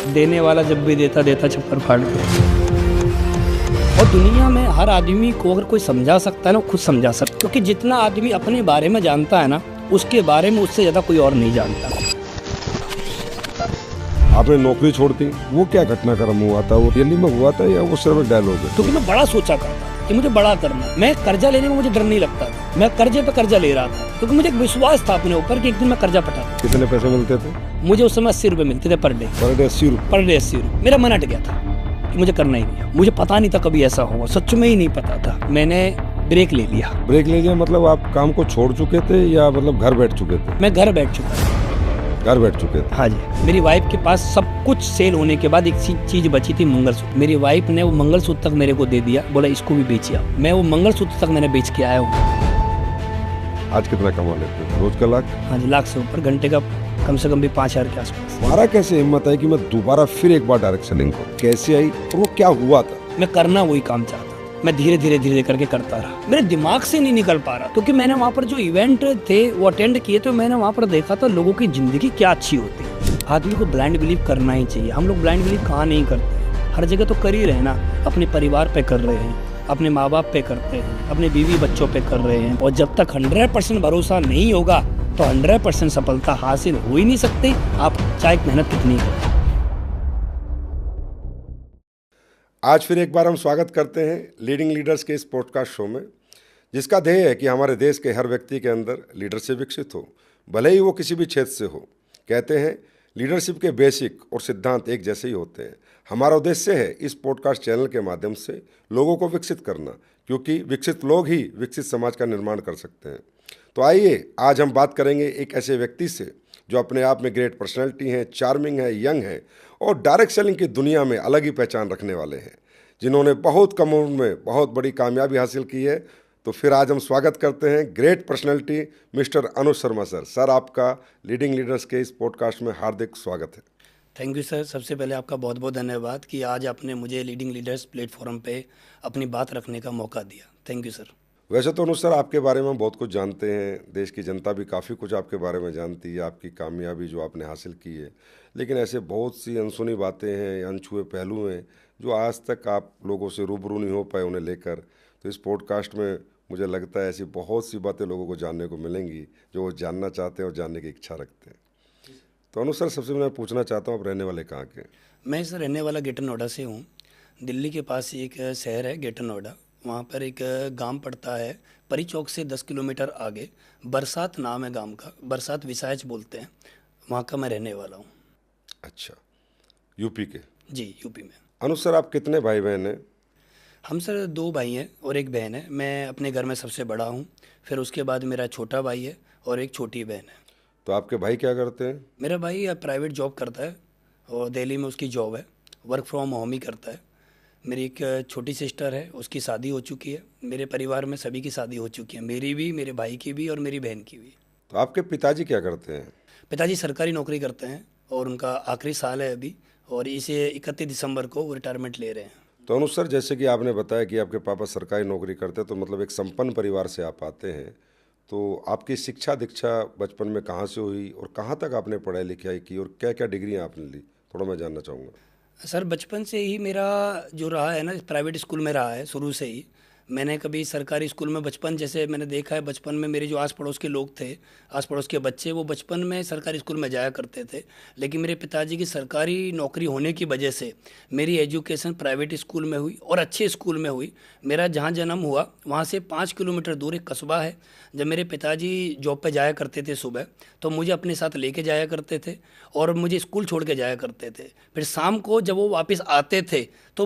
देने वाला जब भी देता देता छप्पर फाड़ के। और दुनिया में हर आदमी को अगर कोई समझा सकता है ना, खुद समझा सकता है, क्योंकि जितना आदमी अपने बारे में जानता है ना, उसके बारे में उससे ज़्यादा कोई और नहीं जानता। आपने नौकरी छोड़ दी, वो क्या घटनाक्रम हुआ था? वो रियली में हुआ था या वो सिर्फ एक डायलॉग है? क्योंकि मैं बड़ा सोचा करता कि मुझे बड़ा करना है। मैं कर्जा लेने में मुझे डर नहीं लगता था। मैं कर्जे पे कर्जा ले रहा था क्योंकि मुझे एक विश्वास था अपने ऊपर कि एक दिन मैं कर्जा पटा। कितने पैसे मिलते थे? मुझे उस समय 80 रुपये मिलते थे पर डे। 80 रुपये? पर डे 80 रुपये। मेरा मन हट गया था कि मुझे करना ही नहीं। मुझे पता नहीं था कभी ऐसा होगा, सच में ही नहीं पता था। मैंने ब्रेक ले लिया। ब्रेक ले लिया मतलब आप काम को छोड़ चुके थे या मतलब घर बैठ चुके थे? मैं घर बैठ चुका था। घर बैठ चुके थे? हाँ जी। मेरी वाइफ के पास सब कुछ सेल होने के बाद एक चीज बची थी, मंगलसूत्र। मेरी वाइफ ने वो मंगलसूत्र तक मेरे को दे दिया, बोला इसको भी बेचिए। मैं वो मंगलसूत्र तक मैंने बेच के आया हूँ। आज कितना कमा लेते हैं? रोज का लाख? हाँ जी, लाख से ऊपर। घंटे का कम से कम भी 5,000 के आसपास। हमारा कैसे हिम्मत आई कि मैं दोबारा फिर एक बार डायरेक्ट सेलिंग को कैसे आई और वो क्या हुआ था? मैं करना वही काम चाहता, मैं धीरे धीरे करके करता रहा। मेरे दिमाग से नहीं निकल पा रहा, क्योंकि मैंने वहाँ पर जो इवेंट थे वो अटेंड किए, तो मैंने वहाँ पर देखा था लोगों की जिंदगी क्या अच्छी होती है। आदमी को ब्लाइंड बिलीव करना ही चाहिए। हम लोग ब्लाइंड बिलीव कहाँ नहीं करते, हर जगह तो कर ही रहे ना। अपने परिवार पे कर रहे हैं, अपने माँ बाप पे करते हैं, अपने बीवी बच्चों पे कर रहे हैं। और जब तक 100% भरोसा नहीं होगा तो 100% सफलता हासिल हो ही नहीं सकती, आप चाहे मेहनत कितनी करें। आज फिर एक बार हम स्वागत करते हैं लीडिंग लीडर्स के इस पॉडकास्ट शो में, जिसका ध्येय है कि हमारे देश के हर व्यक्ति के अंदर लीडरशिप विकसित हो, भले ही वो किसी भी क्षेत्र से हो। कहते हैं लीडरशिप के बेसिक और सिद्धांत एक जैसे ही होते हैं। हमारा उद्देश्य है इस पॉडकास्ट चैनल के माध्यम से लोगों को विकसित करना, क्योंकि विकसित लोग ही विकसित समाज का निर्माण कर सकते हैं। तो आइए आज हम बात करेंगे एक ऐसे व्यक्ति से जो अपने आप में ग्रेट पर्सनैलिटी हैं, चार्मिंग है, यंग है और डायरेक्ट सेलिंग की दुनिया में अलग ही पहचान रखने वाले हैं, जिन्होंने बहुत कम उम्र में बहुत बड़ी कामयाबी हासिल की है। तो फिर आज हम स्वागत करते हैं great personality mister Anuj Sharma sir. Sir, आपका लीडिंग लीडर्स के इस पॉडकास्ट में हार्दिक स्वागत है। Thank you sir. सबसे पहले आपका बहुत बहुत धन्यवाद कि आज आपने मुझे लीडिंग लीडर्स प्लेटफॉर्म पे अपनी बात रखने का मौका दिया। Thank you sir. वैसे तो अनुज सर आपके बारे में बहुत कुछ जानते हैं, देश की जनता भी काफ़ी कुछ आपके बारे में जानती है, आपकी कामयाबी जो आपने हासिल की है। लेकिन ऐसे बहुत सी अनसुनी बातें हैं, अनछुए पहलू हैं जो आज तक आप लोगों से रूबरू नहीं हो पाए उन्हें लेकर। तो इस पॉडकास्ट में मुझे लगता है ऐसी बहुत सी बातें लोगों को जानने को मिलेंगी जो वो जानना चाहते हैं और जानने की इच्छा रखते हैं। तो अनुज सर, सबसे मैं पूछना चाहता हूँ, आप रहने वाले कहाँ के? मैं सर रहने वाला ग्रेटर नोएडा से हूँ। दिल्ली के पास एक शहर है ग्रेटर नोएडा, वहाँ पर एक गांव पड़ता है परी चौक से 10 किलोमीटर आगे। बरसात नाम है गांव का, बरसात विसायच बोलते हैं। वहाँ का मैं रहने वाला हूँ। अच्छा, यूपी के? जी, यूपी में। अनुज सर, आप कितने भाई बहन हैं? हम सर 2 भाई हैं और एक बहन है। मैं अपने घर में सबसे बड़ा हूँ, फिर उसके बाद मेरा छोटा भाई है और एक छोटी बहन है। तो आपके भाई क्या करते हैं? मेरा भाई प्राइवेट जॉब करता है और दिल्ली में उसकी जॉब है, वर्क फ्रॉम होम ही करता है। मेरी एक छोटी सिस्टर है, उसकी शादी हो चुकी है। मेरे परिवार में सभी की शादी हो चुकी है, मेरी भी, मेरे भाई की भी और मेरी बहन की भी। तो आपके पिताजी क्या करते हैं? पिताजी सरकारी नौकरी करते हैं और उनका आखिरी साल है अभी, और इसे 31 दिसंबर को वो रिटायरमेंट ले रहे हैं। तो अनुज सर, जैसे कि आपने बताया कि आपके पापा सरकारी नौकरी करते हैं, तो मतलब एक संपन्न परिवार से आप आते हैं। तो आपकी शिक्षा दीक्षा बचपन में कहाँ से हुई और कहाँ तक आपने पढ़ाई लिखाई की और क्या क्या डिग्रियाँ आपने ली, थोड़ा मैं जानना चाहूँगा। सर बचपन से ही मेरा जो रहा है ना, प्राइवेट स्कूल में रहा है शुरू से ही। मैंने कभी सरकारी स्कूल में बचपन, जैसे मैंने देखा है बचपन में मेरे जो आस पड़ोस के लोग थे, आस पड़ोस के बच्चे, वो बचपन में सरकारी स्कूल में जाया करते थे। लेकिन मेरे पिताजी की सरकारी नौकरी होने की वजह से मेरी एजुकेशन प्राइवेट स्कूल में हुई और अच्छे स्कूल में हुई। मेरा जहाँ जन्म हुआ वहाँ से 5 किलोमीटर दूर एक कस्बा है। जब मेरे पिताजी जॉब पे जाया करते थे सुबह, तो मुझे अपने साथ लेके जाया करते थे और मुझे स्कूल छोड़ के जाया करते थे। फिर शाम को जब वो वापस आते थे तो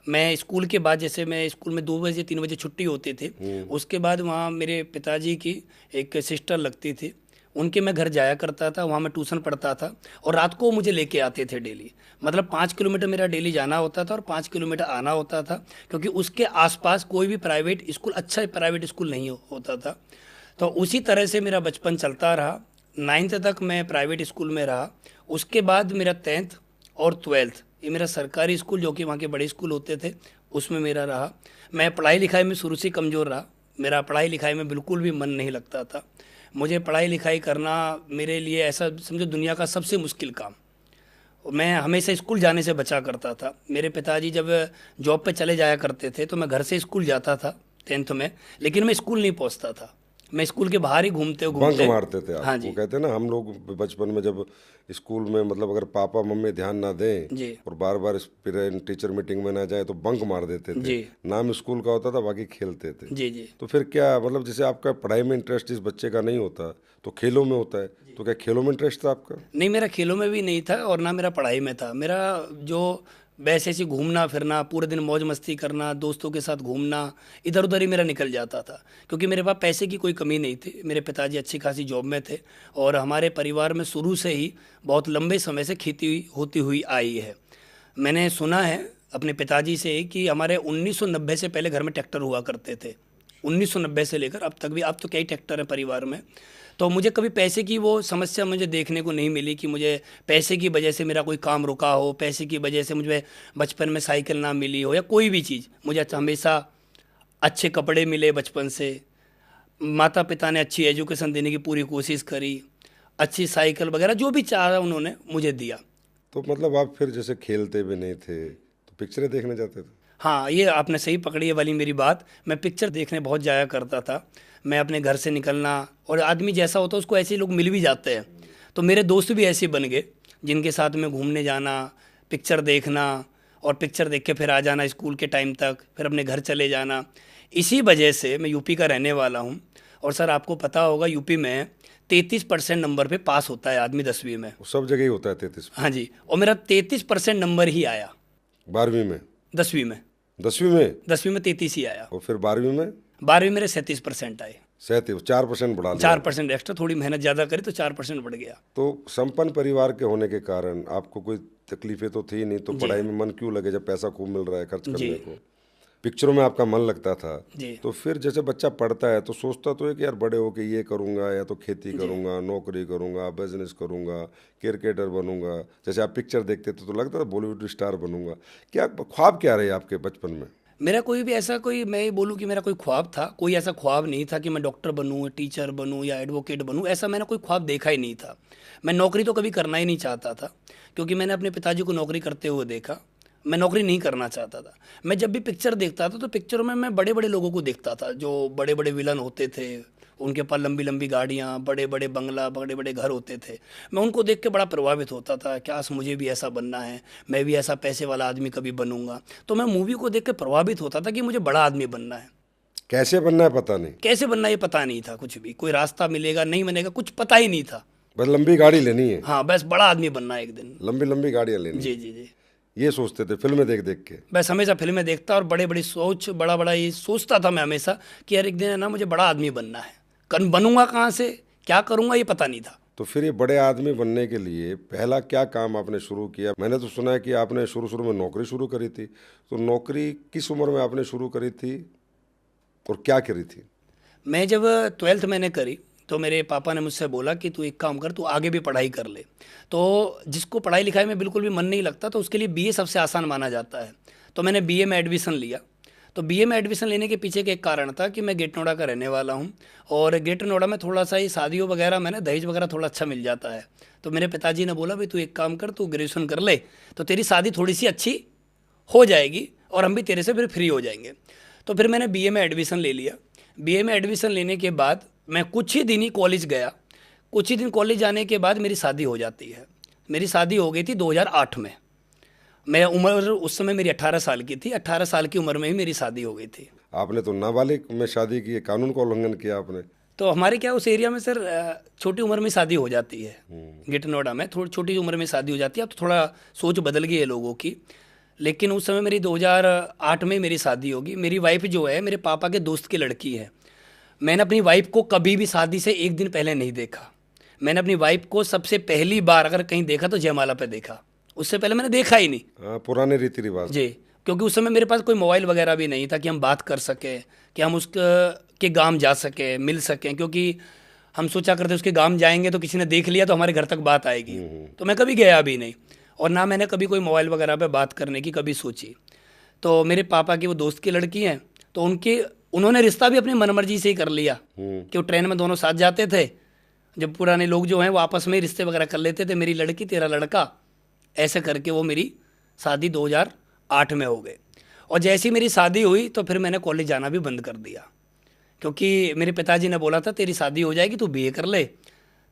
मैं स्कूल के बाद, जैसे मैं स्कूल में 2 बजे 3 बजे छुट्टी होती थी, उसके बाद वहाँ मेरे पिताजी की एक सिस्टर लगती थी, उनके मैं घर जाया करता था, वहाँ मैं ट्यूशन पढ़ता था और रात को मुझे लेके आते थे डेली। मतलब 5 किलोमीटर मेरा डेली जाना होता था और 5 किलोमीटर आना होता था, क्योंकि उसके आसपास कोई भी प्राइवेट स्कूल, अच्छा प्राइवेट स्कूल नहीं होता था। तो उसी तरह से मेरा बचपन चलता रहा। 9th तक मैं प्राइवेट स्कूल में रहा। उसके बाद मेरा 10th और 12th ये मेरा सरकारी स्कूल, जो कि वहाँ के बड़े स्कूल होते थे, उसमें मेरा रहा। मैं पढ़ाई लिखाई में शुरू से कमज़ोर रहा। मेरा पढ़ाई लिखाई में बिल्कुल भी मन नहीं लगता था। मुझे पढ़ाई लिखाई करना मेरे लिए ऐसा समझो दुनिया का सबसे मुश्किल काम। मैं हमेशा स्कूल जाने से बचा करता था। मेरे पिताजी जब जॉब पे चले जाया करते थे तो मैं घर से स्कूल जाता था 10th में, लेकिन मैं स्कूल नहीं पहुंचता था। मैं स्कूल के बाहर ही घूमते बंक घूमते। मारते थे आप? हाँ वो जी। कहते हैं ना, हम लोग बचपन में जब स्कूल में मतलब अगर पापा मम्मी ध्यान ना दें जी और बार बार पेरेंट टीचर मीटिंग में ना जाए तो बंक मार देते थे। जी नाम स्कूल का होता था, बाकी खेलते थे। जी जी। तो फिर क्या मतलब, जैसे आपका पढ़ाई में इंटरेस्ट इस बच्चे का नहीं होता तो खेलों में होता है, तो क्या खेलों में इंटरेस्ट था आपका? नहीं, मेरा खेलों में भी नहीं था और ना मेरा पढ़ाई में था। मेरा जो वैसे ऐसे घूमना फिरना, पूरे दिन मौज मस्ती करना, दोस्तों के साथ घूमना, इधर उधर ही मेरा निकल जाता था। क्योंकि मेरे पास पैसे की कोई कमी नहीं थी। मेरे पिताजी अच्छी खासी जॉब में थे और हमारे परिवार में शुरू से ही बहुत लंबे समय से खेती होती हुई आई है। मैंने सुना है अपने पिताजी से कि हमारे 1990 से पहले घर में ट्रैक्टर हुआ करते थे। 1990 से लेकर अब तक भी, अब तो कई ट्रैक्टर है परिवार में। तो मुझे कभी पैसे की वो समस्या मुझे देखने को नहीं मिली कि मुझे पैसे की वजह से मेरा कोई काम रुका हो, पैसे की वजह से मुझे बचपन में साइकिल ना मिली हो या कोई भी चीज़। मुझे हमेशा अच्छे कपड़े मिले बचपन से, माता पिता ने अच्छी एजुकेशन देने की पूरी कोशिश करी, अच्छी साइकिल वगैरह जो भी चाहा उन्होंने मुझे दिया। तो मतलब आप फिर जैसे खेलते भी नहीं थे तो पिक्चरें देखने जाते थे? हाँ, ये आपने सही पकड़ी है वाली मेरी बात। मैं पिक्चर देखने बहुत जाया करता था। मैं अपने घर से निकलना, और आदमी जैसा होता है उसको ऐसे ही लोग मिल भी जाते हैं। तो मेरे दोस्त भी ऐसे बन गए जिनके साथ में घूमने जाना, पिक्चर देखना, और पिक्चर देख के फिर आ जाना स्कूल के टाइम तक, फिर अपने घर चले जाना। इसी वजह से मैं यूपी का रहने वाला हूँ। और सर आपको पता होगा यूपी में 33% नंबर पे पास होता है आदमी 10वीं में। वो सब जगह ही होता है 33? हाँ जी, और मेरा 33% नंबर ही आया 12वीं में? 10वीं में। 10वीं में? 10वीं में 33 ही आया। और फिर 12वीं में? 12वीं मेरे 37% आए। 37? 4% बढ़ा लिया? 4% एक्स्ट्रा, थोड़ी मेहनत ज़्यादा करी तो 4% बढ़ गया। तो संपन्न परिवार के होने के कारण आपको कोई तकलीफें तो थी नहीं, तो पढ़ाई में मन क्यों लगे जब पैसा खूब मिल रहा है खर्च जी करने को? पिक्चरों में आपका मन लगता था। जी तो फिर जैसे बच्चा पढ़ता है तो सोचता तो है कि यार बड़े होके ये करूंगा, या तो खेती करूंगा, नौकरी करूंगा, बिजनेस करूंगा, क्रिकेटर बनूंगा। जैसे आप पिक्चर देखते थे तो लगता था बॉलीवुड स्टार बनूंगा। क्या ख्वाब क्या रहे आपके बचपन में? मेरा कोई भी ऐसा, कोई मैं ये बोलूँ कि मेरा कोई ख्वाब था, कोई ऐसा ख्वाब नहीं था कि मैं डॉक्टर बनूँ, टीचर बनूँ या एडवोकेट बनूँ। ऐसा मैंने कोई ख्वाब देखा ही नहीं था। मैं नौकरी तो कभी करना ही नहीं चाहता था, क्योंकि मैंने अपने पिताजी को नौकरी करते हुए देखा। मैं नौकरी नहीं करना चाहता था। मैं जब भी पिक्चर देखता था तो पिक्चरों में मैं बड़े बड़े लोगों को देखता था, जो बड़े बड़े विलन होते थे। उनके पास लंबी लंबी गाड़ियाँ, बड़े बड़े बंगला, बड़े बड़े घर होते थे। मैं उनको देख के बड़ा प्रभावित होता था, काश मुझे भी ऐसा बनना है, मैं भी ऐसा पैसे वाला आदमी कभी बनूंगा। तो मैं मूवी को देख के प्रभावित होता था कि मुझे बड़ा आदमी बनना है। कैसे बनना है पता नहीं? कैसे बनना ये पता नहीं था, कुछ भी, कोई रास्ता मिलेगा नहीं मिलेगा कुछ पता ही नहीं था। बस लंबी गाड़ी लेनी है? हाँ, बस बड़ा आदमी बनना है एक दिन। लंबी लंबी गाड़ियाँ लेनी जी है, जी जी। ये सोचते थे फिल्में देख देख के? बस हमेशा फिल्में देखता और बड़े बड़ी सोच, बड़ा बड़ा ये सोचता था मैं हमेशा कि यार एक दिन है ना मुझे बड़ा आदमी बनना है। बनूंगा कहाँ से, क्या करूंगा, ये पता नहीं था। तो फिर ये बड़े आदमी बनने के लिए पहला क्या काम आपने शुरू किया? मैंने तो सुना है कि आपने शुरू शुरू में नौकरी शुरू करी थी। तो नौकरी किस उम्र में आपने शुरू करी थी और क्या करी थी? मैं जब 12th मैंने करी तो मेरे पापा ने मुझसे बोला कि तू एक काम कर, तू आगे भी पढ़ाई कर ले। तो जिसको पढ़ाई लिखाई में बिल्कुल भी मन नहीं लगता तो उसके लिए बीए सबसे आसान माना जाता है। तो मैंने बीए में एडमिशन लिया। तो बीए में एडमिशन लेने के पीछे का एक कारण था कि मैं गेट नोएडा का रहने वाला हूँ, और गेट नोएडा में थोड़ा सा ही शादियों वगैरह में ना दहेज वगैरह थोड़ा अच्छा मिल जाता है। तो मेरे पिताजी ने बोला भाई तू एक काम कर, तू ग्रेजुएशन कर ले तो तेरी शादी थोड़ी सी अच्छी हो जाएगी और हम भी तेरे से फिर फ्री हो जाएंगे। तो फिर मैंने बीए में एडमिशन ले लिया। बीए में एडमिशन लेने के बाद मैं कुछ ही दिन ही कॉलेज गया। कुछ ही दिन कॉलेज जाने के बाद मेरी शादी हो जाती है। मेरी शादी हो गई थी 2008 में। मैं उम्र उस समय मेरी 18 साल की थी। 18 साल की उम्र में ही मेरी शादी हो गई थी। आपने तो नाबालिग में शादी की, कानून का उल्लंघन किया आपने। तो हमारे क्या उस एरिया में सर छोटी उम्र में शादी हो जाती है। गेट नोएडा में थोड़ी छोटी उम्र में शादी हो जाती है। अब तो थोड़ा सोच बदल गई है लोगों की, लेकिन उस समय मेरी 2008 में मेरी शादी होगी। मेरी वाइफ जो है मेरे पापा के दोस्त की लड़की है। मैंने अपनी वाइफ को कभी भी शादी से एक दिन पहले नहीं देखा। मैंने अपनी वाइफ को सबसे पहली बार अगर कहीं देखा तो जयमाला पे देखा, उससे पहले मैंने देखा ही नहीं। हाँ, पुराने रीति रिवाज। जी, क्योंकि उस समय मेरे पास कोई मोबाइल वगैरह भी नहीं था कि हम बात कर सकें, कि हम उसके गांव जा सकें, मिल सकें। क्योंकि हम सोचा करते उसके गांव जाएंगे तो किसी ने देख लिया तो हमारे घर तक बात आएगी। तो मैं कभी गया भी नहीं, और ना मैंने कभी कोई मोबाइल वगैरह पे बात करने की कभी सोची। तो मेरे पापा की वो दोस्त की लड़की है, तो उन्होंने रिश्ता भी अपनी मनमर्जी से ही कर लिया कि वो ट्रेन में दोनों साथ जाते थे। जब पुराने लोग जो हैं वो आपस में ही रिश्ते वगैरह कर लेते थे, मेरी लड़की तेरा लड़का, ऐसे करके वो मेरी शादी 2008 में हो गई। और जैसी मेरी शादी हुई तो फिर मैंने कॉलेज जाना भी बंद कर दिया, क्योंकि मेरे पिताजी ने बोला था तेरी शादी हो जाएगी तू बीए कर ले।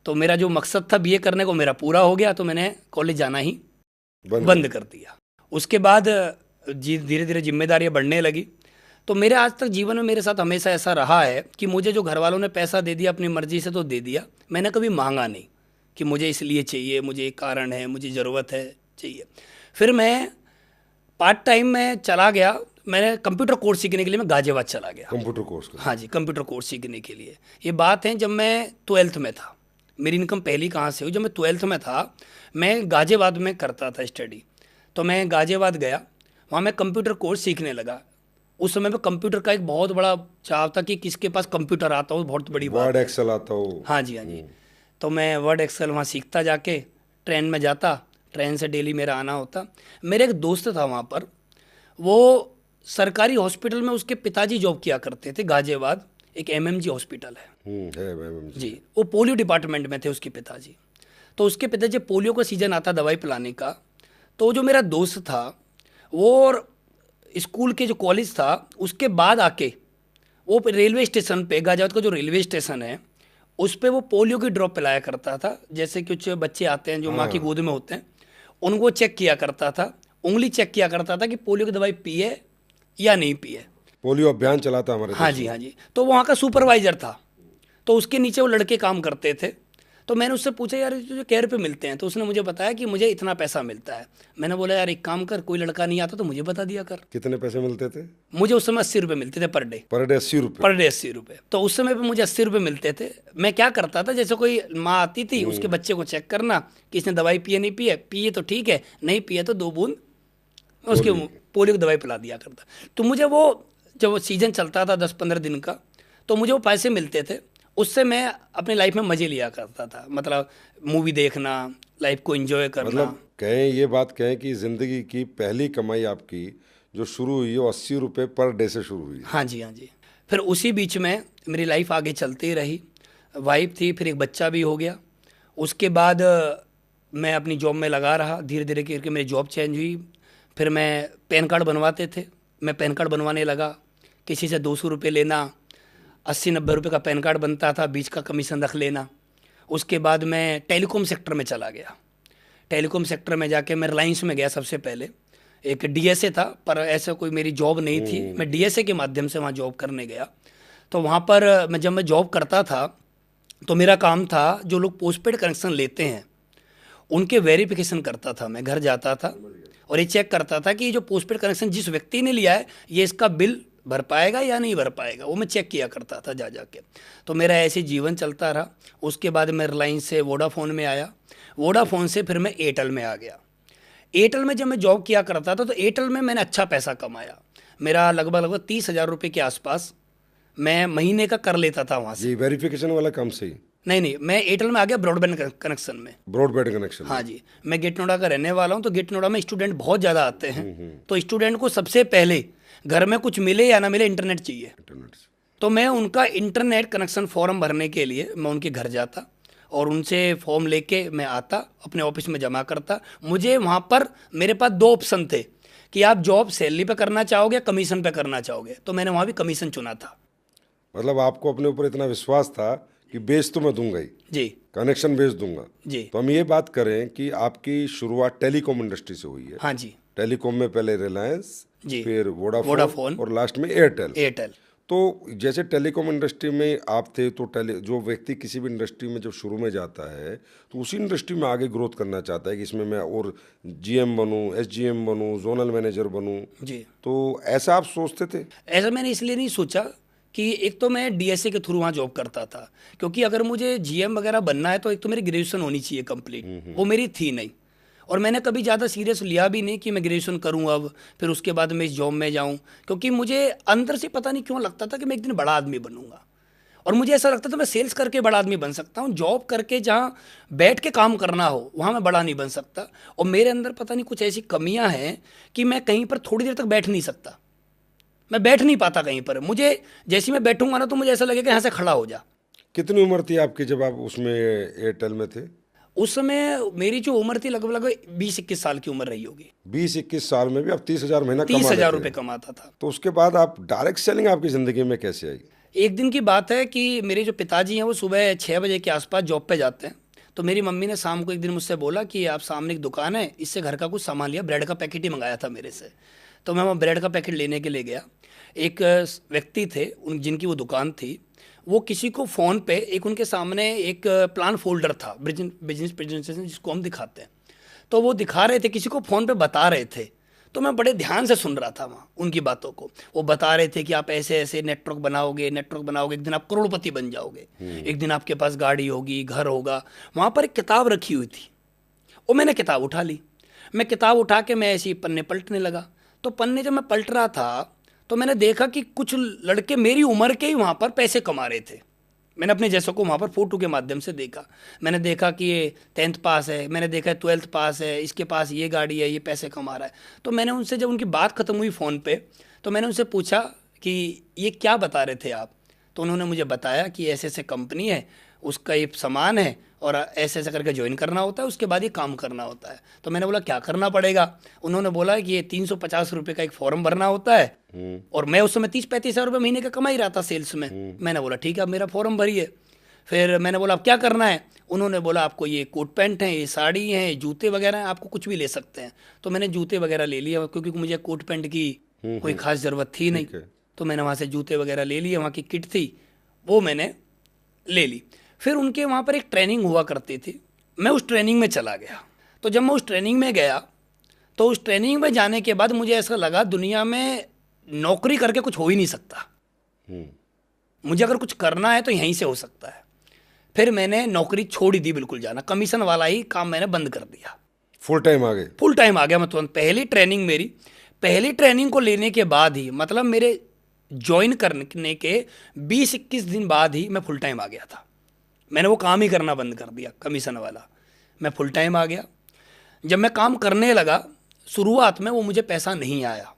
तो मेरा जो मकसद था बीए करने को मेरा पूरा हो गया, तो मैंने कॉलेज जाना ही बंद कर दिया। उसके बाद धीरे धीरे जिम्मेदारियां बढ़ने लगी। तो मेरे आज तक जीवन में मेरे साथ हमेशा ऐसा रहा है कि मुझे जो घर वालों ने पैसा दे दिया अपनी मर्जी से तो दे दिया, मैंने कभी मांगा नहीं कि मुझे इसलिए चाहिए, मुझे एक कारण है, मुझे ज़रूरत है, चाहिए। फिर मैं पार्ट टाइम में चला गया, मैंने कंप्यूटर कोर्स सीखने के लिए मैं गाजियाबाद चला गया। कंप्यूटर कोर्स का? हाँ जी, कंप्यूटर कोर्स सीखने के लिए। ये बात है जब मैं 12th में था। मेरी इनकम पहली कहाँ से हुई, जब मैं 12th में था मैं गाजियाबाद में करता था स्टडी। तो मैं गाजियाबाद गया, वहाँ मैं कंप्यूटर कोर्स सीखने लगा। उस समय पे कंप्यूटर का एक बहुत बड़ा चाव था कि किसके पास कंप्यूटर आता हो, बहुत बड़ी बात। वर्ड एक्सेल आता हो? हाँ जी, हाँ जी। तो मैं वर्ड एक्सेल वहाँ सीखता, जाके ट्रेन में जाता, ट्रेन से डेली मेरा आना होता। मेरे एक दोस्त था वहाँ पर, वो सरकारी हॉस्पिटल में उसके पिताजी जॉब किया करते थे गाजियाबाद, एक एमएमजी हॉस्पिटल है। है जी, वो पोलियो डिपार्टमेंट में थे उसके पिताजी। तो उसके पिताजी पोलियो का सीजन आता दवाई पिलाने का, तो जो मेरा दोस्त था वो स्कूल के जो कॉलेज था उसके बाद आके वो रेलवे स्टेशन पे, गाजियाबाद का जो रेलवे स्टेशन है उस पे वो पोलियो की ड्रॉप पिलाया करता था। जैसे कुछ बच्चे आते हैं जो माँ की गोद में होते हैं, उनको चेक किया करता था, उंगली चेक किया करता था कि पोलियो की दवाई पिए या नहीं पिए। पोलियो अभियान चलाता हमारे हाँ जी, हाँ जी। तो वहाँ का सुपरवाइजर था, तो उसके नीचे वो लड़के काम करते थे। तो मैंने उससे पूछा यार तुझे क्या रुपये मिलते हैं, तो उसने मुझे बताया कि मुझे इतना पैसा मिलता है। मैंने बोला यार एक काम कर, कोई लड़का नहीं आता तो मुझे बता दिया कर। कितने पैसे मिलते थे? मुझे उस समय 80 रुपये मिलते थे पर डे। पर डे 80 रुपये? पर डे 80 रुपये। तो उस समय पे मुझे 80 रुपये मिलते थे। मैं क्या करता था, जैसे कोई माँ आती थी उसके बच्चे को चेक करना कि इसने दवाई पिए नहीं पिए, पिए तो ठीक है, नहीं पिए तो 2 बूंद उसके पोलियो की दवाई पिला दिया करता। तो मुझे वो जब वो सीजन चलता था 10-15 दिन का, तो मुझे वो पैसे मिलते थे, उससे मैं अपनी लाइफ में मज़े लिया करता था। मतलब मूवी देखना, लाइफ को एंजॉय करना। मतलब कहें ये बात कहें कि ज़िंदगी की पहली कमाई आपकी जो शुरू हुई वो 80 रुपये पर डे से शुरू हुई? हाँ जी, हाँ जी। फिर उसी बीच में मेरी लाइफ आगे चलती रही, वाइफ थी, फिर एक बच्चा भी हो गया। उसके बाद मैं अपनी जॉब में लगा रहा, धीरे धीरे करके मेरी जॉब चेंज हुई। फिर मैं पैन कार्ड बनवाते थे, मैं पैन कार्ड बनवाने लगा, किसी से 200 रुपये लेना, 80-90 रुपये का पैन कार्ड बनता था, बीच का कमीशन रख लेना। उसके बाद मैं टेलीकॉम सेक्टर में चला गया। टेलीकॉम सेक्टर में जाके मैं रिलायंस में गया सबसे पहले। एक डीएसए था, पर ऐसा कोई मेरी जॉब नहीं थी, मैं डीएसए के माध्यम से वहाँ जॉब करने गया। तो वहाँ पर जब मैं जॉब करता था तो मेरा काम था जो लोग पोस्टपेड कनेक्शन लेते हैं उनके वेरिफिकेशन करता था। मैं घर जाता था और ये चेक करता था कि जो पोस्टपेड कनेक्शन जिस व्यक्ति ने लिया है ये इसका बिल भर पाएगा या नहीं भर पाएगा, वो मैं चेक किया करता था जा के। तो मेरा ऐसे जीवन चलता रहा। उसके बाद मैं रिलायंस से वोडाफोन में आया, वोडाफोन से फिर मैं एयरटेल में आ गया। एयरटेल में जब मैं जॉब किया करता था तो एयरटेल में मैंने अच्छा पैसा कमाया। मेरा लगभग 30,000 रुपये के आसपास मैं महीने का कर लेता था वहाँ से। जी, वेरिफिकेशन वाला काम सही? नहीं, मैं एयरटेल में आ गया ब्रॉडबैंड कनेक्शन में। Broadband connection? हाँ जी, मैं गेट नोएडा का रहने वाला हूँ, तो गेट नोएडा में स्टूडेंट बहुत ज़्यादा आते हैं। तो स्टूडेंट को सबसे पहले घर में कुछ मिले या ना मिले इंटरनेट चाहिए। तो मैं उनका इंटरनेट कनेक्शन फॉर्म भरने के लिए मैं उनके घर जाता और उनसे फॉर्म लेके मैं आता, अपने ऑफिस में जमा करता। मुझे वहाँ पर मेरे पास 2 ऑप्शन थे कि आप जॉब सैलरी पे करना चाहोगे, कमीशन पे करना चाहोगे। तो मैंने वहाँ भी कमीशन चुना था। मतलब आपको अपने ऊपर इतना विश्वास था कि बेच तो मैं दूंगा ही जी, कनेक्शन बेच दूंगा जी। तो हम ये बात करें कि आपकी शुरुआत टेलीकॉम इंडस्ट्री से हुई है। हाँ जी, टेलीकॉम में पहले रिलायंस, जी, फिर वोडाफोन और लास्ट में एयरटेल। तो जैसे टेलीकॉम इंडस्ट्री में आप थे तो जो व्यक्ति किसी भी इंडस्ट्री में जब शुरू में जाता है तो उसी इंडस्ट्री में आगे ग्रोथ करना चाहता है कि इसमें मैं और जीएम बनूं, एसजीएम बनूं, जोनल मैनेजर बनूं। जी, तो ऐसा आप सोचते थे? ऐसा मैंने इसलिए नहीं सोचा कि एक तो मैं डीएसए के थ्रू वहाँ जॉब करता था, क्योंकि अगर मुझे जीएम वगैरह बनना है तो एक तो मेरी ग्रेजुएशन होनी चाहिए कंप्लीट, वो मेरी थी नहीं। और मैंने कभी ज़्यादा सीरियस लिया भी नहीं कि मैं ग्रेजुएशन करूँ अब फिर उसके बाद मैं इस जॉब में जाऊँ, क्योंकि मुझे अंदर से पता नहीं क्यों लगता था कि मैं एक दिन बड़ा आदमी बनूंगा। और मुझे ऐसा लगता था मैं सेल्स करके बड़ा आदमी बन सकता हूँ, जॉब करके जहाँ बैठ के काम करना हो वहाँ मैं बड़ा नहीं बन सकता। और मेरे अंदर पता नहीं कुछ ऐसी कमियाँ हैं कि मैं कहीं पर थोड़ी देर तक बैठ नहीं सकता, मैं बैठ नहीं पाता कहीं पर। मुझे जैसे मैं बैठूंगा ना तो मुझे ऐसा लगेगा यहाँ से खड़ा हो जा। कितनी उम्र थी आपकी जब आप उसमें एयरटेल में थे? उस समय मेरी जो उम्र थी लगभग लगभग 20-21 साल की उम्र रही होगी। 20-21 साल में भी आप 30,000 महीना 30,000 कमा रुपये लेते थे। कमाता था। तो उसके बाद आप डायरेक्ट सेलिंग आपकी ज़िंदगी में कैसे आई? एक दिन की बात है कि मेरे जो पिताजी हैं वो सुबह 6 बजे के आसपास जॉब पे जाते हैं। तो मेरी मम्मी ने शाम को एक दिन मुझसे बोला कि आप सामने एक दुकान है, इससे घर का कुछ सामान लिया। ब्रेड का पैकेट ही मंगाया था मेरे से। तो मैं वहाँ ब्रेड का पैकेट लेने के लिए गया। एक व्यक्ति थे उन जिनकी वो दुकान थी, वो किसी को फ़ोन पे एक उनके सामने एक प्लान फोल्डर था, बिजनेस प्रेजेंटेशन जिसको हम दिखाते हैं। तो वो दिखा रहे थे, किसी को फ़ोन पे बता रहे थे। तो मैं बड़े ध्यान से सुन रहा था वहाँ उनकी बातों को। वो बता रहे थे कि आप ऐसे ऐसे नेटवर्क बनाओगे, एक दिन आप करोड़पति बन जाओगे, एक दिन आपके पास गाड़ी होगी, घर होगा। वहाँ पर एक किताब रखी हुई थी, वो मैंने किताब उठा ली। मैं किताब उठा के मैं ऐसे ही पन्ने पलटने लगा। तो पन्ने जब मैं पलट रहा था तो मैंने देखा कि कुछ लड़के मेरी उम्र के ही वहाँ पर पैसे कमा रहे थे। मैंने अपने जैसों को वहाँ पर फोटो के माध्यम से देखा। मैंने देखा कि ये 10th पास है, मैंने देखा 12th पास है, इसके पास ये गाड़ी है, ये पैसे कमा रहा है। तो मैंने उनसे, जब उनकी बात खत्म हुई फ़ोन पे, तो मैंने उनसे पूछा कि ये क्या बता रहे थे आप? तो उन्होंने मुझे बताया कि ऐसे ऐसे कंपनी है, उसका ये सामान है और ऐसे ऐसे करके ज्वाइन करना होता है, उसके बाद ये काम करना होता है। तो मैंने बोला क्या करना पड़ेगा? उन्होंने बोला कि ये 350 रुपये का एक फॉर्म भरना होता है। और मैं उस समय 30-35 हज़ार रुपये महीने का कमा ही रहा था सेल्स में। मैंने बोला ठीक है, अब मेरा फॉर्म भरिए। फिर मैंने बोला अब क्या करना है? उन्होंने बोला आपको ये कोट पैंट है, ये साड़ी है, जूते वगैरह हैं, आपको कुछ भी ले सकते हैं। तो मैंने जूते वगैरह ले लिया, क्योंकि मुझे कोट पैंट की कोई खास ज़रूरत थी नहीं। ठीक है। तो मैंने वहाँ से जूते वगैरह ले लिए, वहाँ की किट थी वो मैंने ले ली। फिर उनके वहाँ पर एक ट्रेनिंग हुआ करती थी, मैं उस ट्रेनिंग में चला गया। तो जब मैं उस ट्रेनिंग में गया, तो उस ट्रेनिंग में जाने के बाद मुझे ऐसा लगा दुनिया में नौकरी करके कुछ हो ही नहीं सकता। मुझे अगर कुछ करना है तो यहीं से हो सकता है। फिर मैंने नौकरी छोड़ ही दी, बिल्कुल जाना, कमीशन वाला ही काम मैंने बंद कर दिया। फुल टाइम आ गए? फुल टाइम आ गया मैं तुरंत। पहली ट्रेनिंग को लेने के बाद ही, मतलब मेरे ज्वाइन करने के 20-21 दिन बाद ही मैं फुल टाइम आ गया था। मैंने वो काम ही करना बंद कर दिया कमीशन वाला, मैं फुल टाइम आ गया। जब मैं काम करने लगा, शुरुआत में वो मुझे पैसा नहीं आया।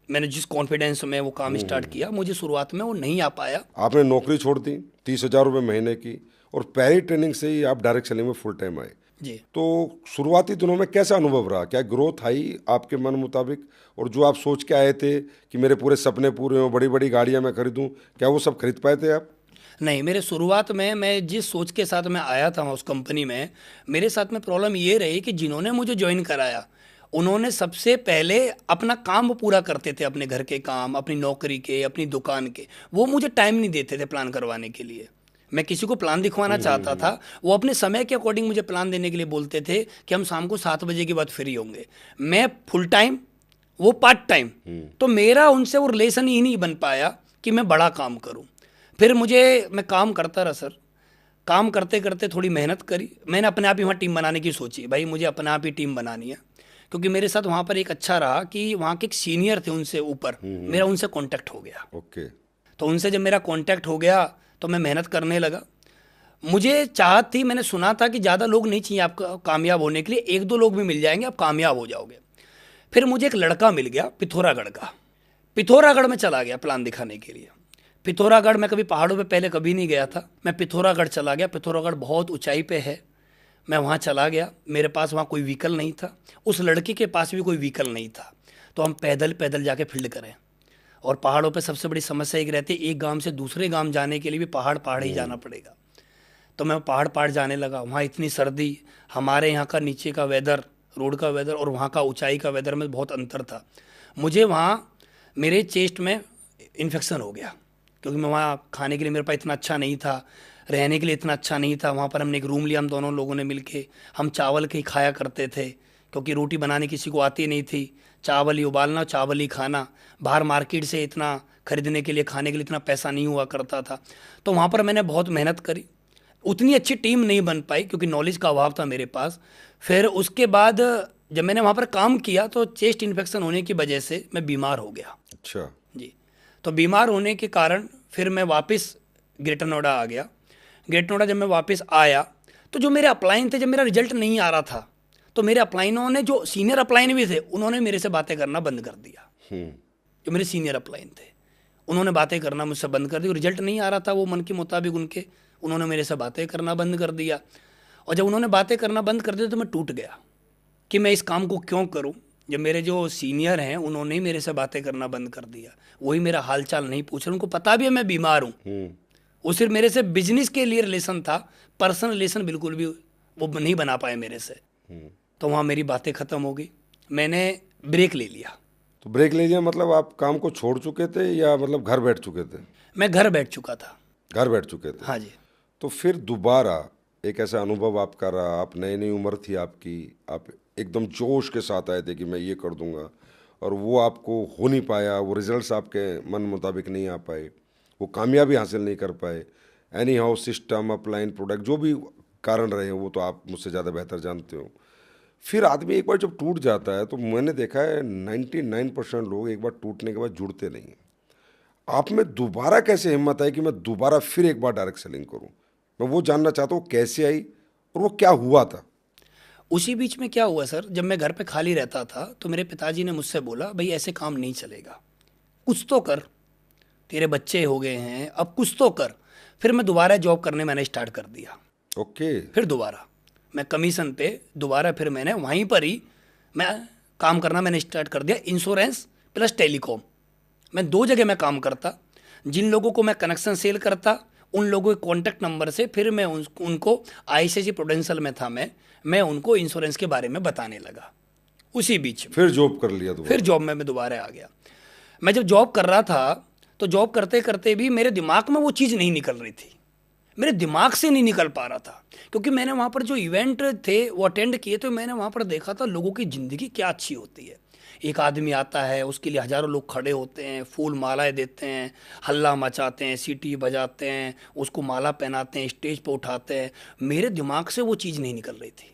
मैंने जिस कॉन्फिडेंस में वो काम स्टार्ट किया, मुझे शुरुआत में वो नहीं आ पाया। आपने नौकरी छोड़ दी 30,000 रुपये महीने की, और पहली ट्रेनिंग से ही आप डायरेक्ट सेलिंग में फुल टाइम आए। जी। तो शुरुआती दिनों में कैसा अनुभव रहा? क्या ग्रोथ आई आपके मन मुताबिक? और जो आप सोच के आए थे कि मेरे पूरे सपने पूरे हों, बड़ी बड़ी गाड़ियां मैं खरीदूं, क्या वो सब खरीद पाए थे आप? नहीं, मेरे शुरुआत में मैं जिस सोच के साथ मैं आया था उस कंपनी में, मेरे साथ में प्रॉब्लम ये रही कि जिन्होंने मुझे ज्वाइन कराया, उन्होंने सबसे पहले अपना काम पूरा करते थे, अपने घर के काम, अपनी नौकरी के, अपनी दुकान के। वो मुझे टाइम नहीं देते थे प्लान करवाने के लिए। मैं किसी को प्लान दिखवाना चाहता था, वो अपने समय के अकॉर्डिंग मुझे प्लान देने के लिए बोलते थे कि हम शाम को 7 बजे के बाद फ्री होंगे। मैं फुल टाइम, वो पार्ट टाइम। तो मेरा उनसे वो रिलेशन ही नहीं बन पाया कि मैं बड़ा काम करूं। फिर मैं काम करता रहा सर। काम करते करते थोड़ी मेहनत करी, मैंने अपने आप ही वहाँ टीम बनाने की सोची। भाई मुझे अपने आप ही टीम बनानी है, क्योंकि मेरे साथ वहाँ पर एक अच्छा रहा कि वहाँ के एक सीनियर थे, उनसे ऊपर मेरा उनसे कांटेक्ट हो गया। ओके। तो उनसे जब मेरा कांटेक्ट हो गया तो मैं मेहनत करने लगा। मुझे चाहत थी, मैंने सुना था कि ज़्यादा लोग नहीं चाहिए आपका कामयाब होने के लिए, 1-2 लोग भी मिल जाएंगे, आप कामयाब हो जाओगे। फिर मुझे एक लड़का मिल गया पिथौरागढ़ का। पिथौरागढ़ में चला गया प्लान दिखाने के लिए। पिथौरागढ़, मैं कभी पहाड़ों पे पहले कभी नहीं गया था, मैं पिथौरागढ़ चला गया। पिथौरागढ़ बहुत ऊंचाई पे है। मैं वहाँ चला गया, मेरे पास वहाँ कोई व्हीकल नहीं था, उस लड़के के पास भी कोई व्हीकल नहीं था। तो हम पैदल पैदल जाके फील्ड करें। और पहाड़ों पे सबसे बड़ी समस्या एक रहती है, एक गांव से दूसरे गांव जाने के लिए भी पहाड़ ही जाना पड़ेगा। तो मैं पहाड़ जाने लगा। वहाँ इतनी सर्दी, हमारे यहाँ का नीचे का वेदर, रोड का वेदर और वहाँ का ऊंचाई का वेदर में बहुत अंतर था। मुझे वहाँ मेरे चेस्ट में इन्फेक्शन हो गया, क्योंकि मैं वहाँ खाने के लिए मेरे पास इतना अच्छा नहीं था, रहने के लिए इतना अच्छा नहीं था। वहाँ पर हमने एक रूम लिया, हम दोनों लोगों ने मिलके। हम चावल के ही खाया करते थे, क्योंकि रोटी बनाने किसी को आती नहीं थी। चावल ही उबालना, चावल ही खाना। बाहर मार्केट से इतना खरीदने के लिए, खाने के लिए इतना पैसा नहीं हुआ करता था। तो वहाँ पर मैंने बहुत मेहनत करी। उतनी अच्छी टीम नहीं बन पाई, क्योंकि नॉलेज का अभाव था मेरे पास। फिर उसके बाद जब मैंने वहाँ पर काम किया तो चेस्ट इन्फेक्शन होने की वजह से मैं बीमार हो गया। अच्छा जी। तो बीमार होने के कारण फिर मैं वापस ग्रेटर नोएडा आ गया। ग्रेटर नोएडा जब मैं वापस आया तो जो मेरे अपलाइन थे, जब मेरा रिजल्ट नहीं आ रहा था, तो मेरे अपलाइनों ने, जो सीनियर अपलाइन भी थे, उन्होंने मेरे से बातें करना बंद कर दिया। जो मेरे सीनियर अपलाइन थे, उन्होंने बातें करना मुझसे बंद कर दी। रिजल्ट नहीं आ रहा था वो मन के मुताबिक उनके, उन्होंने मेरे से बातें करना बंद कर दिया। और जब उन्होंने बातें करना बंद कर दिया तो मैं टूट गया कि मैं इस काम को क्यों करूं। जब मेरे जो सीनियर हैं उन्होंने ही मेरे से बातें करना बंद कर दिया, वही मेरा हालचाल नहीं पूछ रहे, उनको पता भी है मैं बीमार हूँ। वो सिर्फ मेरे से बिजनेस के लिए रिलेशन था, पर्सनल रिलेशन बिल्कुल भी वो नहीं बना पाए मेरे से। तो वहाँ मेरी बातें ख़त्म हो गई, मैंने ब्रेक ले लिया। तो ब्रेक ले लिया मतलब आप काम को छोड़ चुके थे या मतलब घर बैठ चुके थे? मैं घर बैठ चुका था। घर बैठ चुके थे। हाँ जी। तो फिर दोबारा एक ऐसा अनुभव आपका रहा, आप नई नई उम्र थी आपकी, आप एकदम जोश के साथ आए थे कि मैं ये कर दूंगा, और वो आपको हो नहीं पाया, वो रिजल्ट्स आपके मन मुताबिक नहीं आ पाए, वो कामयाबी हासिल नहीं कर पाए, any how system upline product जो भी कारण रहे वो तो आप मुझसे ज़्यादा बेहतर जानते हो। फिर आदमी एक बार जब टूट जाता है तो मैंने देखा है 99% लोग एक बार टूटने के बाद जुड़ते नहीं हैं। आप में दोबारा कैसे हिम्मत आई कि मैं दोबारा फिर एक बार डायरेक्ट सेलिंग करूं? मैं वो जानना चाहता हूँ कैसे आई और वो क्या हुआ था। उसी बीच में क्या हुआ सर, जब मैं घर पे खाली रहता था तो मेरे पिताजी ने मुझसे बोला, भाई ऐसे काम नहीं चलेगा, कुछ तो कर, तेरे बच्चे हो गए हैं, अब कुछ तो कर। फिर मैं दोबारा जॉब करने मैंने स्टार्ट कर दिया। ओके। फिर दोबारा मैं कमीशन पे दोबारा फिर मैंने वहीं पर ही मैं काम करना मैंने स्टार्ट कर दिया, इंश्योरेंस प्लस टेलीकॉम। मैं 2 जगह मैं काम करता, जिन लोगों को मैं कनेक्शन सेल करता उन लोगों के कॉन्टैक्ट नंबर से फिर मैं उनको आईसीआईसीआई प्रूडेंशियल में था मैं उनको इंश्योरेंस के बारे में बताने लगा। उसी बीच में फिर जॉब कर लिया दोबारा? फिर जॉब में मैं दोबारा आ गया। मैं जब जॉब कर रहा था तो जॉब करते करते भी मेरे दिमाग में वो चीज़ नहीं निकल रही थी, मेरे दिमाग से नहीं निकल पा रहा था, क्योंकि मैंने वहाँ पर जो इवेंट थे वो अटेंड किए, तो मैंने वहाँ पर देखा था लोगों की ज़िंदगी क्या अच्छी होती है। एक आदमी आता है, उसके लिए हज़ारों लोग खड़े होते हैं, फूल मालाएं देते हैं, हल्ला मचाते हैं, सीटी बजाते हैं, उसको माला पहनाते हैं, स्टेज पर उठाते हैं। मेरे दिमाग से वो चीज़ नहीं निकल रही थी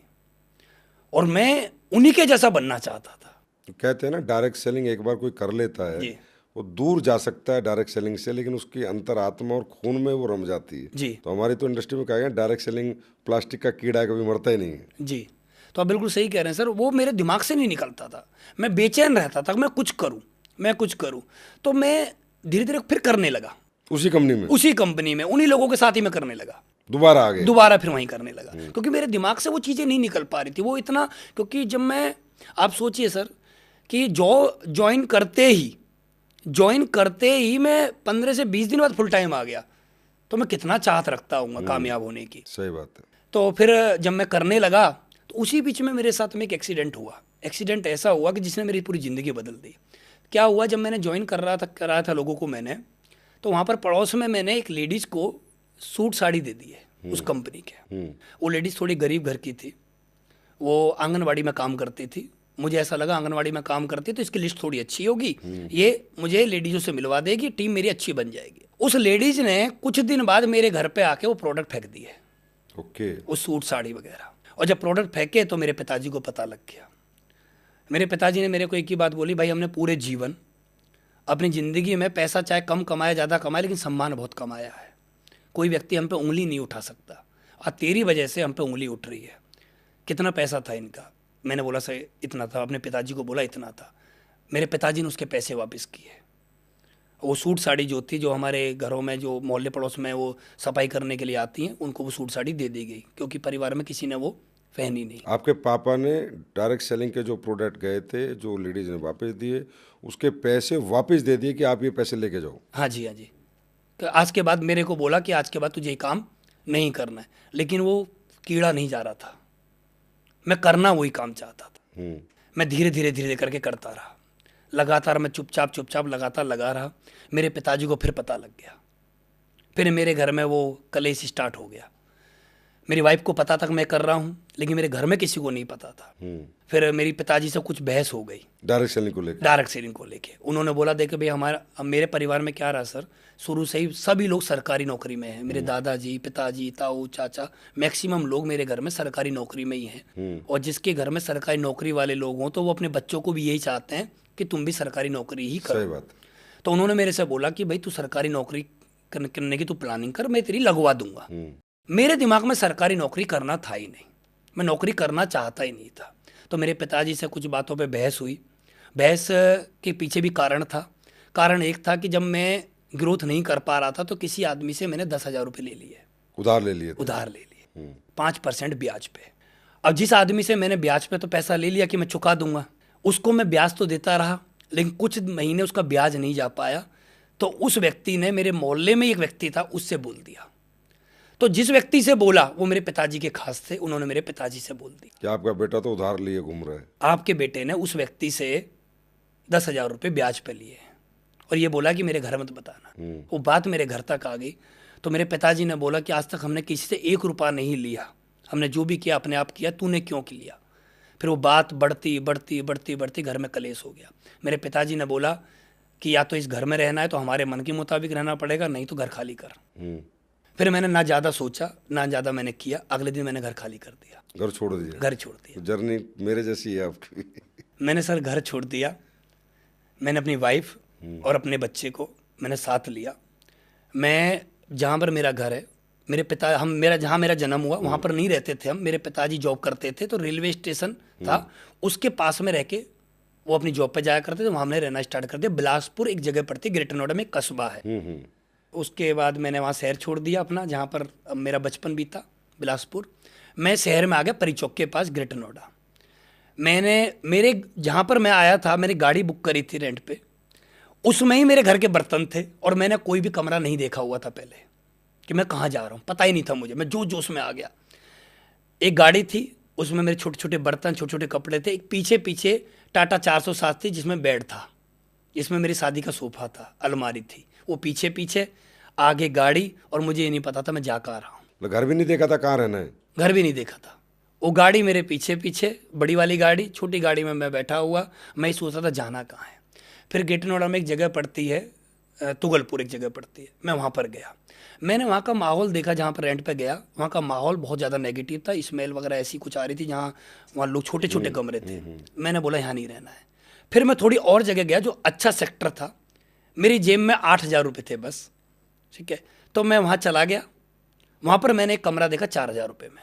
और मैं उन्हीं के जैसा बनना चाहता था। कहते हैं ना डायरेक्ट सेलिंग एक बार कोई कर लेता है जी वो दूर जा सकता है डायरेक्ट सेलिंग से, लेकिन उसकी अंतरात्मा और खून में वो रम जाती है। जी तो हमारी तो इंडस्ट्री में कहा गया डायरेक्ट सेलिंग प्लास्टिक का कीड़ा है, कभी मरता ही नहीं है। जी, तो आप बिल्कुल सही कह रहे हैं सर, वो मेरे दिमाग से नहीं निकलता था, मैं बेचैन रहता था, मैं कुछ करूं, मैं कुछ करूं। तो मैं धीरे धीरे फिर करने लगा उसी कंपनी में, उसी कंपनी में, उन्हीं लोगों के साथ ही मैं करने लगा, दोबारा आ गए? दोबारा फिर वहीं करने लगा, क्योंकि मेरे दिमाग से वो चीज़ें नहीं निकल पा रही थी। वो इतना, क्योंकि जब मैं, आप सोचिए सर कि ज्वाइन करते ही मैं 15 से 20 दिन बाद फुल टाइम आ गया, तो मैं कितना चाहत रखता हूँ कामयाब होने की। सही बात है। तो फिर जब मैं करने लगा तो उसी बीच में मेरे साथ में एक एक्सीडेंट हुआ। एक्सीडेंट ऐसा हुआ कि जिसने मेरी पूरी ज़िंदगी बदल दी। क्या हुआ, जब मैंने ज्वाइन कराया था लोगों को मैंने, तो वहाँ पर पड़ोस में मैंने एक लेडीज़ को सूट साड़ी दे दी है उस कंपनी के। वो लेडीज़ थोड़ी गरीब घर की थी, वो आंगनवाड़ी में काम करती थी। मुझे ऐसा लगा आंगनवाड़ी में काम करती है तो इसकी लिस्ट थोड़ी अच्छी होगी, ये मुझे लेडीज़ों से मिलवा देगी, टीम मेरी अच्छी बन जाएगी। उस लेडीज़ ने कुछ दिन बाद मेरे घर पे आके वो प्रोडक्ट फेंक दिए, ओके। वो सूट साड़ी वगैरह। और जब प्रोडक्ट फेंके तो मेरे पिताजी को पता लग गया। मेरे पिताजी ने मेरे को एक ही बात बोली, भाई हमने पूरे जीवन अपनी ज़िंदगी में पैसा चाहे कम कमाया ज़्यादा कमाया, लेकिन सम्मान बहुत कमाया है, कोई व्यक्ति हम पे उंगली नहीं उठा सकता, और तेरी वजह से हम पे उंगली उठ रही है। कितना पैसा था इनका? मैंने बोला सर इतना था। अपने पिताजी को बोला इतना था। मेरे पिताजी ने उसके पैसे वापस किए। वो सूट साड़ी जो थी, जो हमारे घरों में जो मोहल्ले पड़ोस में वो सफाई करने के लिए आती हैं, उनको वो सूट साड़ी दे दी गई, क्योंकि परिवार में किसी ने वो पहनी नहीं। आपके पापा ने डायरेक्ट सेलिंग के जो प्रोडक्ट गए थे जो लेडीज ने वापस दिए, उसके पैसे वापस दे दिए कि आप ये पैसे लेके जाओ? हाँ जी, हाँ जी। तो आज के बाद मेरे को बोला कि आज के बाद तुझे ये काम नहीं करना है, लेकिन वो कीड़ा नहीं जा रहा था, मैं करना वही काम चाहता था। मैं धीरे धीरे धीरे करके करता रहा, लगातार मैं चुपचाप लगातार लगा रहा। मेरे पिताजी को फिर पता लग गया, फिर मेरे घर में वो कलेश स्टार्ट हो गया। मेरी वाइफ को पता था कि मैं कर रहा हूँ, लेकिन मेरे घर में किसी को नहीं पता था। फिर मेरी पिताजी से कुछ बहस हो गई डायरेक्ट सेलिंग को लेकर। डायरेक्ट सेलिंग को लेके उन्होंने बोला, देखे भाई अब मेरे परिवार में क्या रहा सर, शुरू से ही सभी लोग सरकारी नौकरी में हैं। मेरे दादाजी, पिताजी, ताऊ, चाचा, मैक्सिमम लोग मेरे घर में सरकारी नौकरी में ही हैं। और जिसके घर में सरकारी नौकरी वाले लोग हों तो वो अपने बच्चों को भी यही चाहते हैं कि तुम भी सरकारी नौकरी ही करो। सही बात। तो उन्होंने मेरे से बोला कि भाई तू सरकारी नौकरी करने की तू प्लानिंग कर, मैं तेरी लगवा दूंगा। मेरे दिमाग में सरकारी नौकरी करना था ही नहीं, मैं नौकरी करना चाहता ही नहीं था। तो मेरे पिताजी से कुछ बातों पे बहस हुई। बहस के पीछे भी कारण था। कारण एक था कि जब मैं ग्रोथ नहीं कर पा रहा था तो किसी आदमी से मैंने 10,000 रुपये ले लिए, उधार ले लिए थे? उधार ले लिए। 5% ब्याज पे। अब जिस आदमी से मैंने ब्याज पे तो पैसा ले लिया कि मैं चुका दूंगा, उसको मैं ब्याज तो देता रहा, लेकिन कुछ महीने उसका ब्याज नहीं जा पाया, तो उस व्यक्ति ने, मेरे मोहल्ले में एक व्यक्ति था, उससे बोल दिया। तो जिस व्यक्ति से बोला वो मेरे पिताजी के खास थे, उन्होंने मेरे पिताजी से बोल दी कि आपका बेटा तो उधार लिए घूम रहा है, आपके बेटे ने उस व्यक्ति से 10,000 रुपये ब्याज पे लिए और ये बोला कि मेरे घर मत बताना। वो बात मेरे घर तक आ गई तो मेरे पिताजी ने बोला कि आज तक हमने किसी से 1 रुपया नहीं लिया, हमने जो भी किया अपने आप किया, तूने क्यों लिया। फिर वो बात बढ़ती बढ़ती बढ़ती बढ़ती घर में कलेश हो गया। मेरे पिताजी ने बोला कि या तो इस घर में रहना है तो हमारे मन के मुताबिक रहना पड़ेगा, नहीं तो घर खाली कर। फिर मैंने ना ज़्यादा सोचा ना ज़्यादा मैंने किया, अगले दिन मैंने घर खाली कर दिया, घर छोड़ दिया। घर छोड़ दिया। जर्नी मेरे जैसी है आपकी। मैंने सर घर छोड़ दिया, मैंने अपनी वाइफ और अपने बच्चे को मैंने साथ लिया। मैं जहाँ पर मेरा घर है, मेरे पिता हम मेरा जहाँ मेरा जन्म हुआ वहाँ पर नहीं रहते थे हम, मेरे पिताजी जॉब करते थे, तो रेलवे स्टेशन था उसके पास में रह के वो अपनी जॉब पे जाया करते थे, वहाँ हमने रहना स्टार्ट कर दिया। बिलासपुर एक जगह पड़ती है, ग्रेटर नोएडा में एक कस्बा है। उसके बाद मैंने वहाँ शहर छोड़ दिया अपना, जहाँ पर मेरा बचपन बीता, बिलासपुर। मैं शहर में आ गया परी चौक के पास, ग्रेटर नोएडा। मेरे जहाँ पर मैं आया था, मैंने गाड़ी बुक करी थी रेंट पे, उसमें ही मेरे घर के बर्तन थे और मैंने कोई भी कमरा नहीं देखा हुआ था पहले कि मैं कहाँ जा रहा हूँ, पता ही नहीं था मुझे। मैं जोश में आ गया। एक गाड़ी थी, उसमें मेरे छोटे छोटे बर्तन, छोटे छोटे कपड़े थे। एक पीछे टाटा 407 थी जिसमें बेड था, जिसमें मेरी शादी का सोफा था, अलमारी थी। वो पीछे आगे गाड़ी, और मुझे ये नहीं पता था मैं जा कर आ रहा हूँ। घर भी नहीं देखा था कहाँ रहना है, घर भी नहीं देखा था। वो गाड़ी मेरे पीछे बड़ी वाली गाड़ी, छोटी गाड़ी में मैं बैठा हुआ, मैं सोचता था जाना कहाँ है। फिर ग्रेटर नोएडा में एक जगह पड़ती है, तुगलपुर एक जगह पड़ती है, मैं वहाँ पर गया। मैंने वहाँ का माहौल देखा, जहाँ पर रेंट पे गया वहाँ का माहौल बहुत ज़्यादा नेगेटिव था, स्मेल वगैरह ऐसी कुछ आ रही थी, जहाँ वहाँ लोग छोटे छोटे कमरे थे। मैंने बोला यहाँ नहीं रहना है। फिर मैं थोड़ी और जगह गया जो अच्छा सेक्टर था, मेरी जेब में 8,000 रुपये थे बस, ठीक है। तो मैं वहाँ चला गया, वहाँ पर मैंने एक कमरा देखा 4,000 रुपये में।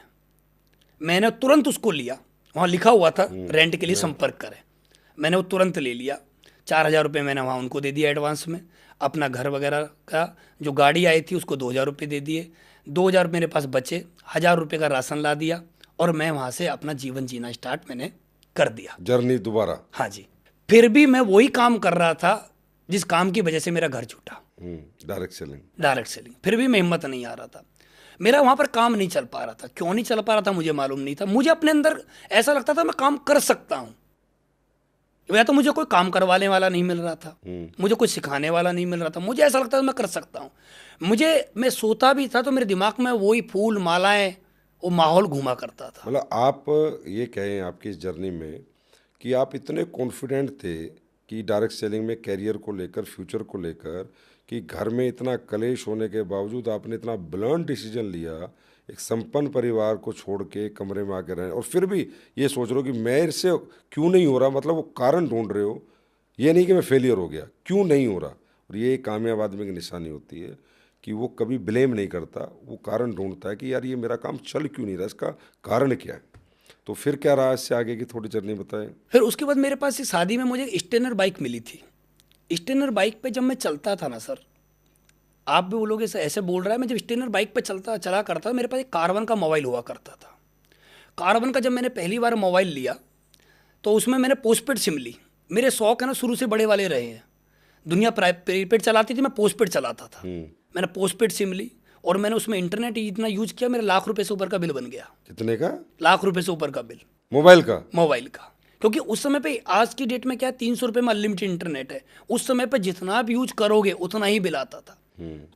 मैंने तुरंत उसको लिया, वहाँ लिखा हुआ था रेंट के लिए संपर्क करें। मैंने वो तुरंत ले लिया। 4,000 रुपये मैंने वहाँ उनको दे दिया एडवांस में। अपना घर वगैरह का जो गाड़ी आई थी उसको 2,000 रुपये दे दिए। 2,000 मेरे पास बचे, 1,000 रुपये का राशन ला दिया और मैं वहाँ से अपना जीवन जीना स्टार्ट मैंने कर दिया। जर्नी दोबारा। हाँ जी। फिर भी मैं वही काम कर रहा था जिस काम की वजह से मेरा घर छूटा, डायरेक्ट सेलिंग। फिर भी मैं हिम्मत नहीं आ रहा था, मेरा वहाँ पर काम नहीं चल पा रहा था। क्यों नहीं चल पा रहा था मुझे मालूम नहीं था। मुझे अपने अंदर ऐसा लगता था मैं काम कर सकता हूँ, या तो मुझे कोई काम करवाने वाला नहीं मिल रहा था, मुझे कोई सिखाने वाला नहीं मिल रहा था। मुझे ऐसा लगता था मैं कर सकता हूँ। मैं सोता भी था तो मेरे दिमाग में वही फूल मालाएं, वो माहौल घूमा करता था। मतलब आप ये कहें आपकी इस जर्नी में कि आप इतने कॉन्फिडेंट थे कि डायरेक्ट सेलिंग में कैरियर को लेकर, फ्यूचर को लेकर, कि घर में इतना कलेश होने के बावजूद आपने इतना ब्लंट डिसीजन लिया, एक संपन्न परिवार को छोड़ के कमरे में आके रहें, और फिर भी ये सोच रहे हो कि मेरे से क्यों नहीं हो रहा, मतलब वो कारण ढूंढ रहे हो। ये नहीं कि मैं फेलियर हो गया, क्यों नहीं हो रहा। और ये कामयाब आदमी की निशानी होती है कि वो कभी ब्लेम नहीं करता, वो कारण ढूंढता है कि यार ये मेरा काम चल क्यों नहीं रहा, इसका कारण क्या है। तो फिर क्या रहा इससे आगे की थोड़ी जर्नी बताएं। फिर उसके बाद मेरे पास शादी में मुझे स्टेनर बाइक मिली थी। स्टेनर बाइक पे जब मैं चलता था ना सर, आप भी बोलोगे ऐसे बोल रहा है, मैं जब स्टेनर बाइक पे चला करता था, मेरे पास एक कार्बन का मोबाइल हुआ करता था। कार्बन का जब मैंने पहली बार मोबाइल लिया तो उसमें मैंने पोस्टपेड सिम ली। मेरे शौक है ना शुरू से बड़े वाले रहे हैं। दुनिया प्रीपेड चलाती थी, मैं पोस्टपेड चलाता था। मैंने पोस्टपेड सिम ली और मैंने उसमें इंटरनेट इतना यूज किया, मेरे ₹1,00,000 से ऊपर का बिल बन गया। कितने का? ₹1,00,000 से ऊपर का बिल मोबाइल का। क्योंकि उस समय पे, आज की डेट में क्या है, 300 रुपये में अनलिमिटेड इंटरनेट है। उस समय पे जितना भी यूज करोगे उतना ही बिल आता था।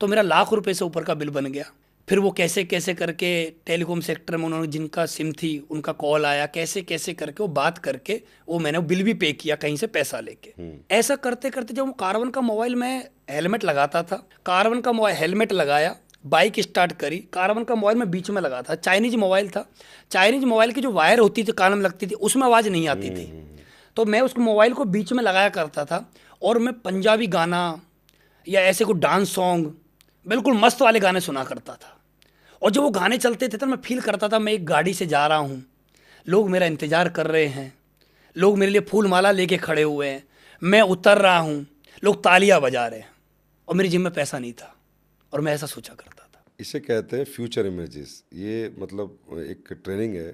तो मेरा ₹1,00,000 से ऊपर का बिल बन गया। फिर वो कैसे कैसे करके टेलीकॉम सेक्टर में उन्होंने, जिनका सिम थी उनका कॉल आया, कैसे कैसे करके वो बात करके वो मैंने बिल भी पे किया कहीं से पैसा लेके। ऐसा करते करते जब वो कार्बन का मोबाइल में हेलमेट लगाता था, कार्बन का मोबाइल हेलमेट लगाया, बाइक स्टार्ट करी, कार्बन का मोबाइल में बीच में लगा था। चाइनीज मोबाइल था, चाइनीज मोबाइल की जो वायर होती थी कान में लगती थी, उसमें आवाज़ नहीं आती थी। तो मैं उस मोबाइल को बीच में लगाया करता था और मैं पंजाबी गाना या ऐसे कोई डांस सॉन्ग, बिल्कुल मस्त वाले गाने सुना करता था। और जब वो गाने चलते थे तो मैं फील करता था मैं एक गाड़ी से जा रहा हूँ, लोग मेरा इंतज़ार कर रहे हैं, लोग मेरे लिए फूल माला लेके खड़े हुए हैं, मैं उतर रहा हूँ, लोग तालियां बजा रहे हैं और मेरी जेब में पैसा नहीं था। और मैं ऐसा सोचा करता था। इसे कहते हैं फ्यूचर इमेजेस। ये मतलब एक ट्रेनिंग है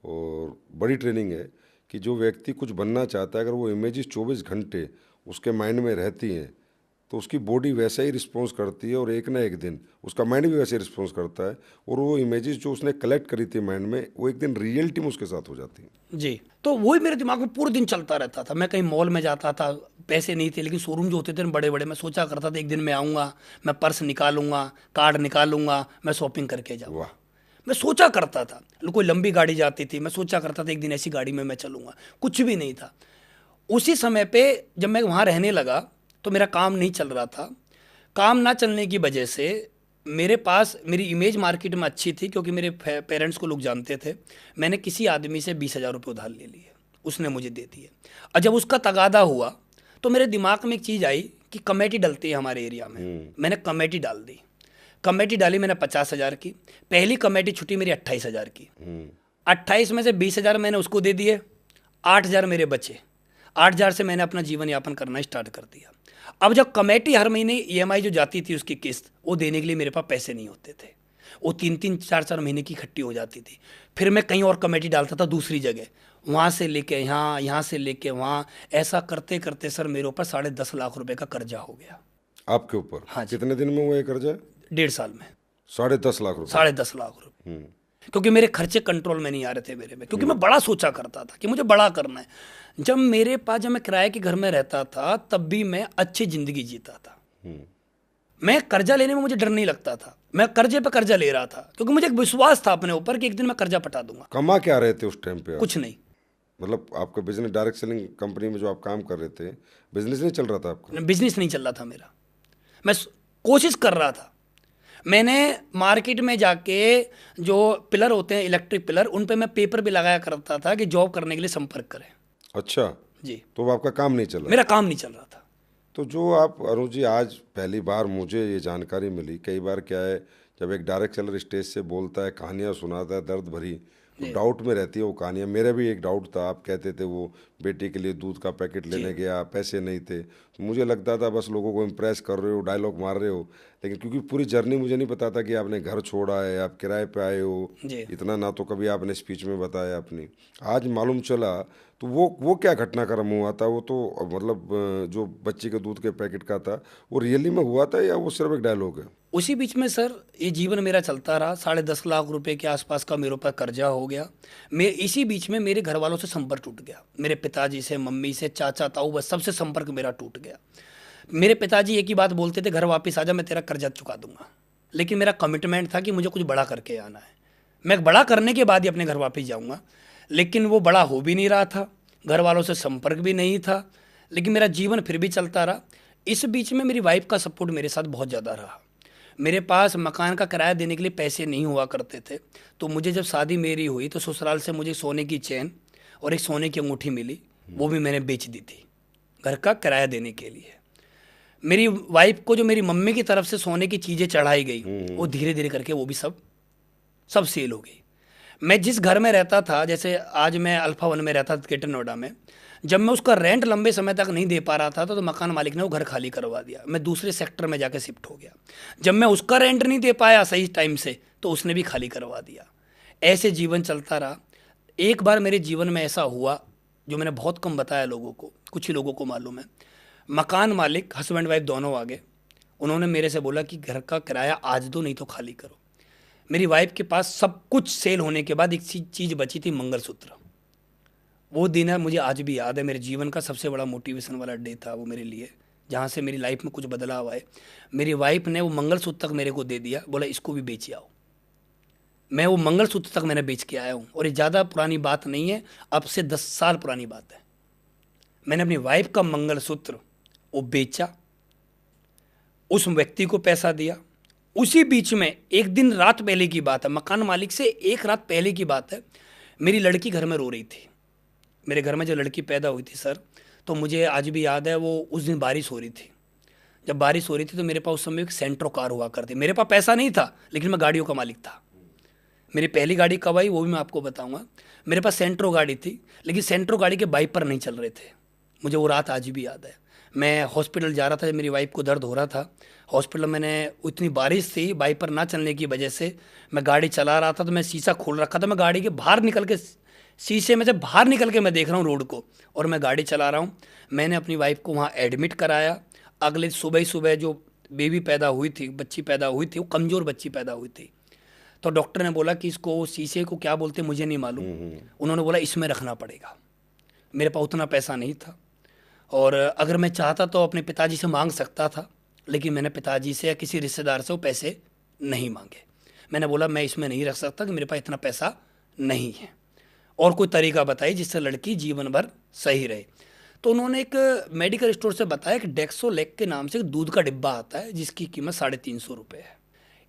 और बड़ी ट्रेनिंग है कि जो व्यक्ति कुछ बनना चाहता है, अगर वो इमेजेस 24 घंटे उसके माइंड में रहती हैं तो उसकी बॉडी वैसा ही रिस्पॉन्स करती है और एक ना एक दिन उसका माइंड भी वैसे रिस्पॉन्स करता है और वो इमेजेस जो उसने कलेक्ट करी थी माइंड में, वो एक दिन रियलिटी में उसके साथ हो जाती है। जी, तो वही मेरे दिमाग में पूरे दिन चलता रहता था। मैं कहीं मॉल में जाता था, पैसे नहीं थे लेकिन शोरूम जो होते थे बड़े बड़े, मैं सोचा करता था एक दिन मैं आऊँगा, मैं पर्स निकालूंगा, कार्ड निकालूंगा, मैं शॉपिंग करके जाऊँगा। वाह। मैं सोचा करता था, कोई लंबी गाड़ी जाती थी, मैं सोचा करता था एक दिन ऐसी गाड़ी में मैं चलूँगा। कुछ भी नहीं था। उसी समय पे जब मैं वहाँ रहने लगा तो मेरा काम नहीं चल रहा था। काम ना चलने की वजह से मेरे पास मेरी इमेज मार्केट में अच्छी थी क्योंकि मेरे पेरेंट्स को लोग जानते थे। मैंने किसी आदमी से 20,000 रुपये उधार ले लिए, उसने मुझे दे दिए। और जब उसका तगादा हुआ तो मेरे दिमाग में एक चीज़ आई कि कमेटी डलती है हमारे एरिया में। मैंने कमेटी डाल दी। कमेटी डाली मैंने 50,000 की। पहली कमेटी छुट्टी मेरी 28,000 की। 28 में से 20,000 मैंने उसको दे दिए, 8,000 मेरे बचे। 8,000 से मैंने अपना जीवन यापन करना स्टार्ट कर दिया। अब जब कमेटी हर महीने ईएमआई जो जाती थी उसकी किस्त, वो देने के लिए मेरे पास पैसे नहीं होते थे। वो 3-3 4-4 महीने की इकट्ठी हो जाती थी। फिर मैं कहीं और कमेटी डालता था दूसरी जगह, वहाँ से लेके यहाँ, यहाँ से लेके वहाँ, ऐसा करते करते सर मेरे ऊपर 10.5 लाख रुपए का कर्जा हो गया। आपके ऊपर? हाँ जी। कितने दिन में हुआ ये कर्जा? 1.5 साल में 10.5 लाख रुपए। 10.5 लाख रुपए। क्योंकि मेरे खर्चे कंट्रोल में नहीं आ रहे थे मेरे में, क्योंकि मैं बड़ा सोचा करता था कि मुझे बड़ा करना है। जब मैं किराए के घर में रहता था तब भी मैं अच्छी जिंदगी जीता था। मैं कर्जा लेने में मुझे डर नहीं लगता था। मैं कर्जे पे कर्जा ले रहा था क्योंकि मुझे एक विश्वास था अपने ऊपर कि एक दिन मैं कर्जा पटा दूंगा। कमा क्या रहे थे उस टाइम पे आप? कुछ नहीं। मतलब आपका बिजनेस, डायरेक्ट सेलिंग कंपनी में जो आप काम कर रहे थे, बिजनेस नहीं चल रहा था आपका? बिजनेस नहीं चल रहा था मेरा। मैं कोशिश कर रहा था। मैंने मार्केट में जाके जो पिलर होते हैं इलेक्ट्रिक पिलर, उन पे मैं पेपर भी लगाया करता था कि जॉब करने के लिए संपर्क करें। अच्छा जी। तो अब आपका काम नहीं चल रहा? मेरा काम नहीं चल रहा था। तो जो आप अरुण जी, आज पहली बार मुझे ये जानकारी मिली। कई बार क्या है, जब एक डायरेक्ट सेलर स्टेज से बोलता है, कहानियाँ सुनाता है दर्द भरी, तो डाउट में रहती है वो कहानियाँ। मेरा भी एक डाउट था। आप कहते थे वो बेटी के लिए दूध का पैकेट लेने गया, पैसे नहीं थे, तो मुझे लगता था बस लोगों को इम्प्रेस कर रहे हो, डायलॉग मार रहे हो। लेकिन क्योंकि पूरी जर्नी मुझे नहीं पता था कि आपने घर छोड़ा है, आप किराए पे आए हो, इतना ना तो कभी आपने स्पीच में बताया अपनी। आज मालूम चला तो वो क्या घटनाक्रम हुआ था? वो तो मतलब जो बच्ची के दूध के पैकेट का था, वो रियली में हुआ था या वो सिर्फ एक डायलॉग है? उसी बीच में सर ये जीवन मेरा चलता रहा। 10.5 लाख रुपए के आसपास का मेरे ऊपर कर्जा हो गया। मैं इसी बीच में मेरे घर वालों से संपर्क टूट गया। मेरे पिताजी से, मम्मी से, चाचा ताऊ, बस सबसे संपर्क मेरा टूट गया। मेरे पिताजी एक ही बात बोलते थे, घर वापस आ जा, मैं तेरा कर्जा चुका दूंगा। लेकिन मेरा कमिटमेंट था कि मुझे कुछ बड़ा करके आना है। मैं बड़ा करने के बाद ही अपने घर वापस जाऊँगा। लेकिन वो बड़ा हो भी नहीं रहा था, घर वालों से संपर्क भी नहीं था, लेकिन मेरा जीवन फिर भी चलता रहा। इस बीच में मेरी वाइफ का सपोर्ट मेरे साथ बहुत ज़्यादा रहा। मेरे पास मकान का किराया देने के लिए पैसे नहीं हुआ करते थे, तो मुझे जब शादी मेरी हुई तो ससुराल से मुझे सोने की चेन और एक सोने की अंगूठी मिली। वो भी मैंने बेच दी थी घर का किराया देने के लिए। मेरी वाइफ को जो मेरी मम्मी की तरफ से सोने की चीज़ें चढ़ाई गई, वो धीरे धीरे करके वो भी सब सेल हो गई। मैं जिस घर में रहता था, जैसे आज मैं अल्फा 1 में रहता था ग्रेटर नोएडा में, जब मैं उसका रेंट लंबे समय तक नहीं दे पा रहा था तो मकान मालिक ने वो घर खाली करवा दिया। मैं दूसरे सेक्टर में जाकर शिफ्ट हो गया। जब मैं उसका रेंट नहीं दे पाया सही टाइम से तो उसने भी खाली करवा दिया। ऐसे जीवन चलता रहा। एक बार मेरे जीवन में ऐसा हुआ जो मैंने बहुत कम बताया लोगों को, कुछ ही लोगों को मालूम है। मकान मालिक हस्बैंड वाइफ दोनों आ गए। उन्होंने मेरे से बोला कि घर का किराया आज दो, नहीं तो खाली करो। मेरी वाइफ के पास सब कुछ सेल होने के बाद एक चीज़ बची थी, मंगलसूत्र। वो दिन है, मुझे आज भी याद है। मेरे जीवन का सबसे बड़ा मोटिवेशन वाला डे था वो मेरे लिए, जहाँ से मेरी लाइफ में कुछ बदलाव आए। मेरी वाइफ ने वो मंगलसूत्र तक मेरे को दे दिया, बोला इसको भी बेच आओ। मैं वो मंगलसूत्र तक मैंने बेच के आया हूँ। और ये ज़्यादा पुरानी बात नहीं है, अब से 10 साल पुरानी बात है। मैंने अपनी वाइफ का मंगलसूत्र वो बेचा, उस व्यक्ति को पैसा दिया। उसी बीच में एक दिन रात पहले की बात है, मकान मालिक से एक रात पहले की बात है, मेरी लड़की घर में रो रही थी। मेरे घर में जो लड़की पैदा हुई थी सर, तो मुझे आज भी याद है, वो उस दिन बारिश हो रही थी। जब बारिश हो रही थी तो मेरे पास उस समय एक सेंट्रो कार हुआ करती। मेरे पास पैसा नहीं था लेकिन मैं गाड़ियों का मालिक था। मेरी पहली गाड़ी कब आई वो भी मैं आपको बताऊंगा। मेरे पास सेंट्रो गाड़ी थी, लेकिन सेंट्रो गाड़ी के वाइपर नहीं चल रहे थे। मुझे वो रात आज भी याद है। मैं हॉस्पिटल जा रहा था, जब मेरी वाइफ को दर्द हो रहा था हॉस्पिटल, मैंने इतनी बारिश थी, बाइक पर ना चलने की वजह से मैं गाड़ी चला रहा था, तो मैं शीशा खोल रखा था, मैं गाड़ी के बाहर निकल के, शीशे में से बाहर निकल के मैं देख रहा हूँ रोड को, और मैं गाड़ी चला रहा हूँ। मैंने अपनी वाइफ को वहाँ एडमिट कराया। अगले सुबह ही सुबह जो बेबी पैदा हुई थी, बच्ची पैदा हुई थी, वो कमज़ोर बच्ची पैदा हुई थी। तो डॉक्टर ने बोला कि इसको, शीशे को क्या बोलते मुझे नहीं मालूम, उन्होंने बोला इसमें रखना पड़ेगा। मेरे पास उतना पैसा नहीं था, और अगर मैं चाहता तो अपने पिताजी से मांग सकता था, लेकिन मैंने पिताजी से या किसी रिश्तेदार से वो पैसे नहीं मांगे। मैंने बोला मैं इसमें नहीं रख सकता कि मेरे पास इतना पैसा नहीं है, और कोई तरीका बताइए जिससे लड़की जीवन भर सही रहे। तो उन्होंने एक मेडिकल स्टोर से बताया कि डेक्सोलेक के नाम से एक दूध का डिब्बा आता है जिसकी कीमत 350 रुपये है।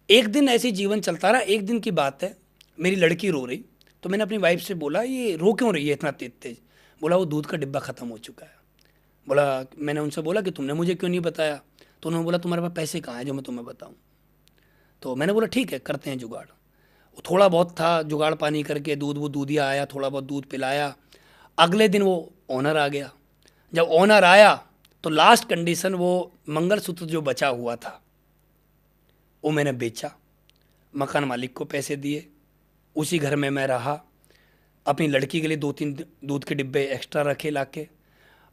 एक दिन ऐसे जीवन चलता रहा। एक दिन की बात है, मेरी लड़की रो रही, तो मैंने अपनी वाइफ से बोला ये रो क्यों रही है इतना तेज तेज? बोला वो दूध का डिब्बा ख़त्म हो चुका है। बोला, मैंने उनसे बोला कि तुमने मुझे क्यों नहीं बताया? तो उन्होंने बोला तुम्हारे पास पैसे कहाँ हैं जो मैं तुम्हें बताऊँ? तो मैंने बोला ठीक है, करते हैं जुगाड़। वो थोड़ा बहुत था जुगाड़ पानी करके, दूधिया आया, थोड़ा बहुत दूध पिलाया। अगले दिन वो ओनर आ गया। जब ओनर आया तो लास्ट कंडीशन, वो मंगलसूत्र जो बचा हुआ था वो मैंने बेचा, मकान मालिक को पैसे दिए, उसी घर में मैं रहा। अपनी लड़की के लिए 2-3 दूध के डिब्बे एक्स्ट्रा रखे लाके,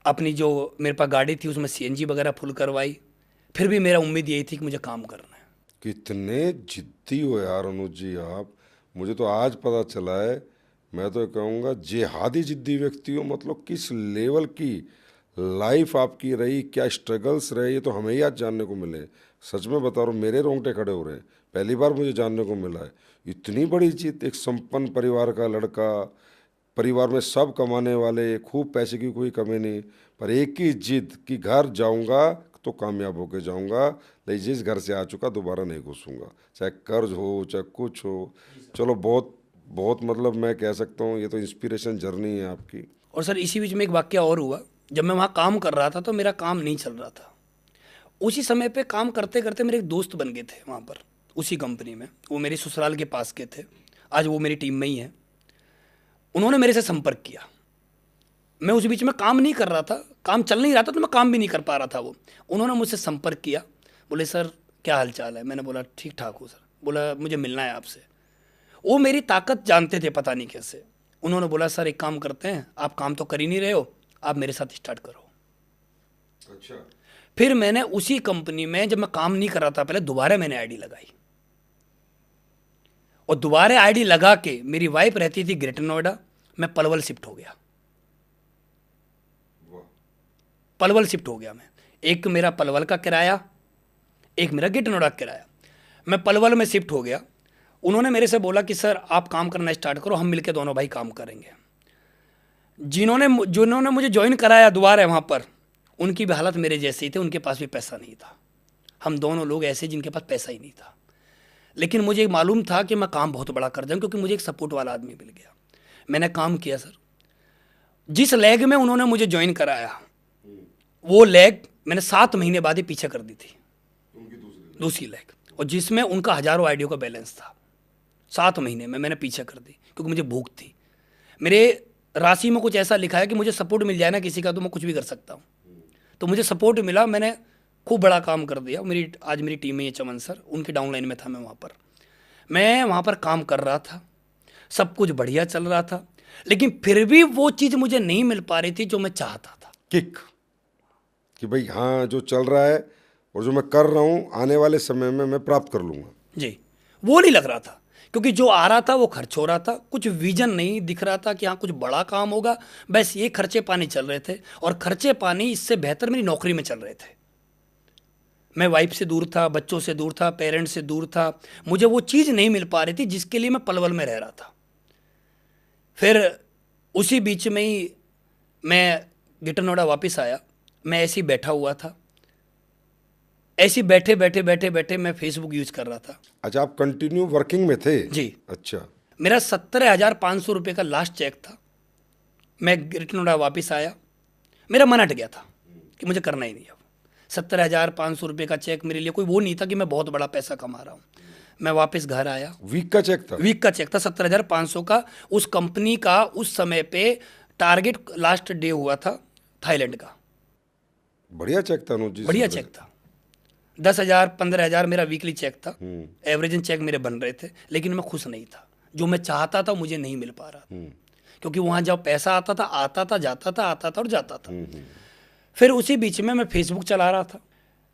अपनी जो मेरे पास गाड़ी थी उसमें सीएनजी वगैरह फुल करवाई। फिर भी मेरा उम्मीद यही थी कि मुझे काम करना है। कितने जिद्दी हो यार अनुज जी आप, मुझे तो आज पता चला है। मैं तो कहूँगा जिहादी जिद्दी व्यक्ति हो, मतलब किस लेवल की लाइफ आपकी रही, क्या स्ट्रगल्स रहे, ये तो हमें ही आज जानने को मिले। सच में बता रहा हूँ, मेरे रोंगटे खड़े हो रहे हैं, पहली बार मुझे जानने को मिला है। इतनी बड़ी जीत, एक संपन्न परिवार का लड़का, परिवार में सब कमाने वाले, खूब पैसे की कोई कमी नहीं, पर एक ही जिद कि घर जाऊंगा तो कामयाब होके जाऊंगा, लेकिन जिस घर से आ चुका दोबारा नहीं घुसूंगा, चाहे कर्ज हो चाहे कुछ हो। चलो बहुत बहुत, मतलब मैं कह सकता हूँ ये तो इंस्पिरेशन जर्नी है आपकी। और सर इसी बीच में एक वाकया और हुआ। जब मैं वहाँ काम कर रहा था तो मेरा काम नहीं चल रहा था। उसी समय पे काम करते करते मेरे एक दोस्त बन गए थे वहाँ पर, उसी कंपनी में। वो मेरे ससुराल के पास के थे, आज वो मेरी टीम में ही है। उन्होंने मेरे से संपर्क किया। मैं उस बीच में काम नहीं कर रहा था, काम चल नहीं रहा था, तो मैं काम भी नहीं कर पा रहा था। वो उन्होंने मुझसे संपर्क किया, बोले सर क्या हाल चाल है? मैंने बोला ठीक ठाक हूँ सर। बोला मुझे मिलना है आपसे। वो मेरी ताकत जानते थे पता नहीं कैसे। उन्होंने बोला सर एक काम करते हैं, आप काम तो कर ही नहीं रहे हो, आप मेरे साथ स्टार्ट करो। अच्छा। फिर मैंने उसी कंपनी में, जब मैं काम नहीं कर रहा था पहले, दोबारा मैंने आईडी लगाई, और दोबारा आईडी लगा के, मेरी वाइफ रहती थी ग्रेटर नोएडा, मैं पलवल शिफ्ट हो गया। पलवल शिफ्ट हो गया मैं। एक मेरा पलवल का किराया, एक मेरा ग्रेटर नोएडा का किराया। मैं पलवल में शिफ्ट हो गया। उन्होंने मेरे से बोला कि सर आप काम करना स्टार्ट करो, हम मिलकर दोनों भाई काम करेंगे। जिन्होंने मुझे ज्वाइन कराया दोबारा वहाँ पर, उनकी भी हालत मेरे जैसी थी, उनके पास भी पैसा नहीं था। हम दोनों लोग ऐसे जिनके पास पैसा ही नहीं था। लेकिन मुझे मालूम था कि मैं काम बहुत बड़ा कर जाऊँ, क्योंकि मुझे एक सपोर्ट वाला आदमी मिल गया। मैंने काम किया सर। जिस लैग में उन्होंने मुझे ज्वाइन कराया, वो लैग मैंने 7 महीने बाद ही पीछे कर दी थी, दूसरी लैग, और जिसमें उनका हज़ारों आईडियो का बैलेंस था। 7 महीने में मैंने पीछे कर दी, क्योंकि मुझे भूख थी। मेरे राशि में कुछ ऐसा लिखा है कि मुझे सपोर्ट मिल जाए ना किसी का, तो मैं कुछ भी कर सकता हूँ। तो मुझे सपोर्ट मिला, मैंने खूब बड़ा काम कर दिया। आज मेरी टीम में ये चमन सर, उनके डाउनलाइन में था मैं वहाँ पर काम कर रहा था, सब कुछ बढ़िया चल रहा था। लेकिन फिर भी वो चीज़ मुझे नहीं मिल पा रही थी जो मैं चाहता था। किक कि भाई हाँ, जो चल रहा है और जो मैं कर रहा हूँ आने वाले समय में मैं प्राप्त कर लूँगा जी, वो नहीं लग रहा था। क्योंकि जो आ रहा था वो खर्च हो रहा था, कुछ विजन नहीं दिख रहा था कि हाँ कुछ बड़ा काम होगा। बस ये खर्चे पानी चल रहे थे, और खर्चे पानी इससे बेहतर मेरी नौकरी में चल रहे थे। मैं वाइफ से दूर था, बच्चों से दूर था, पेरेंट्स से दूर था। मुझे वो चीज़ नहीं मिल पा रही थी जिसके लिए मैं पलवल में रह रहा था। फिर उसी बीच में ही मैं ग्रेटर नोएडा वापस आया। मैं ऐसे ही बैठा हुआ था, ऐसे बैठे मैं फेसबुक यूज कर रहा था। अच्छा, आप कंटिन्यू वर्किंग में थे? जी। अच्छा। मेरा 17,500 रुपये का लास्ट चेक था। मैं ग्रेटर नोएडा वापस आया, मेरा मन हट गया था कि मुझे करना ही नहीं। अब 17,500 रुपये का चेक मेरे लिए कोई वो नहीं था कि मैं बहुत बड़ा पैसा कमा रहा हूँ। मैं वापस घर आया। वीक का चेक था? वीक का चेक था 17,500 का। उस कंपनी का उस समय पे टारगेट लास्ट डे हुआ था थाईलैंड का। बढ़िया चेक था अनुज जी। बढ़िया चेक था, 10,000 15,000 मेरा वीकली चेक था। एवरेजन चेक मेरे बन रहे थे, लेकिन मैं खुश नहीं था। जो मैं चाहता था मुझे नहीं मिल पा रहा था, क्योंकि वहाँ जब पैसा आता था जाता था, आता था और जाता था। फिर उसी बीच में मैं फेसबुक चला रहा था।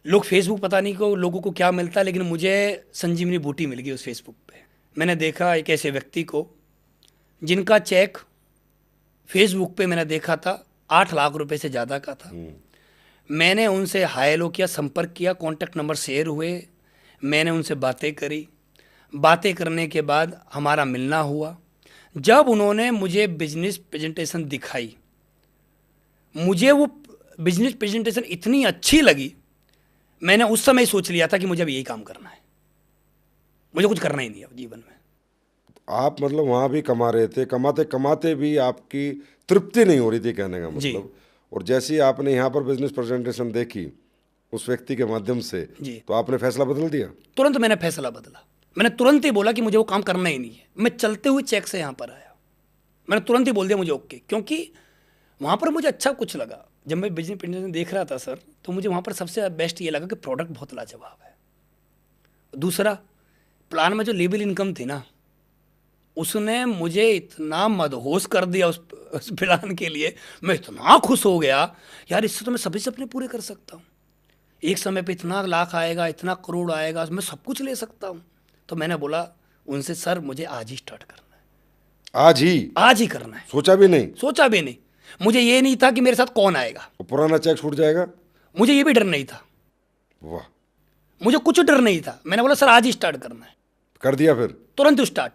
लोग फेसबुक पता नहीं को लोगों को क्या मिलता, लेकिन मुझे संजीवनी बूटी मिल गई उस फेसबुक पे। मैंने देखा एक ऐसे व्यक्ति को जिनका चेक फेसबुक पे मैंने देखा था 8 लाख रुपए से ज़्यादा का था। मैंने उनसे हाय हेलो किया, संपर्क किया, कॉन्टैक्ट नंबर शेयर हुए, मैंने उनसे बातें करी। बातें करने के बाद हमारा मिलना हुआ। जब उन्होंने मुझे बिजनेस प्रेजेंटेशन दिखाई, मुझे वो बिजनेस प्रेजेंटेशन इतनी अच्छी लगी, मैंने उस समय सोच लिया था कि मुझे अब यही काम करना है, मुझे कुछ करना ही नहीं है जीवन में। आप मतलब वहाँ भी कमा रहे थे, कमाते कमाते भी आपकी तृप्ति नहीं हो रही थी, कहने का जी। मतलब। और जैसे ही आपने यहाँ पर बिजनेस प्रेजेंटेशन देखी उस व्यक्ति के माध्यम से, जी। तो आपने फैसला बदल दिया? तुरंत मैंने फैसला बदला। मैंने तुरंत ही बोला कि मुझे वो काम करना ही नहीं है। मैं चलते हुए चेक से यहाँ पर आया, मैंने तुरंत ही बोल दिया मुझे ओके, क्योंकि वहाँ पर मुझे अच्छा कुछ लगा। जब मैं बिजनेस प्रेजेंटेशन देख रहा था सर, तो मुझे वहाँ पर सबसे बेस्ट ये लगा कि प्रोडक्ट बहुत लाजवाब है। दूसरा, प्लान में जो लेबल इनकम थी ना, उसने मुझे इतना मदहोश कर दिया उस प्लान के लिए। मैं इतना खुश हो गया, यार इससे तो मैं सभी सपने पूरे कर सकता हूँ। एक समय पे इतना लाख आएगा, इतना करोड़ आएगा, मैं सब कुछ ले सकता हूँ। तो मैंने बोला उनसे, सर मुझे आज ही स्टार्ट करना है। आज ही करना है। सोचा भी नहीं? सोचा भी नहीं। मुझे ये नहीं था कि मेरे साथ कौन आएगा, वो पुराना चेक छूट जाएगा, मुझे ये भी डर नहीं था। वाह, मुझे कुछ डर नहीं था। मैंने बोला सर आज ही स्टार्ट करना है। कर दिया फिर तुरंत स्टार्ट।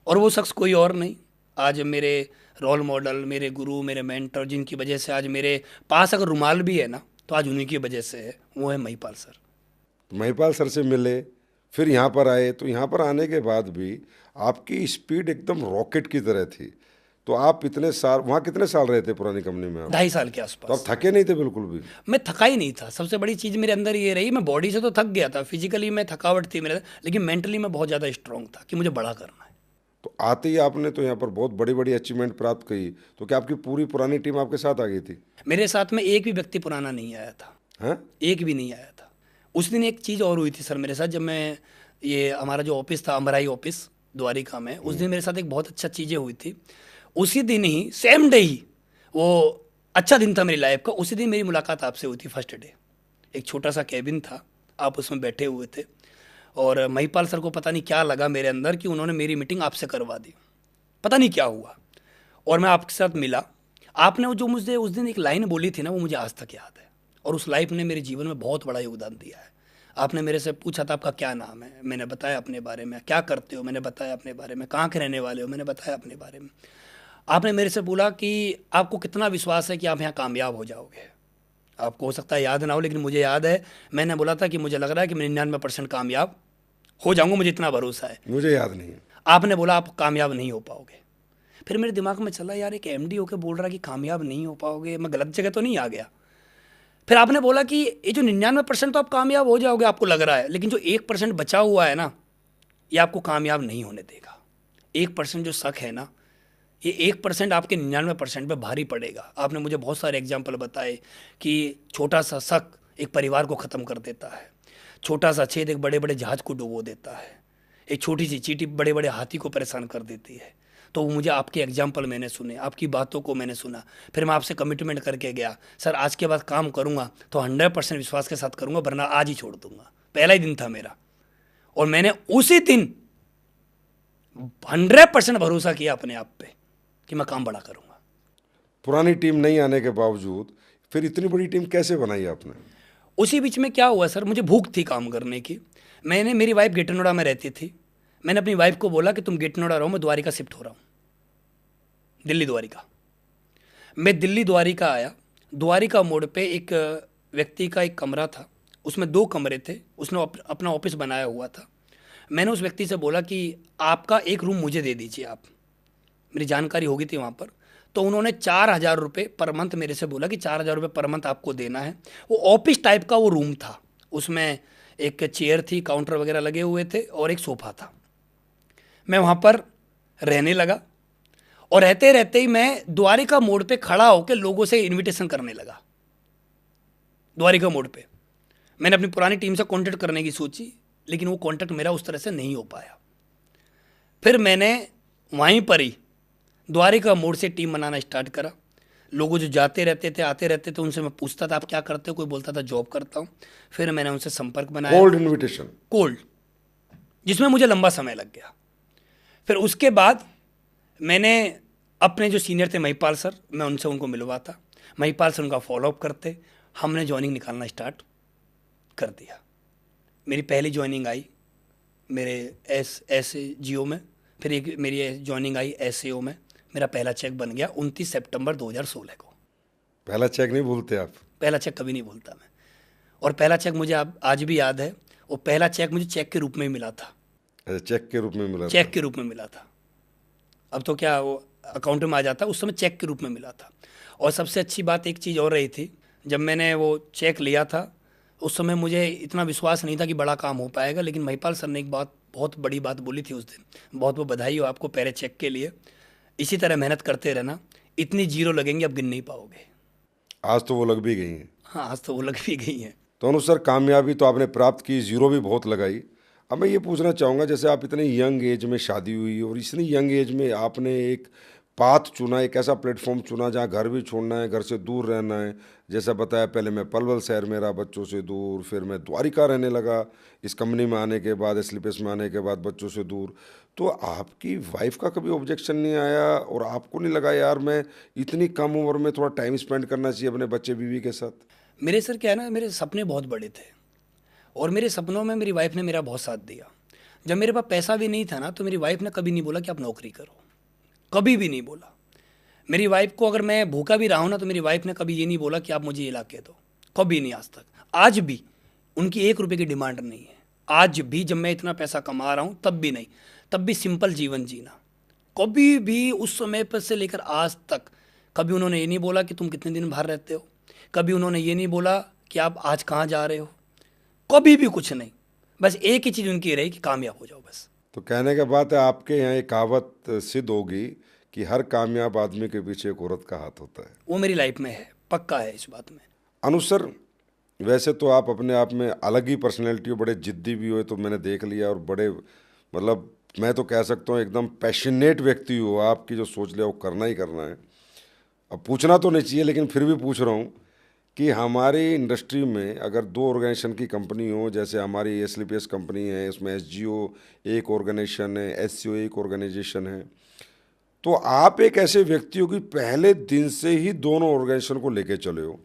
और वो शख्स कोई और नहीं, आज मेरे रोल मॉडल, मेरे गुरु, मेरे मेंटर, जिनकी वजह से आज मेरे पास अगर रुमाल भी है ना, तो आज उन्हीं की वजह से है, वो है महिपाल सर। महिपाल सर से मिले, फिर यहाँ पर आए। तो यहाँ पर आने के बाद भी आपकी स्पीड एकदम रॉकेट की तरह थी। तो आप इतने साल वहाँ कितने साल रहे थे पुरानी कंपनी में आप? 2.5 साल के तो आसपास। आप थके नहीं थे बिल्कुल भी? मैं थका ही नहीं था। सबसे बड़ी चीज़ मेरे अंदर ये रही, मैं बॉडी से तो थक गया था, फिजिकली मैं थकावट थी मेरे, लेकिन मेंटली मैं बहुत ज़्यादा स्ट्रांग था कि मुझे बड़ा करना है। तो आते ही आपने तो यहाँ पर बहुत बड़ी बड़ी अचीवमेंट प्राप्त की। तो क्या आपकी पूरी पुरानी टीम आपके साथ आ गई थी? मेरे साथ में एक भी व्यक्ति पुराना नहीं आया था। हैं? एक भी नहीं आया था। उस दिन एक चीज़ और हुई थी सर मेरे साथ। जब मैं, ये हमारा जो ऑफिस था अमराई ऑफिस द्वारिका में, उस दिन मेरे साथ एक बहुत अच्छा चीज़ें हुई थी। उसी दिन ही, सेम डे ही, वो अच्छा दिन था मेरी लाइफ का। उसी दिन मेरी मुलाकात आपसे हुई थी, फर्स्ट डे। एक छोटा सा कैबिन था, आप उसमें बैठे हुए थे, और महिपाल सर को पता नहीं क्या लगा मेरे अंदर कि उन्होंने मेरी मीटिंग आपसे करवा दी। पता नहीं क्या हुआ, और मैं आपके साथ मिला। आपने वो जो मुझे उस दिन एक लाइन बोली थी ना, वो मुझे आज तक याद है, और उस लाइफ ने मेरे जीवन में बहुत बड़ा योगदान दिया है। आपने मेरे से पूछा था आपका क्या नाम है, मैंने बताया अपने बारे में। क्या करते हो, मैंने बताया अपने बारे में। कहाँ के रहने वाले हो, मैंने बताया अपने बारे में। आपने मेरे से बोला कि आपको कितना विश्वास है कि आप यहाँ कामयाब हो जाओगे। आपको हो सकता है याद ना हो, लेकिन मुझे याद है, मैंने बोला था कि मुझे लग रहा है कि मैं 99% कामयाब हो जाऊँगा, मुझे इतना भरोसा है। मुझे याद नहीं है। आपने बोला आप कामयाब नहीं हो पाओगे। फिर मेरे दिमाग में चला, यार एक एमडी होकर बोल रहा है कि कामयाब नहीं हो पाओगे, मैं गलत जगह तो नहीं आ गया। फिर आपने बोला कि ये जो 99% तो आप कामयाब हो जाओगे आपको लग रहा है, लेकिन जो 1% बचा हुआ है ना, ये आपको कामयाब नहीं होने देगा। 1% जो शक है ना, ये 1% आपके 99% पे भारी पड़ेगा। आपने मुझे बहुत सारे एग्जाम्पल बताए कि छोटा सा शक एक परिवार को ख़त्म कर देता है, छोटा सा छेद एक बड़े बड़े जहाज को डुबो देता है, एक छोटी सी चींटी बड़े बड़े हाथी को परेशान कर देती है। तो मुझे आपके एग्जाम्पल मैंने सुने, आपकी बातों को मैंने सुना। फिर मैं आपसे कमिटमेंट करके गया, सर आज के बाद काम करूँगा तो 100% विश्वास के साथ करूँगा, वरना आज ही छोड़ दूँगा। पहला ही दिन था मेरा, और मैंने उसी दिन 100% भरोसा किया अपने आप पे कि मैं काम बड़ा करूँगा। पुरानी टीम नहीं आने के बावजूद फिर इतनी बड़ी टीम कैसे बनाई आपने? उसी बीच में क्या हुआ सर, मुझे भूख थी काम करने की। मेरी वाइफ गेट नोएडा में रहती थी। मैंने अपनी वाइफ को बोला कि तुम गेट नोएडा रहो, मैं द्वारिका शिफ्ट हो रहा हूँ, दिल्ली द्वारिका। मैं दिल्ली द्वारिका आया। द्वारिका मोड़ पे एक व्यक्ति का एक कमरा था, उसमें 2 कमरे थे, उसने अपना ऑफिस बनाया हुआ था। मैंने उस व्यक्ति से बोला कि आपका एक रूम मुझे दे दीजिए आप, मेरी जानकारी होगी थी वहाँ पर। तो उन्होंने 4,000 रुपये पर मंथ मेरे से बोला कि 4,000 रुपये पर मंथ आपको देना है। वो ऑफिस टाइप का वो रूम था, उसमें एक चेयर थी, काउंटर वगैरह लगे हुए थे, और एक सोफ़ा था। मैं वहाँ पर रहने लगा, और रहते रहते ही मैं द्वारिका मोड़ पे खड़ा होकर लोगों से इनविटेशन करने लगा। द्वारिका मोड़ पे मैंने अपनी पुरानी टीम से कांटेक्ट करने की सोची, लेकिन वो कांटेक्ट मेरा उस तरह से नहीं हो पाया। फिर मैंने वहीं पर ही द्वारिका मोड़ से टीम बनाना स्टार्ट करा। लोगों जो जाते रहते थे, आते रहते थे, उनसे मैं पूछता था आप क्या करते हो, कोई बोलता था जॉब करता हूँ। फिर मैंने उनसे संपर्क बनाया, कोल्ड इनविटेशन, कोल्ड, जिसमें मुझे लंबा समय लग गया। फिर उसके बाद मैंने अपने जो सीनियर थे महिपाल सर, मैं उनसे उनको मिलवाता, महिपाल सर उनका फॉलोअप करते, हमने ज्वाइनिंग निकालना स्टार्ट कर दिया। मेरी पहली ज्वाइनिंग आई मेरे SGO में, फिर एक मेरी ज्वाइनिंग आई SAO में। मेरा पहला चेक बन गया 29 सितंबर 2016 को। पहला चेक नहीं भूलते आप? पहला चेक कभी नहीं भूलता मैं। और पहला चेक मुझे आज भी याद है। वो पहला चेक मुझे चेक के रूप में मिला था। अच्छा, चेक के रूप में मिला? चेक के रूप में मिला था। अब तो क्या वो अकाउंट में आ जाता, उस समय चेक के रूप में मिला था। और सबसे अच्छी बात एक चीज़ और रही थी, जब मैंने वो चेक लिया था उस समय मुझे इतना विश्वास नहीं था कि बड़ा काम हो पाएगा, लेकिन महिपाल सर ने एक बहुत बड़ी बात बोली थी उस दिन, बहुत बधाई हो आपको पहले चेक के लिए। इसी तरह मेहनत करते रहना, इतनी जीरो लगेंगे अब गिन नहीं पाओगे। आज तो वो लग भी गई हैं। हाँ, आज तो वो लग भी गई हैं। तो अनुसार कामयाबी तो आपने प्राप्त की, जीरो भी बहुत लगाई। अब मैं ये पूछना चाहूँगा, जैसे आप इतने यंग एज में शादी हुई और इतनी यंग एज में आपने एक पाथ चुना, एक ऐसा प्लेटफॉर्म चुना जहाँ घर भी छोड़ना है, घर से दूर रहना है। जैसा बताया, पहले मैं पलवल शहर में रहा बच्चों से दूर, फिर मैं द्वारिका रहने लगा इस कंपनी में आने के बाद, SLPS में आने के बाद बच्चों से दूर। तो आपकी वाइफ का कभी ऑब्जेक्शन नहीं आया और आपको नहीं लगा यार मैं इतनी कम उम्र में थोड़ा टाइम स्पेंड करना चाहिए अपने बच्चे बीवी के साथ? मेरे सर क्या है ना, मेरे सपने बहुत बड़े थे और मेरे सपनों में मेरी वाइफ ने मेरा बहुत साथ दिया। जब मेरे पास पैसा भी नहीं था ना, तो मेरी वाइफ ने कभी नहीं बोला कि आप नौकरी करो, कभी भी नहीं बोला। मेरी वाइफ को अगर मैं भूखा भी रहा हूँ ना, तो मेरी वाइफ ने कभी ये नहीं बोला कि आप मुझे ये ला के दो, कभी नहीं आज तक। आज भी उनकी 1 रुपये की डिमांड नहीं है। आज भी जब मैं इतना पैसा कमा रहा हूँ तब भी नहीं, तब भी सिंपल जीवन जीना। कभी भी उस समय पर से लेकर आज तक कभी उन्होंने ये नहीं बोला कि तुम कितने दिन बाहर रहते हो, कभी उन्होंने ये नहीं बोला कि आप आज कहाँ जा रहे हो, कभी भी कुछ नहीं। बस एक ही चीज़ उनकी रही कि कामयाब हो जाओ बस। तो कहने का बात है, आपके यहाँ एक कहावत सिद्ध होगी कि हर कामयाब आदमी के पीछे एक औरत का हाथ होता है। वो मेरी लाइफ में है, पक्का है इस बात में। अनुसर, वैसे तो आप अपने आप में अलग ही पर्सनैलिटी हो, बड़े जिद्दी भी हो, तो मैंने देख लिया, और बड़े मतलब मैं तो कह सकता हूँ एकदम पैशनेट व्यक्ति हो। आपकी जो सोच लिया वो करना ही करना है। अब पूछना तो नहीं चाहिए, लेकिन फिर भी पूछ रहा हूँ कि हमारी इंडस्ट्री में अगर 2 ऑर्गेनाइजेशन की कंपनी हो, जैसे हमारी SLPS कंपनी है, उसमें SGO एक ऑर्गेनाइजेशन है, SCO एक ऑर्गेनाइजेशन है, तो आप एक ऐसे व्यक्ति हो कि पहले दिन से ही दोनों ऑर्गेनाइजेशन को लेके चले हो,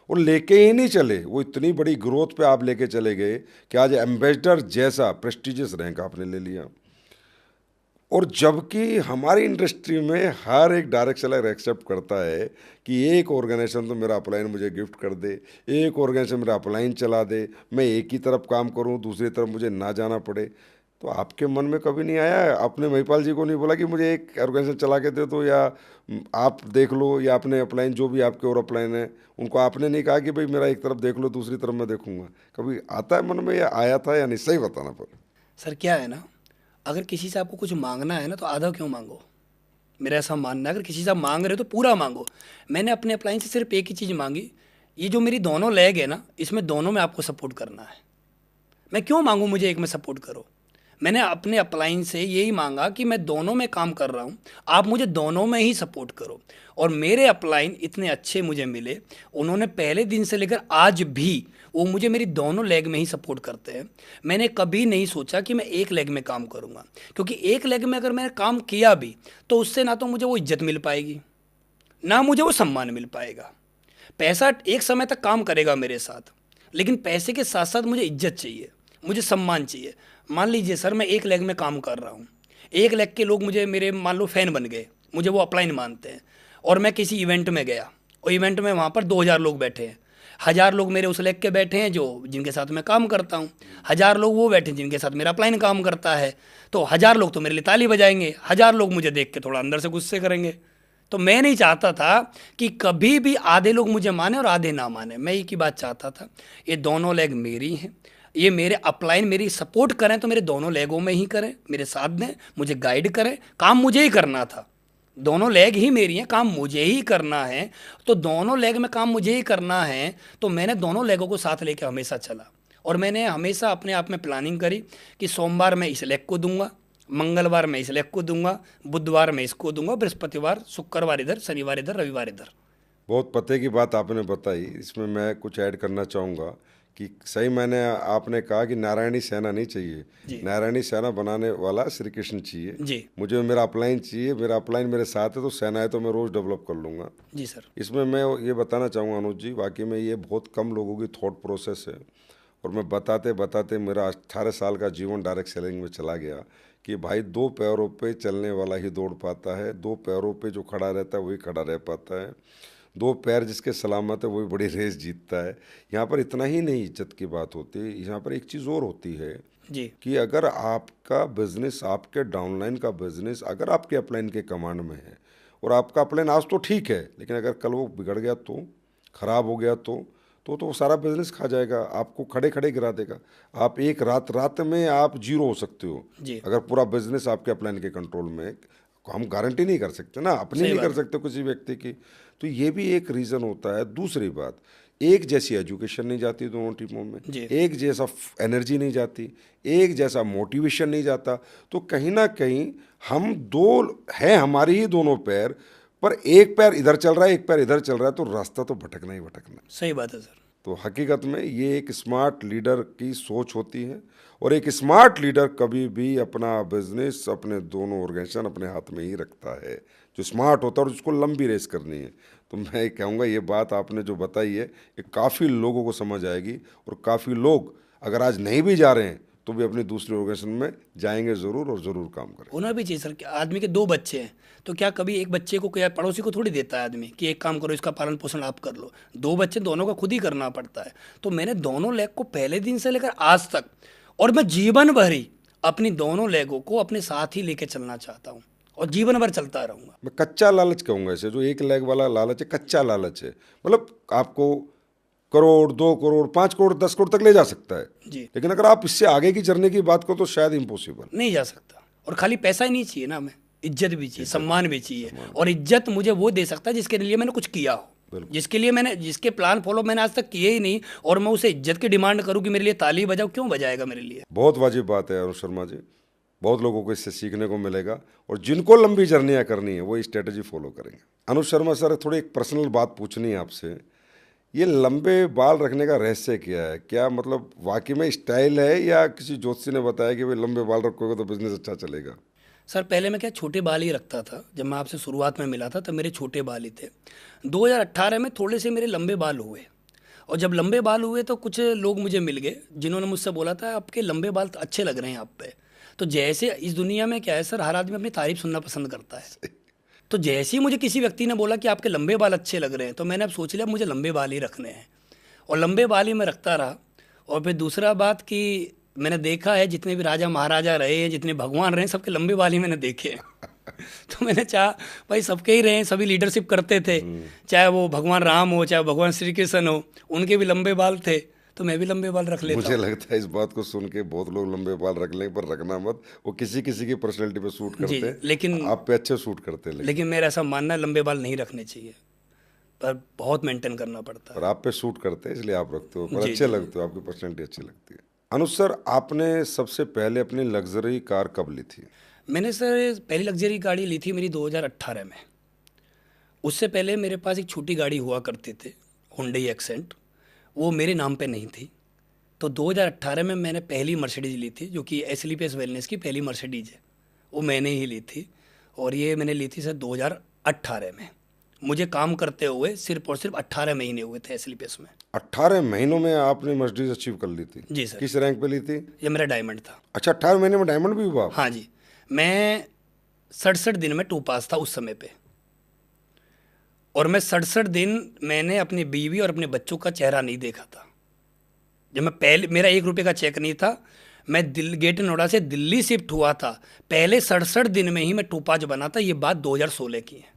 और लेके ही नहीं चले, वो इतनी बड़ी ग्रोथ पे आप लेके चले गए कि आज एम्बेसडर जैसा प्रेस्टिजियस रैंक आपने ले लिया। और जबकि हमारी इंडस्ट्री में हर एक डायरेक्ट सेलर एक्सेप्ट करता है कि एक ऑर्गेनाइजेशन तो मेरा अपलाइन मुझे गिफ्ट कर दे, एक ऑर्गेनाइजेशन मेरा अपलाइन चला दे, मैं एक ही तरफ काम करूं, दूसरी तरफ मुझे ना जाना पड़े। तो आपके मन में कभी नहीं आया, आपने महिपाल जी को नहीं बोला कि मुझे एक ऑर्गेनाइजेशन चला के दे दो, या आप देख लो, या अपने अपलाइन जो भी आपके और अपलाइन है उनको आपने नहीं कहा कि भाई मेरा एक तरफ देख लो, दूसरी तरफ मैं देखूंगा? कभी आता है मन में, या आया था या नहीं? सही बताना। पर सर क्या है ना, अगर किसी से आपको कुछ मांगना है ना, तो आधा क्यों मांगो। मेरा ऐसा मानना है, अगर किसी से आप मांग रहे हो तो पूरा मांगो। मैंने अपने अपलाइन से सिर्फ एक ही चीज़ मांगी, ये जो मेरी दोनों लेग है ना, इसमें दोनों में आपको सपोर्ट करना है। मैं क्यों मांगूँ मुझे एक में सपोर्ट करो। मैंने अपने अपलाइन से यही मांगा कि मैं दोनों में काम कर रहा हूँ, आप मुझे दोनों में ही सपोर्ट करो। और मेरे अपलाइन इतने अच्छे मुझे मिले, उन्होंने पहले दिन से लेकर आज भी वो मुझे मेरी दोनों लेग में ही सपोर्ट करते हैं। मैंने कभी नहीं सोचा कि मैं एक लेग में काम करूँगा, क्योंकि एक लेग में अगर मैंने काम किया भी तो उससे ना तो मुझे वो इज्जत मिल पाएगी, ना मुझे वो सम्मान मिल पाएगा। पैसा एक समय तक काम करेगा मेरे साथ, लेकिन पैसे के साथ साथ मुझे इज्जत चाहिए, मुझे सम्मान चाहिए। मान लीजिए सर, मैं एक लेग में काम कर रहा हूँ, एक लेग के लोग मुझे मेरे मान लो फ़ैन बन गए, मुझे वो अपलाइन मानते हैं, और मैं किसी इवेंट में गया, और इवेंट में वहाँ पर 2000 लोग बैठे हैं, 1000 लोग मेरे उस लेग के बैठे हैं जो जिनके साथ मैं काम करता हूँ, 1000 लोग वो बैठे हैं जिनके साथ मेरा अपलाइन काम करता है। तो 1000 लोग तो मेरे लिए ताली बजाएंगे, 1000 लोग मुझे देख के थोड़ा अंदर से गुस्से करेंगे। तो मैं नहीं चाहता था कि कभी भी आधे लोग मुझे माने और आधे ना माने। मैं एक ही बात चाहता था, ये दोनों लेग मेरी हैं, ये मेरे अपलाइन मेरी सपोर्ट करें तो मेरे दोनों लेगों में ही करें, मेरे साथ दें, मुझे गाइड करें, काम मुझे ही करना था। दोनों लेग ही मेरी हैं, काम मुझे ही करना है। तो दोनों लेग में काम मुझे ही करना है, तो मैंने दोनों लेगों को साथ लेके हमेशा चला। और मैंने हमेशा अपने आप में प्लानिंग करी कि सोमवार मैं इस लेग को दूंगा, मंगलवार मैं इस लेग को दूंगा, बुधवार मैं इसको दूंगा, बृहस्पतिवार, शुक्रवार इधर, शनिवार इधर, रविवार इधर। बहुत पते की बात आपने बताई। इसमें मैं कुछ ऐड करना चाहूँगा कि सही मैंने आपने कहा कि नारायणी सेना नहीं चाहिए, जी नारायणी सेना बनाने वाला श्री कृष्ण चाहिए। जी मुझे मेरा अपलाइन चाहिए, मेरा अपलाइन मेरे साथ है तो सेना है तो मैं रोज़ डेवलप कर लूँगा। जी सर। इसमें मैं ये बताना चाहूँगा अनुज जी, वाकई में ये बहुत कम लोगों की थॉट प्रोसेस है। और मैं बताते बताते मेरा 18 साल का जीवन डायरेक्ट सेलिंग में चला गया कि भाई दो पैरों पे चलने वाला ही दौड़ पाता है, दो पैरों पे जो खड़ा रहता है वही खड़ा रह पाता है, दो पैर जिसके सलामत है वही बड़ी रेस जीतता है। यहाँ पर इतना ही नहीं इज्जत की बात होती, यहाँ पर एक चीज़ और होती है जी कि अगर आपका बिजनेस, आपके डाउनलाइन का बिजनेस अगर आपके अपलाइन के कमांड में है और आपका अपलाइन आज तो ठीक है, लेकिन अगर कल वो बिगड़ गया तो, खराब हो गया तो वो सारा बिजनेस खा जाएगा, आपको खड़े खड़े गिरा देगा। आप एक रात में आप जीरो हो सकते हो जी अगर पूरा बिजनेस आपके अपलाइन के कंट्रोल में है। हम गारंटी नहीं कर सकते ना, अपनी सही नहीं कर बात। सकते किसी व्यक्ति की। तो ये भी एक रीज़न होता है। दूसरी बात, एक जैसी एजुकेशन नहीं जाती दोनों टीमों में, जी एक जैसा एनर्जी नहीं जाती, एक जैसा मोटिवेशन नहीं जाता। तो कहीं ना कहीं हम दो हैं, हमारी ही दोनों पैर, पर एक पैर इधर चल रहा है एक पैर इधर चल रहा है, तो रास्ता तो भटकना ही भटकना है। सही बात है सर। तो हकीकत में ये एक स्मार्ट लीडर की सोच होती है। और एक स्मार्ट लीडर कभी भी अपना बिजनेस, अपने दोनों ऑर्गेनाइजेशन अपने हाथ में ही रखता है, जो स्मार्ट होता है और जिसको लंबी रेस करनी है। तो मैं कहूँगा ये बात आपने जो बताई है ये काफ़ी लोगों को समझ आएगी। और काफ़ी लोग अगर आज नहीं भी जा रहे हैं तो भी अपनी दूसरी ऑर्गेनाइजेशन में जाएंगे ज़रूर और ज़रूर काम करें। होना भी चाहिए सर कि आदमी के दो बच्चे हैं, तो क्या कभी एक बच्चे को क्या पड़ोसी को थोड़ी देता है आदमी कि एक काम करो, इसका पालन पोषण आप कर लो। दो बच्चे दोनों का खुद ही करना पड़ता है। तो मैंने दोनों लेग को पहले दिन से लेकर आज तक, और मैं जीवन भर ही अपनी दोनों लेगों को अपने साथ ही लेके चलना चाहता हूँ और जीवन भर चलता रहूँगा। मैं कच्चा लालच कहूँगा इसे, जो एक लेग वाला लालच है, कच्चा लालच है। मतलब आपको करोड़, 2 करोड़, 5 करोड़, 10 करोड़ तक ले जा सकता है, जी लेकिन अगर आप इससे आगे की जर्नी की बात करो तो शायद इम्पॉसिबल। नहीं जा सकता। और खाली पैसा ही नहीं चाहिए ना, हमें इज्जत भी चाहिए, सम्मान भी चाहिए। और इज्जत मुझे वो दे सकता है जिसके लिए मैंने कुछ किया हो, जिसके लिए मैंने, जिसके प्लान फॉलो मैंने आज तक किए ही नहीं, और मैं उसे इज्जत की डिमांड करूं कि मेरे लिए ताली बजाओ, क्यों बजाएगा मेरे लिए। बहुत वाजिब बात है अनुज शर्मा जी, बहुत लोगों को इससे सीखने को मिलेगा। और जिनको लंबी जर्नियाँ करनी है वो स्ट्रेटजी फॉलो करेंगे। अनुज शर्मा सर, थोड़ी एक पर्सनल बात पूछनी है आपसे। ये लंबे बाल रखने का रहस्य क्या है? क्या मतलब वाकई में स्टाइल है या किसी ज्योतिषी ने बताया कि भाई लंबे बाल रखोगे तो बिजनेस अच्छा चलेगा? सर पहले मैं क्या छोटे बाल ही रखता था। जब मैं आपसे शुरुआत में मिला था तब मेरे छोटे बाल ही थे। 2018 में थोड़े से मेरे लंबे बाल हुए, और जब लंबे बाल हुए तो कुछ लोग मुझे मिल गए जिन्होंने मुझसे बोला था आपके लंबे बाल तो अच्छे लग रहे हैं आप पे। तो जैसे इस दुनिया में क्या है सर, हर आदमी अपनी तारीफ सुनना पसंद करता है। तो जैसे ही मुझे किसी व्यक्ति ने बोला कि आपके लंबे बाल अच्छे लग रहे हैं, तो मैंने अब सोच लिया मुझे लंबे बाल ही रखने हैं, और लंबे बाल ही मैं रखता रहा। और फिर दूसरा बात कि मैंने देखा है जितने भी राजा महाराजा रहे हैं, जितने भगवान रहे हैं, सबके लंबे बाल ही मैंने देखे हैं। तो मैंने चाहा भाई सबके ही रहे हैं, सभी लीडरशिप करते थे, चाहे वो भगवान राम हो, चाहे भगवान श्री कृष्ण हो, उनके भी लंबे बाल थे, तो मैं भी लंबे बाल रख लेता मुझे हूँ। लगता है इस बात को सुन के बहुत लोग लंबे बाल रख लेंगे, पर रखना मत। वो किसी किसी की पर्सनैलिटी पे सूट जी करते हैं, लेकिन आप पे अच्छे सूट करते हैं, लेकिन मेरा ऐसा मानना है लंबे बाल नहीं रखने चाहिए, पर बहुत मेंटेन करना पड़ता है। पर आप पे सूट करते हैं इसलिए आप रखते हो, पर जी, अच्छे जी। लगते हो, आपकी पर्सनैलिटी अच्छी लगती है। अनुज सर, आपने सबसे पहले अपनी लग्जरी कार कब ली थी? मैंने सर पहली लग्जरी गाड़ी ली थी मेरी 2018 में। उससे पहले मेरे पास एक छोटी गाड़ी हुआ करते थे, हुंडई एक्सेंट, वो मेरे नाम पे नहीं थी। तो 2018 में मैंने पहली मर्सिडीज़ ली थी, जो कि एसलीपीएस वेलनेस की पहली मर्सिडीज़ है, वो मैंने ही ली थी। और ये मैंने ली थी सर 2018 में। मुझे काम करते हुए सिर्फ और सिर्फ 18 महीने हुए थे एसलीपीएस में। 18 महीनों में आपने मर्सिडीज अचीव कर ली थी? जी सर। किस रैंक पे ली थी? ये मेरा डायमंड था। अच्छा, 18 महीने में डायमंड भी हुआ? हाँ जी, मैं 67 दिन में 2 पास था उस समय पे। और मैं 67 दिन मैंने अपनी बीवी और अपने बच्चों का चेहरा नहीं देखा था। जब मैं पहले, मेरा 1 रुपये का चेक नहीं था, मैं गेट नोएडा से दिल्ली शिफ्ट हुआ था, पहले 67 दिन में ही मैं टोपाज बना था। ये बात 2016 की है।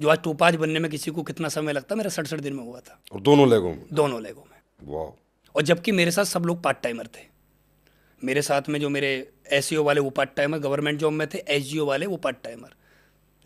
जो आज टोपाज बनने में किसी को कितना समय लगता, मेरा 67 दिन में हुआ था। और दोनों लेगों में? दोनों लेगों में। वाह। और जबकि मेरे साथ सब लोग पार्ट टाइमर थे। मेरे साथ में जो मेरे एसईओ वाले वो पार्ट टाइमर गवर्नमेंट जॉब में थे, एसजीओ वाले वो पार्ट टाइमर।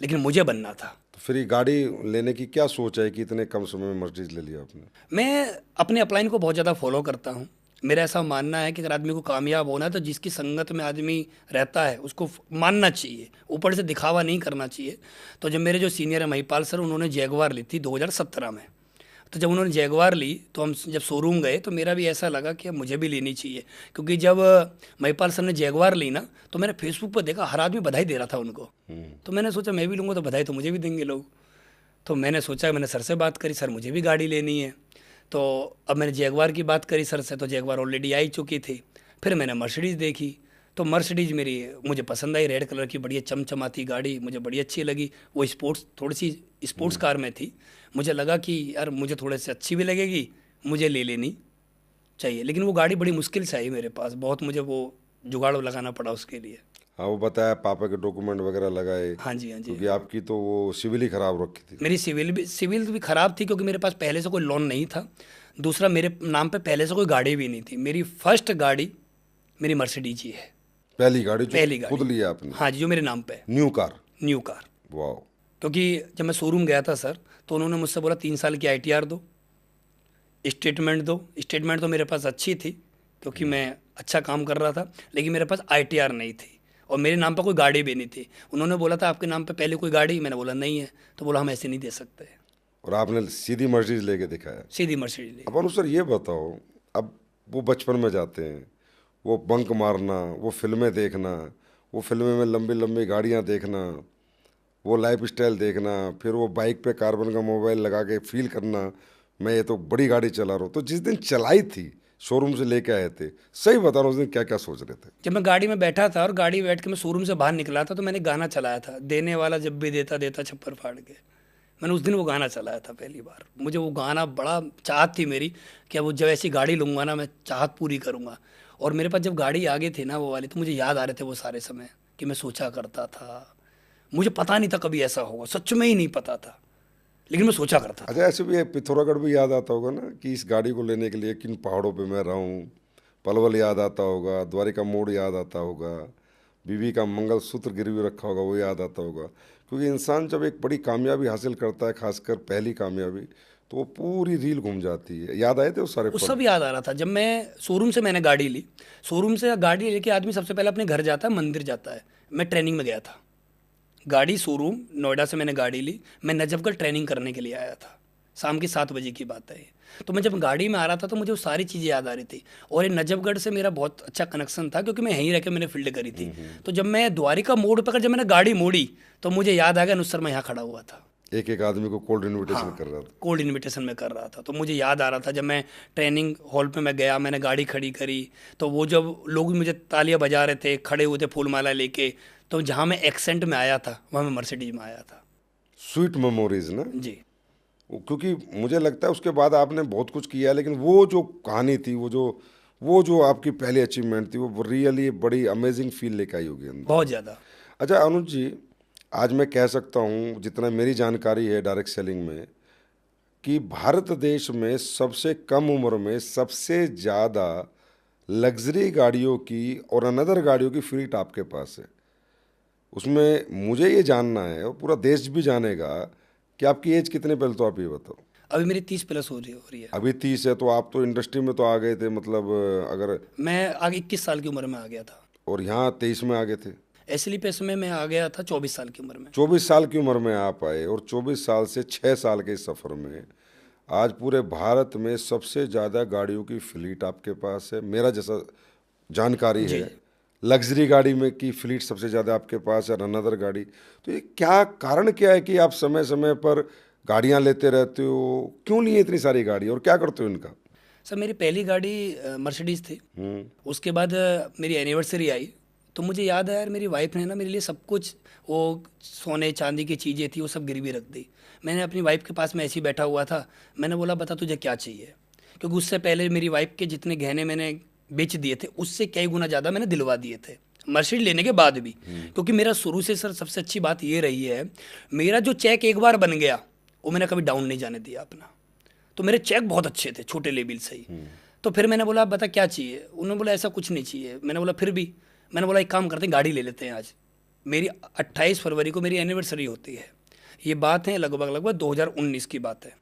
लेकिन मुझे बनना था। तो फिर ये गाड़ी लेने की क्या सोच है कि इतने कम समय में मर्सिडीज ले लिया आपने? मैं अपने अपलाइन को बहुत ज़्यादा फॉलो करता हूँ। मेरा ऐसा मानना है कि अगर आदमी को कामयाब होना है तो जिसकी संगत में आदमी रहता है उसको मानना चाहिए, ऊपर से दिखावा नहीं करना चाहिए। तो जब मेरे जो सीनियर है महिपाल सर, उन्होंने जैगवार ली थी 2017 में। तो जब उन्होंने जैगवार ली तो हम जब शोरूम गए तो मेरा भी ऐसा लगा कि अब मुझे भी लेनी चाहिए, क्योंकि जब महिपाल सर ने जैगवार ली ना तो मैंने फेसबुक पर देखा हर आदमी बधाई दे रहा था उनको। तो मैंने सोचा मैं भी लूँगा तो बधाई तो मुझे भी देंगे लोग। तो मैंने सोचा, मैंने सर से बात करी, सर मुझे भी गाड़ी लेनी है। तो अब मैंने जैगवार की बात करी सर से, तो जैगवार ऑलरेडी आई चुकी थी। फिर मैंने मर्सिडीज़ देखी, तो मर्सिडीज़ मेरी मुझे पसंद आई, रेड कलर की बढ़िया चमचमाती गाड़ी मुझे बड़ी अच्छी लगी। वो स्पोर्ट्स, थोड़ी सी स्पोर्ट्स कार में थी। मुझे लगा कि यार मुझे थोड़े से अच्छी भी लगेगी, मुझे ले लेनी चाहिए। लेकिन वो गाड़ी बड़ी मुश्किल से आई मेरे पास, बहुत मुझे वो जुगाड़ लगाना पड़ा उसके लिए। हाँ, वो बताया पापा के डॉक्यूमेंट वगैरह लगाए, हाँ जी, हाँ जी। क्योंकि आपकी तो वो सिविल ही खराब रखी थी। मेरी सिविल भी ख़राब थी, क्योंकि मेरे पास पहले से कोई लोन नहीं था। दूसरा, मेरे नाम पे पहले से कोई गाड़ी भी नहीं थी। मेरी फर्स्ट गाड़ी मेरी मर्सिडीज ही है। पहली गाड़ी जो पहली खुद गाड़ी, लिया आपने? हाँ जी, जो मेरे नाम पे है, न्यू कार? New car. वाह। क्योंकि जब मैं शोरूम गया था सर, तो उन्होंने मुझसे बोला 3 साल की ITR दो, स्टेटमेंट दो। स्टेटमेंट तो मेरे पास अच्छी थी क्योंकि मैं अच्छा काम कर रहा था, लेकिन मेरे पास ITR नहीं थी और मेरे नाम पर कोई गाड़ी भी नहीं थी। उन्होंने बोला था आपके नाम पे पहले कोई गाड़ी, मैंने बोला नहीं है। तो बोला हम ऐसे नहीं दे सकते। और आपने सीधी मर्सिडीज लेके दिखाया? सीधी मर्सिडीज ली। अब अनु सर ये बताओ, अब वो बचपन में जाते हैं, वो बंक मारना, वो फिल्में देखना, वो फिल्में में लंबी लंबी गाड़ियाँ देखना, वो लाइफ स्टाइल देखना, फिर वो बाइक पे कार्बन का मोबाइल लगा के फील करना मैं ये तो बड़ी गाड़ी चला रहा हूँ। तो जिस दिन चलाई थी, शोरूम से लेके आए थे, सही बता रहा हूँ उस दिन क्या क्या सोच रहे थे? जब मैं गाड़ी में बैठा था और गाड़ी बैठ के मैं शोरूम से बाहर निकला था, तो मैंने गाना चलाया था, देने वाला जब भी देता देता छप्पर फाड़ के। मैंने उस दिन वो गाना चलाया था पहली बार। मुझे वो गाना बड़ा चाहत थी मेरी कि अब वो जब ऐसी गाड़ी लूँगा ना, मैं चाहत पूरी करूँगा। और मेरे पास जब गाड़ी आ गई थी ना वो वाली, तो मुझे याद आ रहे थे वो सारे समय कि मैं सोचा करता था। मुझे पता नहीं था कभी ऐसा होगा, सच में ही नहीं पता था, लेकिन मैं सोचा करता था। अच्छा, ऐसे भी पिथौरागढ़ भी याद आता होगा ना कि इस गाड़ी को लेने के लिए किन पहाड़ों पे मैं रहा हूँ। पलवल याद आता होगा, द्वारिका मोड़ याद आता होगा, बीवी का मंगलसूत्र गिरवी रखा होगा वो याद आता होगा। क्योंकि इंसान जब एक बड़ी कामयाबी हासिल करता है, खासकर पहली कामयाबी, तो वो पूरी रील घूम जाती है। याद आए थे वो सारे वो पल? सब याद आ रहा था। जब मैं शोरूम से मैंने गाड़ी ली, शोरूम से गाड़ी लेके आदमी सबसे पहले अपने घर जाता है, मंदिर जाता है। मैं ट्रेनिंग में गया था, गाड़ी शोरूम नोएडा से मैंने गाड़ी ली, मैं नजफगढ़ ट्रेनिंग करने के लिए आया था। शाम के 7 बजे की बात है ये। तो मैं जब गाड़ी में आ रहा था तो मुझे वो सारी चीज़ें याद आ रही थी। और ये नजफगढ़ से मेरा बहुत अच्छा कनेक्शन था, क्योंकि मैं यहीं रह के मैंने फील्ड करी थी। तो जब मैं द्वारिका मोड़ पकड़ जब मैंने गाड़ी मोड़ी, तो मुझे याद आ गया अनुज शर्मा यहाँ खड़ा हुआ था। एक एक आदमी को कोल्ड इनविटेशन कर रहा था। कोल्ड इनविटेशन में कर रहा था। तो मुझे याद आ रहा था जब मैं ट्रेनिंग हॉल पे मैं गया, मैंने गाड़ी खड़ी करी, तो वो जब लोग मुझे तालियां बजा रहे थे, खड़े हुए थे फूलमाला लेके, तो जहाँ मैं एक्सेंट में आया था वहाँ मैं मर्सिडीज में आया था। स्वीट मेमोरीज ना? जी। क्योंकि मुझे लगता है उसके बाद आपने बहुत कुछ किया, लेकिन वो जो कहानी थी, वो जो आपकी पहली अचीवमेंट थी, वो रियली बड़ी अमेजिंग फील लेके आई होगी अंदर। बहुत ज़्यादा। अच्छा अनुज जी, आज मैं कह सकता हूँ जितना मेरी जानकारी है डायरेक्ट सेलिंग में, कि भारत देश में सबसे कम उम्र में सबसे ज़्यादा लग्जरी गाड़ियों की और अनदर गाड़ियों की फ्लीट आपके पास है। उसमें मुझे ये जानना है, और पूरा देश भी जानेगा, कि आपकी एज कितने, पहले तो आप ये बताओ। अभी मेरी 30 प्लस हो रही है। अभी 30 है, तो आप तो इंडस्ट्री में तो आ गए थे, मतलब अगर, मैं आगे 21 साल की उम्र में आ गया था। और यहाँ 23 में आ गए थे। एसली पेस में मैं आ गया था 24 साल की उम्र में। 24 साल की उम्र में आप आए, और 24 साल से 6 साल के सफ़र में आज पूरे भारत में सबसे ज़्यादा गाड़ियों की फ्लीट आपके पास है। मेरा जैसा जानकारी है, लग्जरी गाड़ी में की फ्लीट सबसे ज़्यादा आपके पास है, और अनदर गाड़ी। तो ये क्या कारण क्या है कि आप समय समय पर गाड़ियाँ लेते रहते हो? क्यों लिए इतनी सारी गाड़ी, और क्या करते हो इनका? सर मेरी पहली गाड़ी मर्सिडीज़ थी। उसके बाद मेरी एनिवर्सरी आई, तो मुझे याद है यार, मेरी वाइफ ने ना मेरे लिए सब कुछ, वो सोने चांदी की चीज़ें थी वो सब गिरवी रख दी। मैंने अपनी वाइफ के पास में ऐसे ही बैठा हुआ था, मैंने बोला बता तुझे क्या चाहिए, क्योंकि उससे पहले मेरी वाइफ के जितने गहने मैंने बेच दिए थे, उससे कई गुना ज़्यादा मैंने दिलवा दिए थे मर्सिडीज लेने के बाद भी। क्योंकि मेरा शुरू से सर सबसे अच्छी बात ये रही है, मेरा जो चेक एक बार बन गया वो मैंने कभी डाउन नहीं जाने दिया अपना। तो मेरे चेक बहुत अच्छे थे, छोटे लेवल से ही। तो फिर मैंने बोला बता क्या चाहिए, उन्होंने बोला ऐसा कुछ नहीं चाहिए। मैंने बोला फिर भी, मैंने बोला एक काम करते हैं गाड़ी ले लेते हैं आज। मेरी 28 फरवरी को मेरी एनिवर्सरी होती है। ये बात है लगभग 2019 की बात है।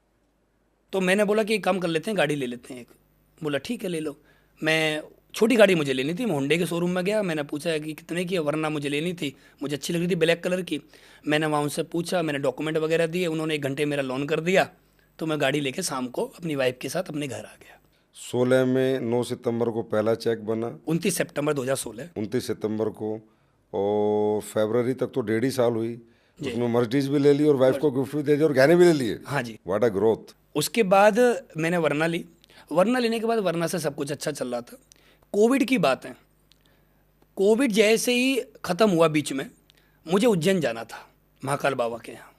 तो मैंने बोला कि एक काम कर लेते हैं, गाड़ी ले लेते हैं एक। बोला ठीक है ले लो। मैं छोटी गाड़ी मुझे लेनी थी, मैं होंडे के शोरूम में गया, मैंने पूछा कि कितने की है, वरना मुझे लेनी थी, मुझे अच्छी लग रही थी ब्लैक कलर की। मैंने वहाँ उनसे पूछा, मैंने डॉक्यूमेंट वगैरह दिए, उन्होंने 1 घंटे मेरा लोन कर दिया। तो मैं गाड़ी लेके शाम को अपनी वाइफ के साथ अपने घर आ गया। 16 में 9 सितंबर को पहला चेक बना, 29 सितंबर 2016। 29 सितंबर को, और फरवरी तक तो 1.5 ही साल हुई। जी। उसमें मर्सिडीज भी ले ली और वाइफ को गिफ्ट भी दे दिया और गहने भी ले लिए। हाँ जी। What a growth. उसके बाद मैंने वरना ली। वरना लेने के बाद वरना से सब कुछ अच्छा चल रहा था। कोविड की बात है। कोविड जैसे ही ख़त्म हुआ बीच में, मुझे उज्जैन जाना था महाकाल बाबा के यहाँ।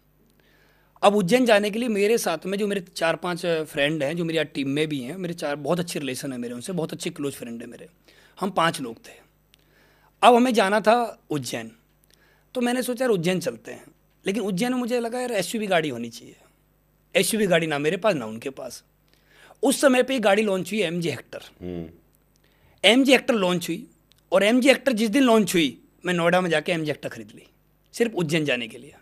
अब उज्जैन जाने के लिए मेरे साथ में जो मेरे 4-5 फ्रेंड हैं, जो मेरी आज टीम में भी हैं, मेरे 4 बहुत अच्छे रिलेशन है मेरे उनसे, बहुत अच्छे क्लोज फ्रेंड है मेरे। हम 5 लोग थे। अब हमें जाना था उज्जैन। तो मैंने सोचा यार उज्जैन चलते हैं। लेकिन उज्जैन में मुझे लगा यार एसयूवी गाड़ी होनी चाहिए। एसयूवी गाड़ी ना मेरे पास ना उनके पास। उस समय पे गाड़ी लॉन्च हुई MG Hector. MG Hector launch हुई, और एमजी हेक्टर जिस दिन लॉन्च हुई, मैं नोएडा में जाके एमजी हेक्टर खरीद ली, सिर्फ उज्जैन जाने के लिए।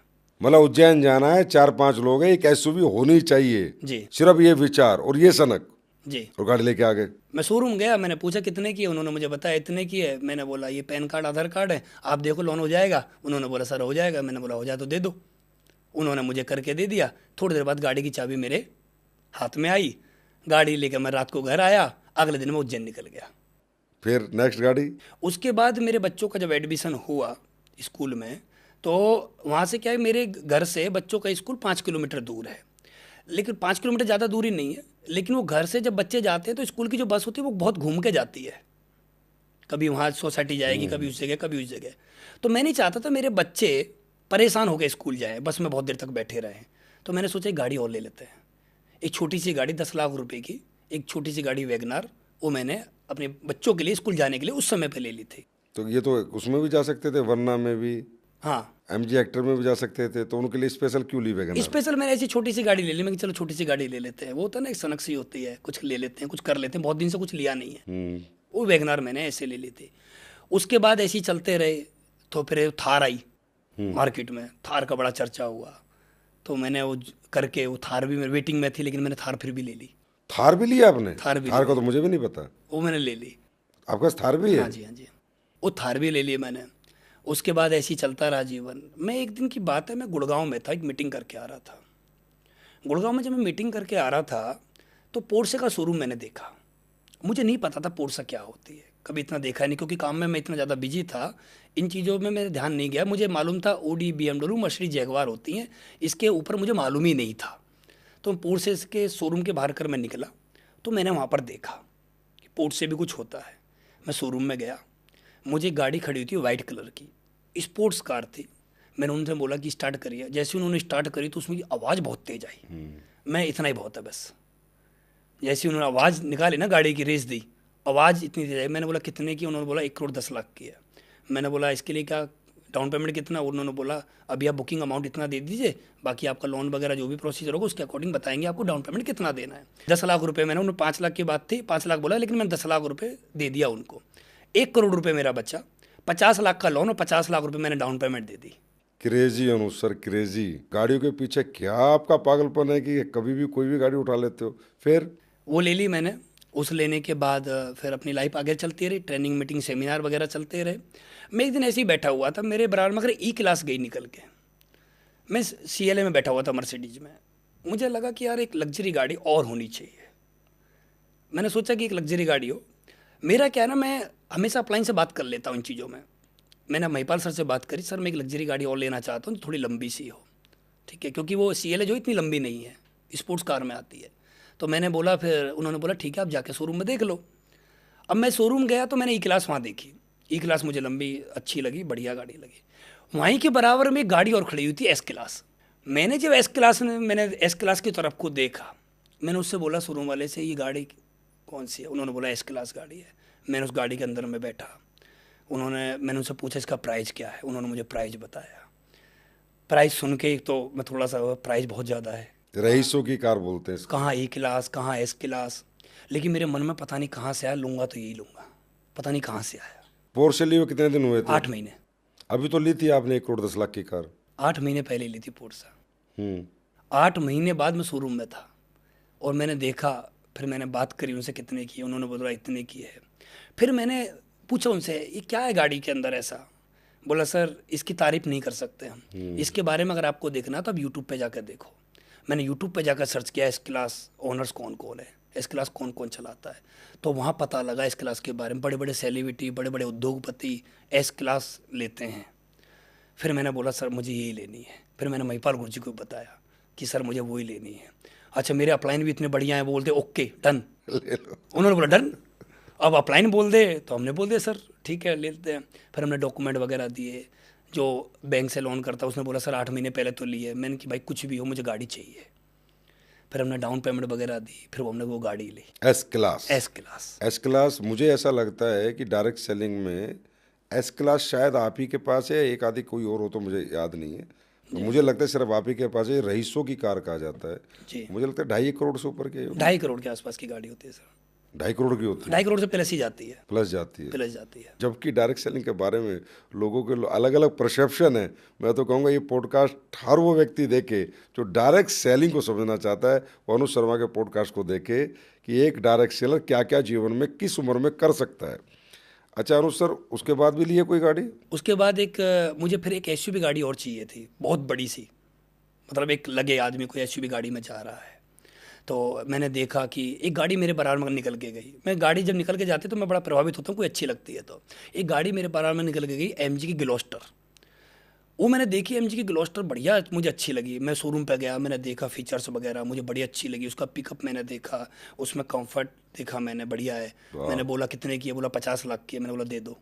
मतलब उज्जैन जाना है, 4-5 लोग हैं, एक एसयूवी होनी चाहिए, जी सिर्फ ये विचार और ये सनक, जी। और गाड़ी लेके आ गए। मैं शोरूम गया, मैंने पूछा कितने की है, उन्होंने मुझे बताया इतने की है। मैंने बोला ये पैन कार्ड आधार कार्ड है, आप देखो लोन हो जाएगा। उन्होंने बोला सर हो जाएगा। मैंने बोला हो जाए तो दे दो। उन्होंने मुझे करके दे दिया। थोड़ी देर बाद गाड़ी की चाबी मेरे हाथ में आई। गाड़ी लेकर मैं रात को घर आया। अगले दिन मैं उज्जैन निकल गया। फिर नेक्स्ट गाड़ी। उसके बाद मेरे बच्चों का जब एडमिशन हुआ स्कूल में, तो वहाँ से क्या है, मेरे घर से बच्चों का स्कूल 5 किलोमीटर दूर है। लेकिन 5 किलोमीटर ज़्यादा दूरी नहीं है, लेकिन वो घर से जब बच्चे जाते हैं तो स्कूल की जो बस होती है वो बहुत घूम के जाती है। कभी वहाँ सोसाइटी जाएगी, कभी उस जगह, कभी उस जगह। तो मैं नहीं चाहता था मेरे बच्चे परेशान होकर स्कूल जाएँ, बस में बहुत देर तक बैठे रहें। तो मैंने सोचा एक गाड़ी और ले लेते हैं। एक छोटी सी गाड़ी 10 लाख रुपए की, एक छोटी सी गाड़ी वैगनार, वो मैंने अपने बच्चों के लिए स्कूल जाने के लिए उस समय पे ले ली थी। तो ये तो उसमें भी जा सकते थे, वरना में भी, हाँ एमजी हेक्टर में भी जा सकते थे, तो उनके लिए स्पेशल क्यों ली वैगन आर? स्पेशल मैंने ऐसी छोटी सी गाड़ी ले ली। मैं कि चलो छोटी सी गाड़ी ले लेते हैं, वो होता है ना एक सनक सी होती है, कुछ ले लेते हैं, कुछ कर लेते हैं, बहुत दिन से कुछ लिया नहीं है। वो वैगनार मैंने ऐसे ले ली थी। उसके बाद ऐसे ही चलते रहे। तो फिर थार आई मार्केट में, थार का बड़ा चर्चा हुआ। तो मैंने वो करके, वो थार भी मेरे वेटिंग में थी, लेकिन मैंने थार फिर भी ले ली। थार भी लिया आपने? थार भी थार का तो मुझे भी नहीं पता। वो मैंने ले ली। आपके पास थार भी है? हाँ जी हाँ जी, वो थार भी ले ली मैंने। उसके बाद ऐसे ही चलता रहा जीवन। मैं एक दिन की बात है, मैं गुड़गांव में था, एक मीटिंग करके आ रहा था। गुड़गांव में जब मैं मीटिंग करके आ रहा था, तो पोर्शे का शोरूम मैंने देखा। मुझे नहीं पता था पोर्शा क्या होती है, कभी इतना देखा नहीं, क्योंकि काम में मैं इतना ज़्यादा बिजी था, इन चीज़ों में मेरा ध्यान नहीं गया। मुझे मालूम था ओडी, BMW, मर्सिडीज, जैगवार होती हैं, इसके ऊपर मुझे मालूम ही नहीं था। तो पोर्शे के शोरूम के बाहर कर मैं निकला, तो मैंने वहाँ पर देखा कि पोर्शे भी कुछ होता है। मैं शोरूम में गया, मुझे गाड़ी खड़ी हुई थी वाइट कलर की, स्पोर्ट्स कार थी। मैंने उनसे बोला कि स्टार्ट करिए। जैसे उन्होंने स्टार्ट करी तो उसमें आवाज़ बहुत तेज आई। मैं इतना ही बहुत है बस। जैसे उन्होंने आवाज़ निकाली ना, गाड़ी की रेस दी, आवाज़ इतनी तेज आई। मैंने बोला कितने की? उन्होंने बोला 1,10,00,000 की है। मैंने बोला इसके लिए क्या डाउन पेमेंट कितना? उन्होंने बोला अभी आप बुकिंग अमाउंट इतना दे दीजिए, बाकी आपका लोन वगैरह जो भी प्रोसीजर होगा उसके अकॉर्डिंग बताएंगे आपको डाउन पेमेंट कितना देना है। 10 लाख रुपये मैंने, उन्होंने 5 लाख की बात थी, 5 लाख बोला, लेकिन मैंने 10 लाख रुपये दे दिया उनको। 1 करोड़ रुपये मेरा बच्चा, 50 लाख का लोन और 50 लाख रुपये मैंने डाउन पेमेंट दे दी। क्रेजी अनु सर, क्रेजी। गाड़ियों के पीछे क्या आपका पागलपन है कि कभी भी कोई भी गाड़ी उठा लेते हो? फिर वो ले ली मैंने। उस लेने के बाद फिर अपनी लाइफ आगे चलती रही, ट्रेनिंग, मीटिंग, सेमिनार वगैरह चलते रहे। मैं एक दिन ऐसे ही बैठा हुआ था, मेरे बराबर में अगर क्लास गई निकल के, मैं CLA में बैठा हुआ था मर्सिडीज में। मुझे लगा कि यार एक लग्जरी गाड़ी और होनी चाहिए। मैंने सोचा कि एक लग्जरी गाड़ी हो। मेरा क्या है ना, मैं हमेशा अपलाइन से बात कर लेता हूँ इन चीज़ों में। मैंने महिपाल सर से बात करी, सर मैं एक लग्जरी गाड़ी और लेना चाहता हूँ, थोड़ी लंबी सी हो, ठीक है, क्योंकि वो CLA जो इतनी लंबी नहीं है, स्पोर्ट्स कार में आती है। तो मैंने बोला, फिर उन्होंने बोला ठीक है आप जाके शोरूम में देख लो। अब मैं शोरूम गया तो मैंने क्लास वहाँ देखी। क्लास मुझे लंबी अच्छी लगी, बढ़िया गाड़ी लगी। वहीं के बराबर में एक गाड़ी और खड़ी हुई थी, S क्लास। मैंने जब मैंने S क्लास की तरफ को देखा, मैंने उससे बोला शोरूम वाले से ये गाड़ी कौन सी है? उन्होंने बोला S क्लास गाड़ी है। मैंने उस गाड़ी के अंदर में बैठा। मैंने उनसे पूछा इसका प्राइस क्या है? उन्होंने मुझे प्राइस बताया। प्राइस सुन के तो मैं थोड़ा सा, प्राइस बहुत ज़्यादा है, रईसों की कार बोलते हैं इसको। कहाँ E क्लास, कहाँ S क्लास। लेकिन मेरे मन में पता नहीं कहाँ से आया, लूँगा तो यही लूँगा, पता नहीं कहाँ से आया। पोर्शे लिए हुए कितने दिन हुए थे? 8 महीने। अभी तो ली थी आपने 1 करोड़ 10 लाख की कार। 8 महीने पहले ली थी पोर्सा। हम्म। 8 महीने बाद मैं शोरूम में था और मैंने देखा, फिर मैंने बात करी उनसे कितने की है, उन्होंने बोला इतने की है। फिर मैंने पूछा उनसे ये क्या है गाड़ी के अंदर ऐसा। बोला सर इसकी तारीफ नहीं कर सकते हम, इसके बारे में अगर आपको देखना तो आप यूट्यूब पे जाकर देखो। मैंने यूट्यूब पे जाकर सर्च किया एस क्लास ओनर्स कौन कौन है, एस क्लास कौन कौन चलाता है। तो वहाँ पता लगा एस क्लास के बारे में, बड़े बड़े सेलिब्रिटी बड़े बड़े उद्योगपति एस क्लास लेते हैं। फिर मैंने बोला सर मुझे यही लेनी है। फिर मैंने महिपाल गुरुजी को बताया कि सर मुझे वही लेनी है। अच्छा मेरे अपलाइन भी इतने बढ़िया हैं, बोलते ओके डन। ले लो। उन्होंने बोला डन। अब अपलाइन बोल दे तो हमने बोल दिया सर ठीक है ले लेते हैं। फिर हमने डॉक्यूमेंट वगैरह दिए, जो बैंक से लोन करता उसने बोला सर 8 महीने पहले तो लिए। मैंने कि भाई कुछ भी हो मुझे गाड़ी चाहिए। फिर हमने डाउन पेमेंट वगैरह दी, फिर हमने वो गाड़ी ली S class. S class. S class मुझे ऐसा लगता है कि डायरेक्ट सेलिंग में एस क्लास शायद आप ही के पास है, एक आधी कोई और हो तो मुझे याद नहीं है। तो मुझे लगता है सिर्फ आप ही के पास है, रईसों की कार कहा जाता है। जी मुझे लगता है 2.5 करोड़ से ऊपर के 2.5 करोड़ के आसपास की गाड़ी होती है सर। 2.5 करोड़ की होती है, 2.5 करोड़ से प्लस ही जाती है, प्लस जाती है। प्लस जाती है। जबकि डायरेक्ट सेलिंग के बारे में लोगों के अलग अलग परसेप्शन है। मैं तो कहूँगा ये पॉडकास्ट हर वो व्यक्ति देखे जो डायरेक्ट सेलिंग को समझना चाहता है, वो अनुज शर्मा के पॉडकास्ट को देखे कि एक डायरेक्ट सेलर क्या क्या जीवन में किस उम्र में कर सकता है। अच्छा अनुज सर, उसके बाद भी लिए कोई गाड़ी? उसके बाद मुझे फिर एक एसयूवी गाड़ी और चाहिए थी, बहुत बड़ी सी, मतलब एक लगे आदमी को एसयूवी गाड़ी में जा रहा है। तो मैंने देखा कि एक गाड़ी मेरे बराबर में निकल के गई। मैं गाड़ी जब निकल के जाती है तो मैं बड़ा प्रभावित होता हूँ, कोई अच्छी लगती है तो। एक गाड़ी मेरे बराबर में निकल के गई एमजी की ग्लोस्टर। वो मैंने देखी एमजी की ग्लोस्टर, बढ़िया मुझे अच्छी लगी। मैं शोरूम पे गया, मैंने देखा फीचर्स वगैरह, मुझे बड़ी अच्छी लगी। उसका पिकअप मैंने देखा, उसमें कंफर्ट देखा मैंने, बढ़िया है। मैंने बोला कितने की है, बोला 50 लाख की है। मैंने बोला दे दो।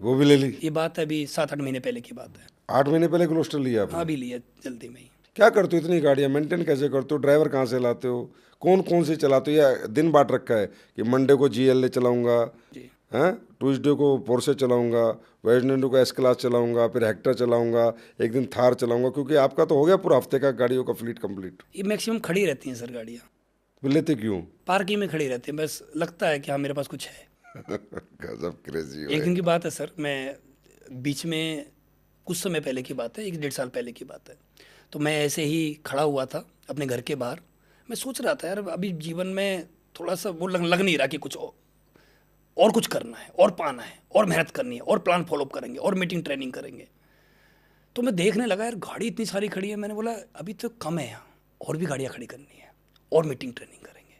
वो भी ले ली? ये बात है अभी 7-8 महीने पहले की बात है। 8 महीने पहले ग्लोस्टर लिया आपने? हाँ अभी लिया जल्दी में ही। क्या करते हो इतनी गाड़ियाँ मेंटेन कैसे करते हो? ड्राइवर कहाँ से लाते हो? कौन कौन से चलाते हो? या दिन बांट रखा है कि मंडे को GLA चलाऊंगा, जी हैं, ट्यूसडे को पोर्से चलाऊंगा, वेडनेसडे को एस क्लास चलाऊंगा, फिर हेक्टर चलाऊंगा, एक दिन थार चलाऊंगा, क्योंकि आपका तो हो गया पूरा हफ्ते का गाड़ियों का फ्लीट कंप्लीट। ये मैक्सिमम खड़ी रहती हैं सर गाड़ियाँ, तो लेते क्यों? पार्किंग में खड़ी रहती हैं, बस लगता है कि हाँ मेरे पास कुछ है। गजब क्रेजी हो एक दिन है। की बात है सर, मैं बीच में कुछ समय पहले की बात है, 1-1.5 साल पहले की बात है। तो मैं ऐसे ही खड़ा हुआ था अपने घर के बाहर। मैं सोच रहा था यार अभी जीवन में थोड़ा सा वो लग नहीं रहा कि कुछ और कुछ करना है और पाना है और मेहनत करनी है और प्लान फॉलोअप करेंगे और मीटिंग ट्रेनिंग करेंगे। तो मैं देखने लगा यार गाड़ी इतनी सारी खड़ी है। मैंने बोला अभी तो कम है यहाँ, और भी गाड़ियाँ खड़ी करनी है और मीटिंग ट्रेनिंग करेंगे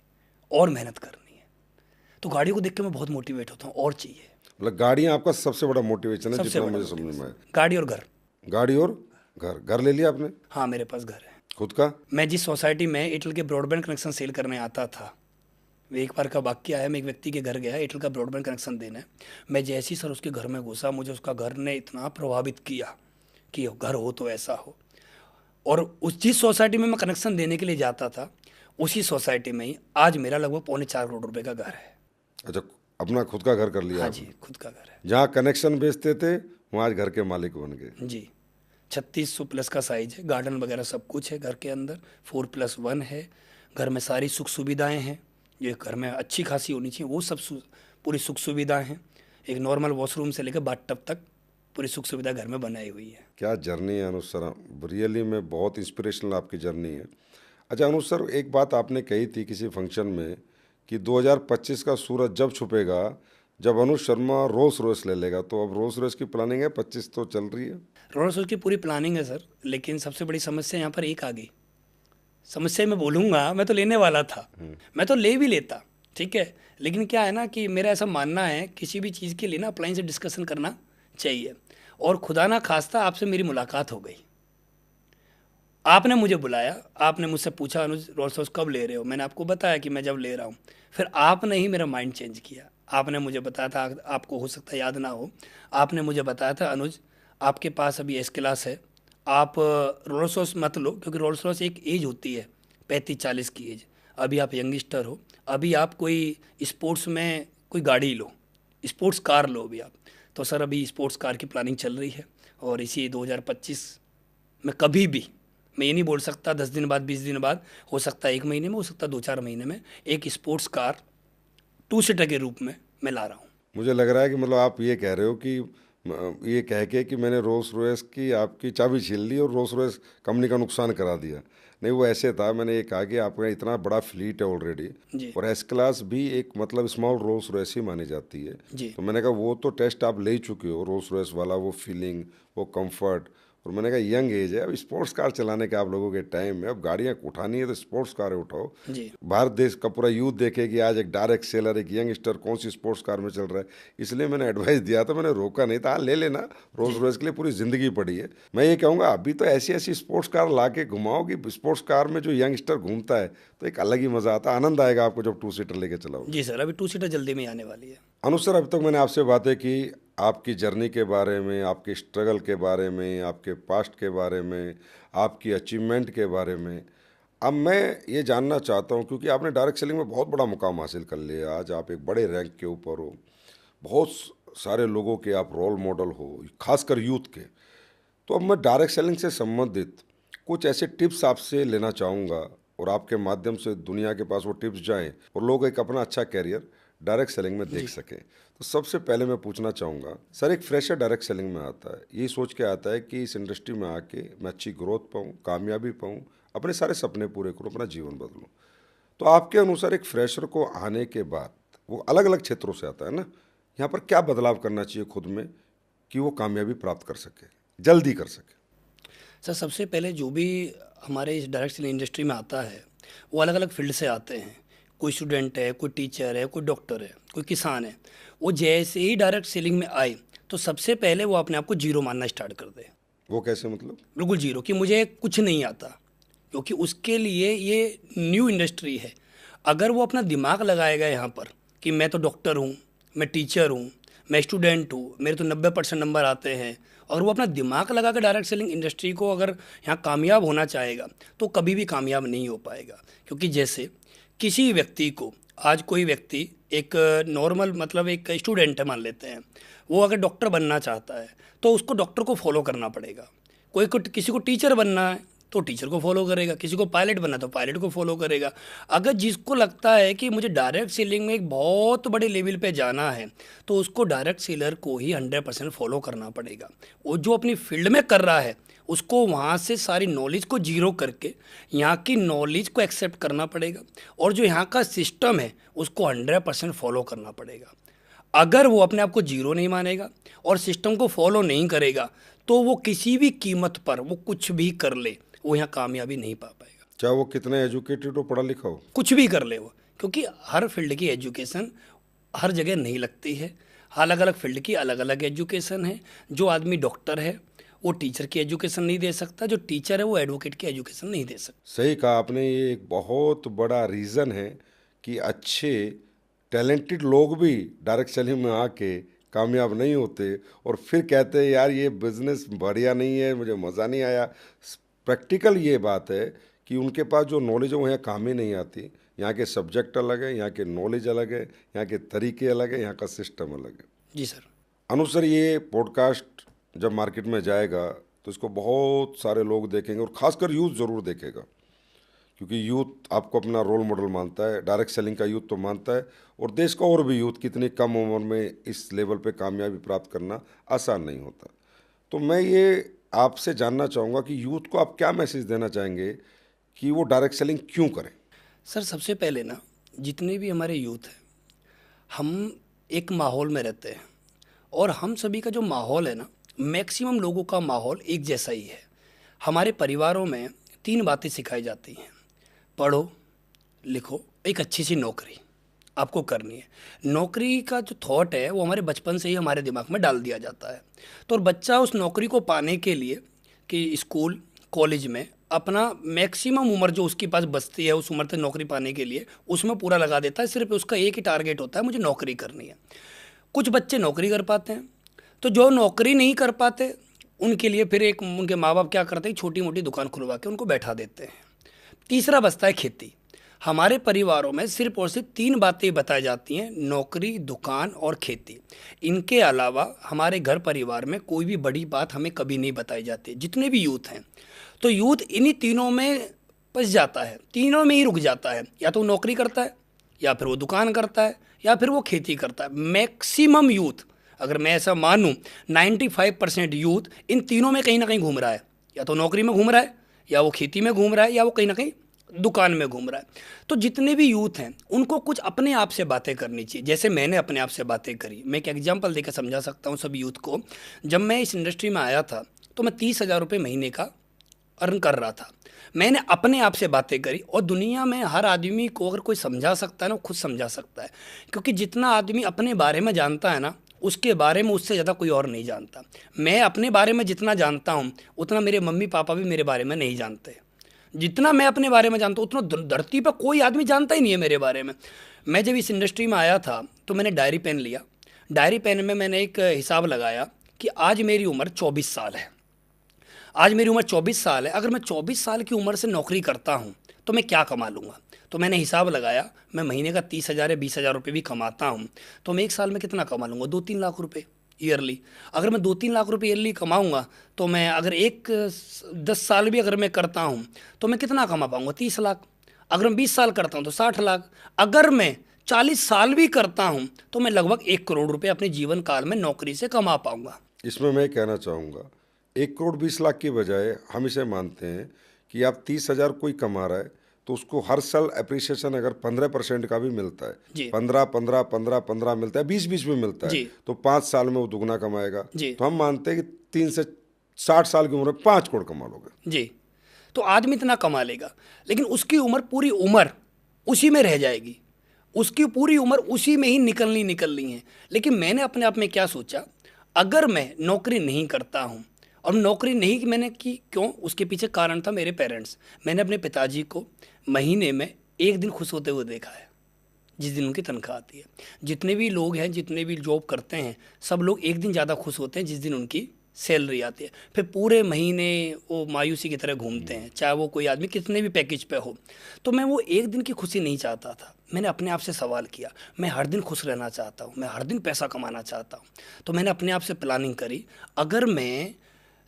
और मेहनत करनी है। तो गाड़ियों को देख के मैं बहुत मोटिवेट होता हूँ, और चाहिए। मतलब गाड़ियाँ आपका सबसे बड़ा मोटिवेशन है, सबसे जितना बड़ा मुझे समझ में आया। गाड़ी और घर। गाड़ी और घर। घर ले लिया आपने? हाँ मेरे पास घर है खुद का? मैं जिस सोसाइटी में एयरटेल के ब्रॉडबैंड कनेक्शन सेल करने आता था, एक बार का वाक्य है, मैं एक व्यक्ति के घर गया एयरटेल का ब्रॉडबैंड कनेक्शन देने। मैं जैसे ही सर उसके घर में घुसा, मुझे उसका घर ने इतना प्रभावित किया कि घर हो तो ऐसा हो। और उस जिस सोसाइटी में मैं कनेक्शन देने के लिए जाता था, उसी सोसाइटी में ही आज मेरा लगभग 4.25 करोड़ रुपए का घर है। अच्छा, अपना खुद का घर कर लिया हाँ आपने? जी खुद का घर है। जहाँ कनेक्शन बेचते थे वहाँ आज घर के मालिक बन गए। जी 3600 प्लस का साइज है, गार्डन वगैरह सब कुछ है घर के अंदर, 4+1 है। घर में सारी सुख सुविधाएं हैं जो घर में अच्छी खासी होनी चाहिए, वो सब पूरी सुख सुविधाएं हैं। एक नॉर्मल वॉशरूम से लेकर बाथटब तक पूरी सुख सुविधा घर में बनाई हुई है। क्या जर्नी है अनुज सर, रियली में बहुत इंस्पिरेशनल आपकी जर्नी है। अच्छा अनुज सर, एक बात आपने कही थी किसी फंक्शन में कि 2025 का सूरज जब छुपेगा जब अनुज शर्मा रोल्स रॉयस ले लेगा। तो अब रोल्स रॉयस की प्लानिंग है, 25 तो चल रही है। रोल्स रॉयस की पूरी प्लानिंग है सर, लेकिन सबसे बड़ी समस्या यहाँ पर एक आ गई। समस्या मैं बोलूँगा, मैं तो लेने वाला था, मैं तो ले भी लेता, ठीक है। लेकिन क्या है ना कि मेरा ऐसा मानना है किसी भी चीज़ के लिए ना अपलाइन से डिस्कशन करना चाहिए। और खुदा ना खास्ता आपसे मेरी मुलाकात हो गई, आपने मुझे बुलाया, आपने मुझसे पूछा अनुज रोल्स रॉयस कब ले रहे हो। मैंने आपको बताया कि मैं जब ले रहा हूँ। फिर आपने ही मेरा माइंड चेंज किया। आपने मुझे बताया था, आपको हो सकता है याद ना हो, आपने मुझे बताया था अनुज आपके पास अभी एस क्लास है, आप रोल्स रॉयस मत लो, क्योंकि रोल्स रॉयस एक एज होती है 35-40 की एज। अभी आप यंगस्टर हो, अभी आप कोई स्पोर्ट्स में कोई गाड़ी लो, स्पोर्ट्स कार लो अभी आप। तो सर अभी स्पोर्ट्स कार की प्लानिंग चल रही है, और इसी 2025 में कभी भी, मैं ये नहीं बोल सकता 10 दिन बाद 20 दिन बाद, हो सकता है 1 महीने में, हो सकता है 2-4 महीने में, एक स्पोर्ट्स कार 2 सीटर के रूप में मैं ला रहा हूँ। मुझे लग रहा है कि मतलब आप ये कह रहे हो कि ये कह के कि मैंने रोल्स रॉयस की आपकी चाबी छीन ली और रोल्स रॉयस कंपनी का नुकसान करा दिया। नहीं, वो ऐसे था, मैंने ये कहा कि आपका इतना बड़ा फ्लीट है ऑलरेडी, जी और एस क्लास भी एक मतलब स्मॉल रोल्स रॉयस ही मानी जाती है। जी तो मैंने कहा वो तो टेस्ट आप ले ही चुके हो, रोल्स रॉयस वाला वो फीलिंग, वो कंफर्ट। और मैंने कहा यंग एज है, अब स्पोर्ट्स कार चलाने का आप लोगों के टाइम है, अब गाड़ियाँ उठानी है तो स्पोर्ट्स कार उठाओ। जी भारत देश का पूरा यूथ देखे कि आज एक डायरेक्ट सेलर, एक यंगस्टर कौन सी स्पोर्ट्स कार में चल रहा है। इसलिए मैंने एडवाइस दिया था, मैंने रोका नहीं था। हाँ, ले लेना, रोल्स रॉयस के लिए पूरी ज़िंदगी पड़ी है। मैं ये कहूँगा अभी तो ऐसी ऐसी स्पोर्ट्स कार ला के घुमाओ कि स्पोर्ट्स कार में जो यंगस्टर घूमता है तो एक अलग ही मज़ा आता है, आनंद आएगा आपको जब 2 सीटर लेके चलाओ। जी सर, अभी 2 सीटर जल्दी में ही आने वाली है। अनुज सर, अब तक मैंने आपसे बातें की, आपकी जर्नी के बारे में, आपके स्ट्रगल के बारे में, आपके पास्ट के बारे में, आपकी अचीवमेंट के बारे में। अब मैं ये जानना चाहता हूँ, क्योंकि आपने डायरेक्ट सेलिंग में बहुत बड़ा मुकाम हासिल कर लिया, आज आप एक बड़े रैंक के ऊपर हो, बहुत सारे लोगों के आप रोल मॉडल हो, खासकर यूथ के। तो अब मैं डायरेक्ट सेलिंग से संबंधित कुछ ऐसे टिप्स आपसे लेना चाहूँगा, और आपके माध्यम से दुनिया के पास वो टिप्स जाएं और लोग एक अपना अच्छा कैरियर डायरेक्ट सेलिंग में देख सकें। तो सबसे पहले मैं पूछना चाहूँगा सर, एक फ्रेशर डायरेक्ट सेलिंग में आता है, ये सोच के आता है कि इस इंडस्ट्री में आके मैं अच्छी ग्रोथ पाऊँ, कामयाबी पाऊँ, अपने सारे सपने पूरे करूँ, अपना जीवन बदलूँ। तो आपके अनुसार एक फ्रेशर को आने के बाद, वो अलग अलग क्षेत्रों से आता है ना, यहाँ पर क्या बदलाव करना चाहिए खुद में कि वो कामयाबी प्राप्त कर सके, जल्दी कर सके? सर, सबसे पहले जो भी हमारे इस डायरेक्ट सेलिंग इंडस्ट्री में आता है वो अलग अलग फील्ड से आते हैं। कोई स्टूडेंट है, कोई टीचर है, कोई डॉक्टर है, कोई किसान है। वो जैसे ही डायरेक्ट सेलिंग में आए तो सबसे पहले वो अपने आप को जीरो मानना स्टार्ट कर दे। वो कैसे मतलब? बिल्कुल जीरो, कि मुझे कुछ नहीं आता, क्योंकि उसके लिए ये न्यू इंडस्ट्री है। अगर वो अपना दिमाग लगाएगा यहाँ पर कि मैं तो डॉक्टर हूँ, मैं टीचर हूँ, मैं स्टूडेंट हूँ, मेरे तो 90% नंबर आते हैं, और वो अपना दिमाग लगा कर डायरेक्ट सेलिंग इंडस्ट्री को अगर यहाँ कामयाब होना चाहेगा तो कभी भी कामयाब नहीं हो पाएगा। क्योंकि जैसे किसी व्यक्ति को, आज कोई व्यक्ति एक नॉर्मल मतलब एक स्टूडेंट है मान लेते हैं, वो अगर डॉक्टर बनना चाहता है तो उसको डॉक्टर को फॉलो करना पड़ेगा। किसी को टीचर बनना है तो टीचर को फॉलो करेगा, किसी को पायलट बनना तो पायलट को फॉलो करेगा। अगर जिसको लगता है कि मुझे डायरेक्ट सेलिंग में एक बहुत बड़े लेवल पे जाना है तो उसको डायरेक्ट सेलर को ही 100% फॉलो करना पड़ेगा। वो जो अपनी फील्ड में कर रहा है उसको वहाँ से सारी नॉलेज को जीरो करके यहाँ की नॉलेज को एक्सेप्ट करना पड़ेगा, और जो यहाँ का सिस्टम है उसको 100% फॉलो करना पड़ेगा। अगर वो अपने आप को जीरो नहीं मानेगा और सिस्टम को फॉलो नहीं करेगा तो वो किसी भी कीमत पर वो कुछ भी कर ले, वो यहाँ कामयाबी नहीं पा पाएगा। चाहे वो कितने एजुकेटेड हो, पढ़ा लिखा हो, कुछ भी कर ले वो, क्योंकि हर फील्ड की एजुकेशन हर जगह नहीं लगती है। अलग अलग फील्ड की अलग अलग एजुकेशन है। जो आदमी डॉक्टर है वो टीचर की एजुकेशन नहीं दे सकता, जो टीचर है वो एडवोकेट की एजुकेशन नहीं दे सकता। सही कहा आपने। ये एक बहुत बड़ा रीज़न है कि अच्छे टैलेंटेड लोग भी डायरेक्ट सेलिंग में आके कामयाब नहीं होते और फिर कहते हैं यार ये बिज़नेस बढ़िया नहीं है, मुझे मज़ा नहीं आया। प्रैक्टिकल ये बात है कि उनके पास जो नॉलेज है वो यहाँ काम ही नहीं आती। यहाँ के सब्जेक्ट अलग है, यहाँ के नॉलेज अलग है, यहाँ के तरीके अलग है, यहाँ का सिस्टम अलग है। जी सर। अनुज सर, ये पॉडकास्ट जब मार्केट में जाएगा तो इसको बहुत सारे लोग देखेंगे और ख़ासकर यूथ ज़रूर देखेगा, क्योंकि यूथ आपको अपना रोल मॉडल मानता है, डायरेक्ट सेलिंग का यूथ तो मानता है, और देश का और भी यूथ कितनी कम उम्र में इस लेवल पे कामयाबी प्राप्त करना आसान नहीं होता। तो मैं ये आपसे जानना चाहूँगा कि यूथ को आप क्या मैसेज देना चाहेंगे कि वो डायरेक्ट सेलिंग क्यों करें? सर, सबसे पहले ना, जितने भी हमारे यूथ हैं, हम एक माहौल में रहते हैं, और हम सभी का जो माहौल है ना, मैक्सिमम लोगों का माहौल एक जैसा ही है। हमारे परिवारों में 3 बातें सिखाई जाती हैं: पढ़ो, लिखो, एक अच्छी सी नौकरी आपको करनी है। नौकरी का जो थॉट है वो हमारे बचपन से ही हमारे दिमाग में डाल दिया जाता है। तो और बच्चा उस नौकरी को पाने के लिए कि स्कूल कॉलेज में अपना मैक्सिमम उम्र जो उसके पास बचती है उस उम्र तक नौकरी पाने के लिए उसमें पूरा लगा देता है। सिर्फ उसका एक ही टारगेट होता है, मुझे नौकरी करनी है। कुछ बच्चे नौकरी कर पाते हैं, तो जो नौकरी नहीं कर पाते उनके लिए फिर एक उनके माँ बाप क्या करते हैं, छोटी मोटी दुकान खुलवा के उनको बैठा देते हैं। तीसरा बचता है खेती। हमारे परिवारों में सिर्फ और सिर्फ 3 बातें बताई जाती हैं: नौकरी, दुकान और खेती। इनके अलावा हमारे घर परिवार में कोई भी बड़ी बात हमें कभी नहीं बताई जाती। जितने भी यूथ हैं, तो यूथ इन्हीं तीनों में फंस जाता है, तीनों में ही रुक जाता है। या तो वो नौकरी करता है, या फिर वो दुकान करता है, या फिर वो खेती करता है। मैक्सिमम यूथ अगर मैं ऐसा मानूं 95% यूथ इन तीनों में कहीं ना कहीं घूम रहा है, या तो नौकरी में घूम रहा है, या वो खेती में घूम रहा है, या वो कहीं ना कहीं दुकान में घूम रहा है। तो जितने भी यूथ हैं उनको कुछ अपने आप से बातें करनी चाहिए, जैसे मैंने अपने आप से बातें करी। मैं एक एग्जाम्पल देकर समझा सकता हूँ सभी यूथ को। जब मैं इस इंडस्ट्री में आया था तो मैं 30,000 रुपये महीने का अर्न कर रहा था। मैंने अपने आप से बातें करी, और दुनिया में हर आदमी को अगर कोई समझा सकता है ना, वो खुद समझा सकता है, क्योंकि जितना आदमी अपने बारे में जानता है ना, उसके बारे में उससे ज़्यादा कोई और नहीं जानता। मैं अपने बारे में जितना जानता हूँ उतना मेरे मम्मी पापा भी मेरे बारे में नहीं जानते। जितना मैं अपने बारे में जानता हूँ उतना धरती पर कोई आदमी जानता ही नहीं है मेरे बारे में। मैं जब इस इंडस्ट्री में आया था तो मैंने डायरी पेन लिया। डायरी पेन में मैंने एक हिसाब लगाया कि आज मेरी उम्र 24 साल है। आज मेरी उम्र 24 साल है। अगर मैं 24 साल की उम्र से नौकरी करता हूँ तो मैं क्या कमा लूँगा। तो मैंने हिसाब लगाया, मैं महीने का 30,000 या 20,000 रुपये भी कमाता हूँ तो मैं एक साल में कितना कमा लूँगा, 2-3 लाख रुपये ईयरली। अगर मैं 2-3 लाख रुपये ईयरली कमाऊँगा तो मैं अगर 10 साल भी अगर मैं करता हूँ तो मैं कितना कमा पाऊँगा, 30 लाख। अगर मैं 20 साल करता हूँ तो 60 लाख। अगर मैं 40 साल भी करता हूँ तो मैं लगभग 1 करोड़ रुपये अपने जीवन काल में नौकरी से कमा पाऊँगा। इसमें मैं कहना चाहूँगा 1,20,00,000 की बजाय हम इसे मानते हैं कि आप 30,000 कोई कमा रहा है तो उसको हर साल अप्रिसिएशन अगर 15% का भी मिलता है, जी 15 मिलता है, 20 में मिलता है, जी तो 5 साल में वो दुगना कमाएगा। जी तो हम मानते हैं कि 3 से 60 साल की उम्र में 5 करोड़ कमा लोगे। जी। तो आदमी इतना कमा लेगा, लेकिन उसकी उम्र पूरी उम्र उसी में रह जाएगी, उसकी पूरी उम्र उसी में ही निकलनी है। लेकिन मैंने अपने आप में क्या सोचा, अगर मैं नौकरी नहीं करता हूँ, और नौकरी नहीं मैंने की क्यों, उसके पीछे कारण था मेरे पेरेंट्स। मैंने अपने पिताजी को महीने में एक दिन खुश होते हुए देखा है, जिस दिन उनकी तनख्वाह आती है। जितने भी लोग हैं, जितने भी जॉब करते हैं, सब लोग एक दिन ज़्यादा खुश होते हैं जिस दिन उनकी सैलरी आती है। फिर पूरे महीने वो मायूसी की तरह घूमते हैं, चाहे वो कोई आदमी कितने भी पैकेज पे हो। तो मैं वो एक दिन की खुशी नहीं चाहता था। मैंने अपने आप से सवाल किया, मैं हर दिन खुश रहना चाहता हूँ, मैं हर दिन पैसा कमाना चाहता हूँ। तो मैंने अपने आप से प्लानिंग करी, अगर मैं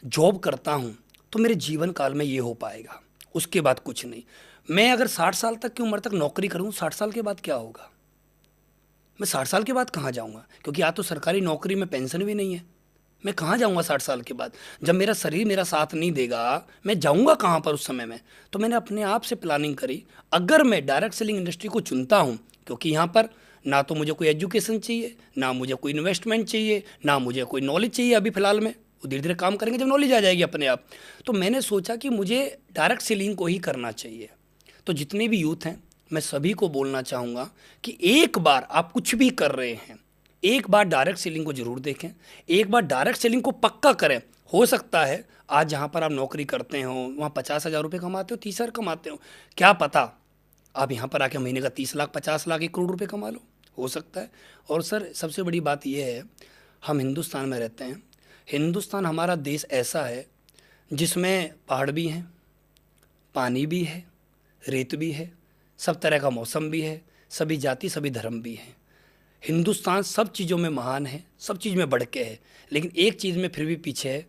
जॉब करता हूँ तो मेरे जीवन काल में ये हो पाएगा, उसके बाद कुछ नहीं। मैं अगर 60 साल तक की उम्र तक नौकरी करूँ, 60 साल के बाद क्या होगा, मैं 60 साल के बाद कहाँ जाऊँगा, क्योंकि आज तो सरकारी नौकरी में पेंशन भी नहीं है। मैं कहाँ जाऊँगा 60 साल के बाद, जब मेरा शरीर मेरा साथ नहीं देगा, मैं जाऊँगा कहाँ पर उस समय में। तो मैंने अपने आप से प्लानिंग करी, अगर मैं डायरेक्ट सेलिंग इंडस्ट्री को चुनता हूँ, क्योंकि यहाँ पर ना तो मुझे कोई एजुकेशन चाहिए, ना मुझे कोई इन्वेस्टमेंट चाहिए, ना मुझे कोई नॉलेज चाहिए अभी फ़िलहाल में, वो धीरे धीरे काम करेंगे जब नॉलेज आ जाएगी अपने आप। तो मैंने सोचा कि मुझे डायरेक्ट सेलिंग को ही करना चाहिए। तो जितने भी यूथ हैं, मैं सभी को बोलना चाहूँगा कि एक बार आप कुछ भी कर रहे हैं, एक बार डायरेक्ट सेलिंग को ज़रूर देखें, एक बार डायरेक्ट सेलिंग को पक्का करें। हो सकता है आज जहाँ पर आप नौकरी करते हो वहाँ 50,000 रुपये कमाते हो, 30,000 कमाते हो, क्या पता आप यहाँ पर आके महीने का 30 लाख, 50 लाख, 1 करोड़ रुपये कमा लो, हो सकता है। और सर सबसे बड़ी बात यह है, हम हिंदुस्तान में रहते हैं। हिंदुस्तान हमारा देश ऐसा है जिसमें पहाड़ भी हैं, पानी भी है, रेत भी है, सब तरह का मौसम भी है, सभी जाति सभी धर्म भी हैं। हिंदुस्तान सब चीज़ों में महान है, सब चीज़ में बढ़ के है, लेकिन एक चीज़ में फिर भी पीछे है।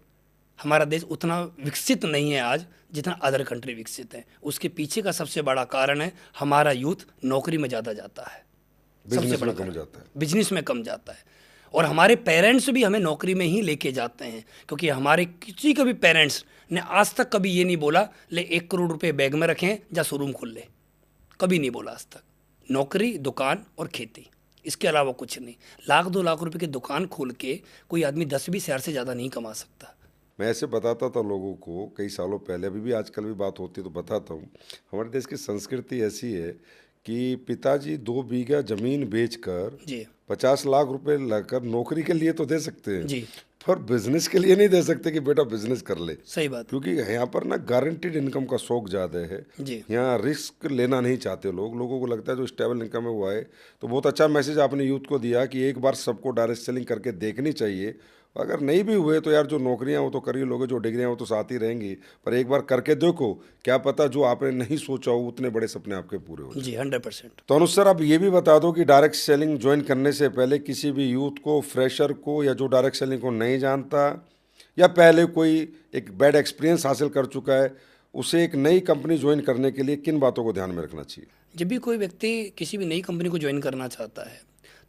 हमारा देश उतना विकसित नहीं है आज जितना अदर कंट्री विकसित है। उसके पीछे का सबसे बड़ा कारण है हमारा यूथ नौकरी में ज़्यादा जाता है, बिजनेस में कम जाता है, बिजनेस में कम जाता है। और हमारे पेरेंट्स भी हमें नौकरी में ही लेके जाते हैं, क्योंकि हमारे किसी का भी पेरेंट्स ने आज तक कभी ये नहीं बोला ले 1 करोड़ रुपए बैग में रखें या शोरूम खोल ले, कभी नहीं बोला आज तक। नौकरी, दुकान और खेती, इसके अलावा कुछ नहीं। 1-2 लाख रुपए की दुकान खोल के कोई आदमी 10-20 हज़ार से ज़्यादा नहीं कमा सकता। मैं ऐसे बताता था लोगों को कई सालों पहले, अभी भी आजकल भी बात होती है तो बताता हूँ। हमारे देश की संस्कृति ऐसी है कि पिताजी 2 बीघा जमीन बेचकर जी 50 लाख रुपए लाकर नौकरी के लिए तो दे सकते हैं, जी, पर बिजनेस के लिए नहीं दे सकते कि बेटा बिजनेस कर ले। सही बात। क्योंकि यहाँ पर ना गारंटीड इनकम का शौक ज़्यादा है, जी यहाँ रिस्क लेना नहीं चाहते लोग। लोगों को लगता है जो स्टेबल इनकम है वो आए। तो बहुत अच्छा मैसेज आपने यूथ को दिया कि एक बार सबको डायरेक्ट सेलिंग करके देखनी चाहिए। अगर नहीं भी हुए तो यार जो नौकरियां वो तो कर ही लोगे, जो डिग्रियां वो तो साथ ही रहेंगी, पर एक बार करके देखो, क्या पता जो आपने नहीं सोचा हो उतने बड़े सपने आपके पूरे हो। जी 100%। तो अनुज सर, आप ये भी बता दो कि डायरेक्ट सेलिंग ज्वाइन करने से पहले किसी भी यूथ को, फ्रेशर को, या जो डायरेक्ट सेलिंग को नहीं जानता या पहले कोई एक बैड एक्सपीरियंस हासिल कर चुका है, उसे एक नई कंपनी ज्वाइन करने के लिए किन बातों को ध्यान में रखना चाहिए? जब भी कोई व्यक्ति किसी भी नई कंपनी को ज्वाइन करना चाहता है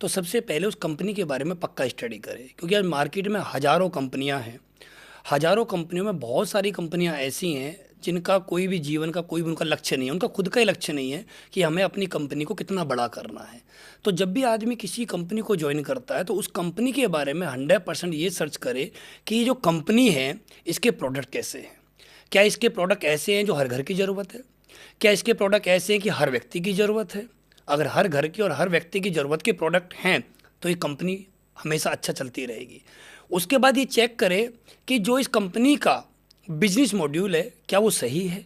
तो सबसे पहले उस कंपनी के बारे में पक्का स्टडी करें, क्योंकि आज मार्केट में हज़ारों कंपनियां हैं। हज़ारों कंपनियों में बहुत सारी कंपनियां ऐसी हैं जिनका कोई भी जीवन का कोई भी उनका लक्ष्य नहीं है, उनका खुद का ही लक्ष्य नहीं है कि हमें अपनी कंपनी को कितना बड़ा करना है। तो जब भी आदमी किसी कंपनी को ज्वाइन करता है तो उस कंपनी के बारे में 100% ये सर्च करे कि ये जो कंपनी है इसके प्रोडक्ट कैसे हैं। क्या इसके प्रोडक्ट ऐसे हैं जो हर घर की ज़रूरत है? क्या इसके प्रोडक्ट ऐसे हैं कि हर व्यक्ति की ज़रूरत है? अगर हर घर की और हर व्यक्ति की ज़रूरत के प्रोडक्ट हैं तो ये कंपनी हमेशा अच्छा चलती रहेगी। उसके बाद ये चेक करें कि जो इस कंपनी का बिजनेस मॉड्यूल है क्या वो सही है,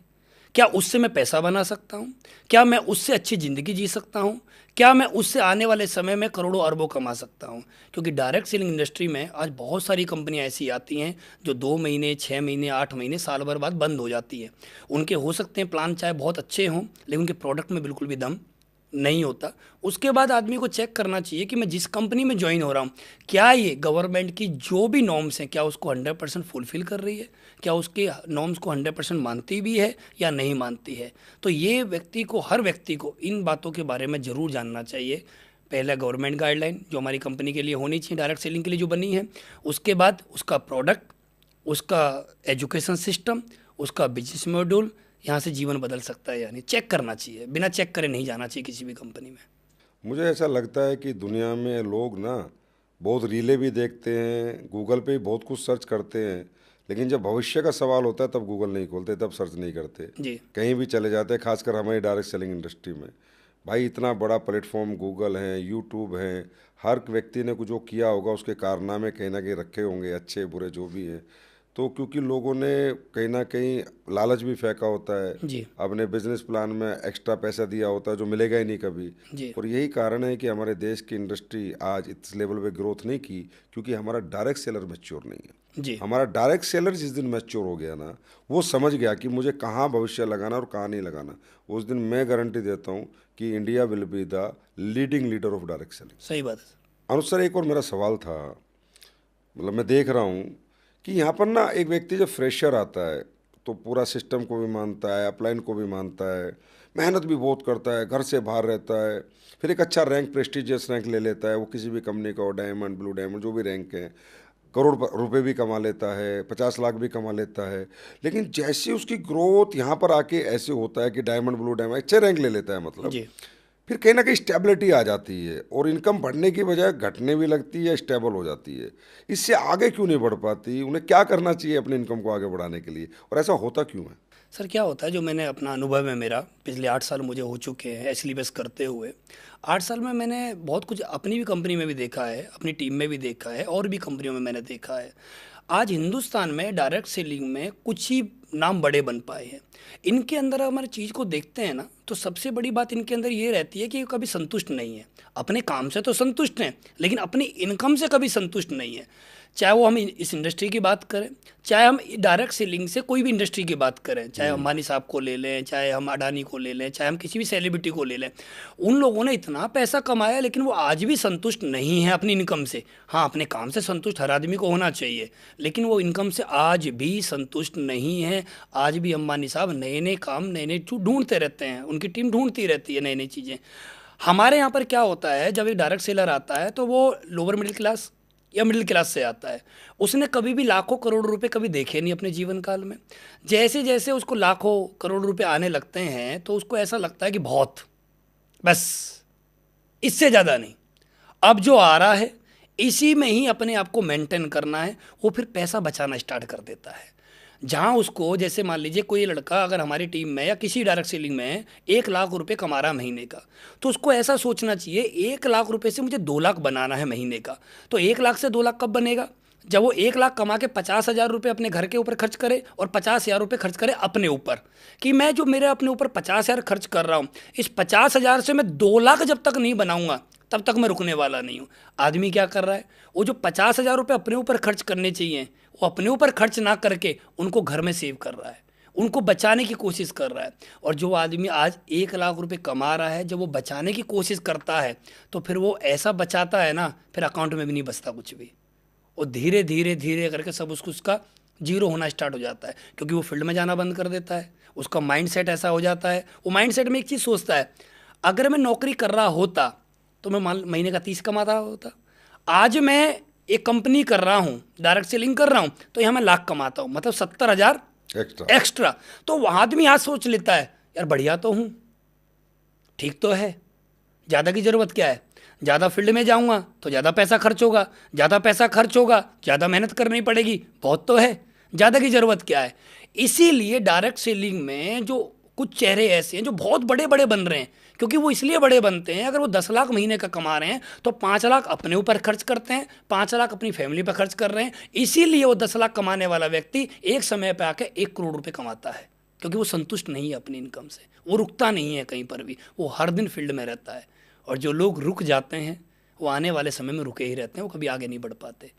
क्या उससे मैं पैसा बना सकता हूँ, क्या मैं उससे अच्छी ज़िंदगी जी सकता हूँ, क्या मैं उससे आने वाले समय में करोड़ों अरबों कमा सकता हूँ। क्योंकि डायरेक्ट सेलिंग इंडस्ट्री में आज बहुत सारी कंपनियाँ ऐसी आती हैं जो 2 महीने, 6 महीने, 8 महीने, साल भर बाद बंद हो जाती है। उनके हो सकते हैं प्लान चाहे बहुत अच्छे हों, लेकिन उनके प्रोडक्ट में बिल्कुल भी दम नहीं होता। उसके बाद आदमी को चेक करना चाहिए कि मैं जिस कंपनी में ज्वाइन हो रहा हूँ क्या ये गवर्नमेंट की जो भी नॉर्म्स हैं क्या उसको 100% फुलफ़िल कर रही है, क्या उसके नॉर्म्स को 100% मानती भी है या नहीं मानती है। तो ये हर व्यक्ति को इन बातों के बारे में ज़रूर जानना चाहिए। पहला गवर्नमेंट गाइडलाइन जो हमारी कंपनी के लिए होनी चाहिए, डायरेक्ट सेलिंग के लिए जो बनी है, उसके बाद उसका प्रोडक्ट, उसका एजुकेशन सिस्टम, उसका बिजनेस मॉड्यूल, यहाँ से जीवन बदल सकता है। यानी चेक करना चाहिए, बिना चेक करे नहीं जाना चाहिए किसी भी कंपनी में। मुझे ऐसा लगता है कि दुनिया में लोग ना बहुत रीलें भी देखते हैं, गूगल पे भी बहुत कुछ सर्च करते हैं, लेकिन जब भविष्य का सवाल होता है तब गूगल नहीं खोलते, तब सर्च नहीं करते, जी कहीं भी चले जाते हैं। खासकर हमारी डायरेक्ट सेलिंग इंडस्ट्री में भाई इतना बड़ा प्लेटफॉर्म गूगल है, यूट्यूब है, हर व्यक्ति ने कुछ जो किया होगा उसके कारनामे कहीं ना कहीं रखे होंगे, अच्छे बुरे जो भी हैं। तो क्योंकि लोगों ने कहीं ना कहीं लालच भी फेंका होता है, जी अपने बिजनेस प्लान में एक्स्ट्रा पैसा दिया होता है जो मिलेगा ही नहीं कभी। जी और यही कारण है कि हमारे देश की इंडस्ट्री आज इस लेवल पे ग्रोथ नहीं की, क्योंकि हमारा डायरेक्ट सेलर मैच्योर नहीं है। जी हमारा डायरेक्ट सेलर जिस दिन मैच्योर हो गया ना, वो समझ गया कि मुझे कहाँ भविष्य लगाना और कहाँ नहीं लगाना, उस दिन मैं गारंटी देता हूँ कि India will be the leading leader of direct selling. सही बात है। अनुज सर, एक और मेरा सवाल था, मतलब मैं देख रहा हूँ कि यहाँ पर ना एक व्यक्ति जब फ्रेशर आता है तो पूरा सिस्टम को भी मानता है, अपलाइन को भी मानता है, मेहनत भी बहुत करता है, घर से बाहर रहता है, फिर एक अच्छा रैंक, प्रेस्टिजियस रैंक ले लेता है, वो किसी भी कंपनी का हो, डायमंड, ब्लू डायमंड, जो भी रैंक है, करोड़ रुपए भी कमा लेता है, 50 लाख भी कमा लेता है। लेकिन जैसे उसकी ग्रोथ यहाँ पर आके ऐसे होता है कि डायमंड, ब्लू डायमंड, अच्छे रैंक ले लेता है, मतलब जी फिर कहीं ना कहीं स्टेबिलिटी आ जाती है और इनकम बढ़ने की बजाय घटने भी लगती है, स्टेबल हो जाती है। इससे आगे क्यों नहीं बढ़ पाती? उन्हें क्या करना चाहिए अपनी इनकम को आगे बढ़ाने के लिए, और ऐसा होता क्यों है? सर, क्या होता है, जो मैंने अपना अनुभव है, मेरा पिछले 8 साल मुझे हो चुके हैं एसलीबस करते हुए। 8 साल में मैंने बहुत कुछ अपनी भी कंपनी में भी देखा है, अपनी टीम में भी देखा है, और भी कंपनियों में मैंने देखा है। आज हिंदुस्तान में डायरेक्ट सेलिंग में कुछ ही नाम बड़े बन पाए हैं। इनके अंदर हमारे चीज़ को देखते हैं ना, तो सबसे बड़ी बात इनके अंदर ये रहती है कि ये कभी संतुष्ट नहीं है। अपने काम से तो संतुष्ट हैं, लेकिन अपनी इनकम से कभी संतुष्ट नहीं है। चाहे वो हम इस इंडस्ट्री की बात करें, चाहे हम डायरेक्ट सेलिंग से कोई भी इंडस्ट्री की बात करें, चाहे अंबानी साहब को ले लें, चाहे हम अडानी को ले लें, चाहे हम किसी भी सेलिब्रिटी को ले लें, उन लोगों ने इतना पैसा कमाया लेकिन वो आज भी संतुष्ट नहीं है अपनी इनकम से। हाँ, अपने काम से संतुष्ट हर आदमी को होना चाहिए, लेकिन वो इनकम से आज भी संतुष्ट नहीं है। आज भी अंबानी साहब नए नए काम, नए नए ढूंढते रहते हैं, उनकी टीम ढूंढती रहती है नई नई चीज़ें। हमारे यहाँ पर क्या होता है, जब एक डायरेक्ट सेलर आता है तो वो लोअर मिडिल क्लास या मिडिल क्लास से आता है। उसने कभी भी लाखों करोड़ रुपए कभी देखे नहीं अपने जीवन काल में। जैसे जैसे उसको लाखों करोड़ रुपए आने लगते हैं तो उसको ऐसा लगता है कि बहुत, बस इससे ज़्यादा नहीं, अब जो आ रहा है इसी में ही अपने आप को मेंटेन करना है। वो फिर पैसा बचाना स्टार्ट कर देता है। जहाँ उसको, जैसे मान लीजिए कोई लड़का अगर हमारी टीम में या किसी डायरेक्ट सेलिंग में 1 लाख रुपए कमा रहा है महीने का, तो उसको ऐसा सोचना चाहिए 1 लाख रुपए से मुझे 2 लाख बनाना है महीने का। तो 1 लाख से 2 लाख कब बनेगा? जब वो 1 लाख कमा के 50,000 रुपये अपने घर के ऊपर खर्च करे और 50,000 रुपये खर्च करे अपने ऊपर, कि मैं जो मेरे अपने ऊपर 50,000 खर्च कर रहा हूँ, इस 50,000 से मैं 2 लाख जब तक नहीं बनाऊंगा तब तक मैं रुकने वाला नहीं हूँ। आदमी क्या कर रहा है, वो जो 50,000 रुपये अपने ऊपर खर्च करने चाहिए वो अपने ऊपर खर्च ना करके उनको घर में सेव कर रहा है, उनको बचाने की कोशिश कर रहा है। और जो आदमी आज 1 लाख रुपए कमा रहा है, जब वो बचाने की कोशिश करता है तो फिर वो ऐसा बचाता है ना, फिर अकाउंट में भी नहीं बचता कुछ भी। और धीरे धीरे धीरे करके सब उसका जीरो होना स्टार्ट हो जाता है, क्योंकि वो फील्ड में जाना बंद कर देता है। उसका माइंड सेट ऐसा हो जाता है, वो माइंड सेट में एक चीज़ सोचता है, अगर मैं नौकरी कर रहा होता तो मैं महीने का 30 कमाता होता। आज मैं एक कंपनी कर रहा हूँ, डायरेक्ट सेलिंग कर रहा हूँ, तो यहाँ मैं लाख कमाता हूँ, मतलब 70,000 एक्स्ट्रा। तो वह आदमी आज सोच लेता है यार बढ़िया तो हूँ, ठीक तो है, ज़्यादा की ज़रूरत क्या है, ज़्यादा फील्ड में जाऊँगा तो ज़्यादा पैसा खर्च होगा, ज़्यादा पैसा खर्च होगा, ज़्यादा मेहनत करनी पड़ेगी, बहुत तो है, ज़्यादा की ज़रूरत क्या है। इसीलिए डायरेक्ट सेलिंग में जो कुछ चेहरे ऐसे हैं जो बहुत बड़े बड़े बन रहे हैं, क्योंकि वो इसलिए बड़े बनते हैं, अगर वो 10 लाख महीने का कमा रहे हैं तो 5 लाख अपने ऊपर खर्च करते हैं, 5 लाख अपनी फैमिली पर खर्च कर रहे हैं। इसीलिए वो 10 लाख कमाने वाला व्यक्ति एक समय पर आके 1 करोड़ रुपये कमाता है, क्योंकि वो संतुष्ट नहीं है अपनी इनकम से, वो रुकता नहीं है कहीं पर भी, वो हर दिन फील्ड में रहता है। और जो लोग रुक जाते हैं वो आने वाले समय में रुके ही रहते हैं, वो कभी आगे नहीं बढ़ पाते।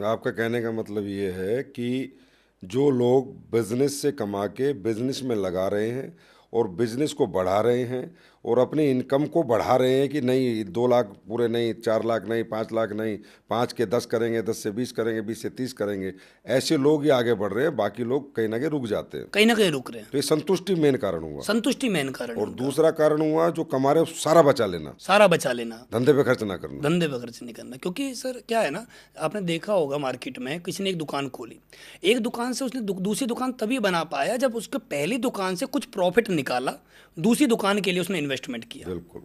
आपका कहने का मतलब ये है कि जो लोग बिजनेस से कमा के बिजनेस में लगा रहे हैं और बिजनेस को बढ़ा रहे हैं और अपनी इनकम को बढ़ा रहे हैं कि नहीं 2 लाख पूरे नहीं, 4 लाख नहीं, 5 लाख नहीं, 5 के 10 करेंगे, 10 से 20 करेंगे, 20 से 30 करेंगे, ऐसे लोग ही आगे बढ़ रहे हैं, बाकी लोग कहीं ना कहीं रुक जाते हैं। कहीं ना कहीं रुक रहे हैं। तो ये संतुष्टि मेन कारण हुआ। संतुष्टि मेन कारण। और दूसरा कारण हुआ जो कमा रहे हो सारा बचा लेना, सारा बचा लेना, धंधे पे खर्च ना करना। धंधे पे खर्च नहीं करना। क्योंकि सर क्या है ना, आपने देखा होगा मार्केट में किसी ने एक दुकान खोली, एक दुकान से उसने दूसरी दुकान तभी बना पाया जब उसके पहली दुकान से कुछ प्रॉफिट निकाला, दूसरी दुकान के लिए उसने इन्वेस्टमेंट किया। बिल्कुल।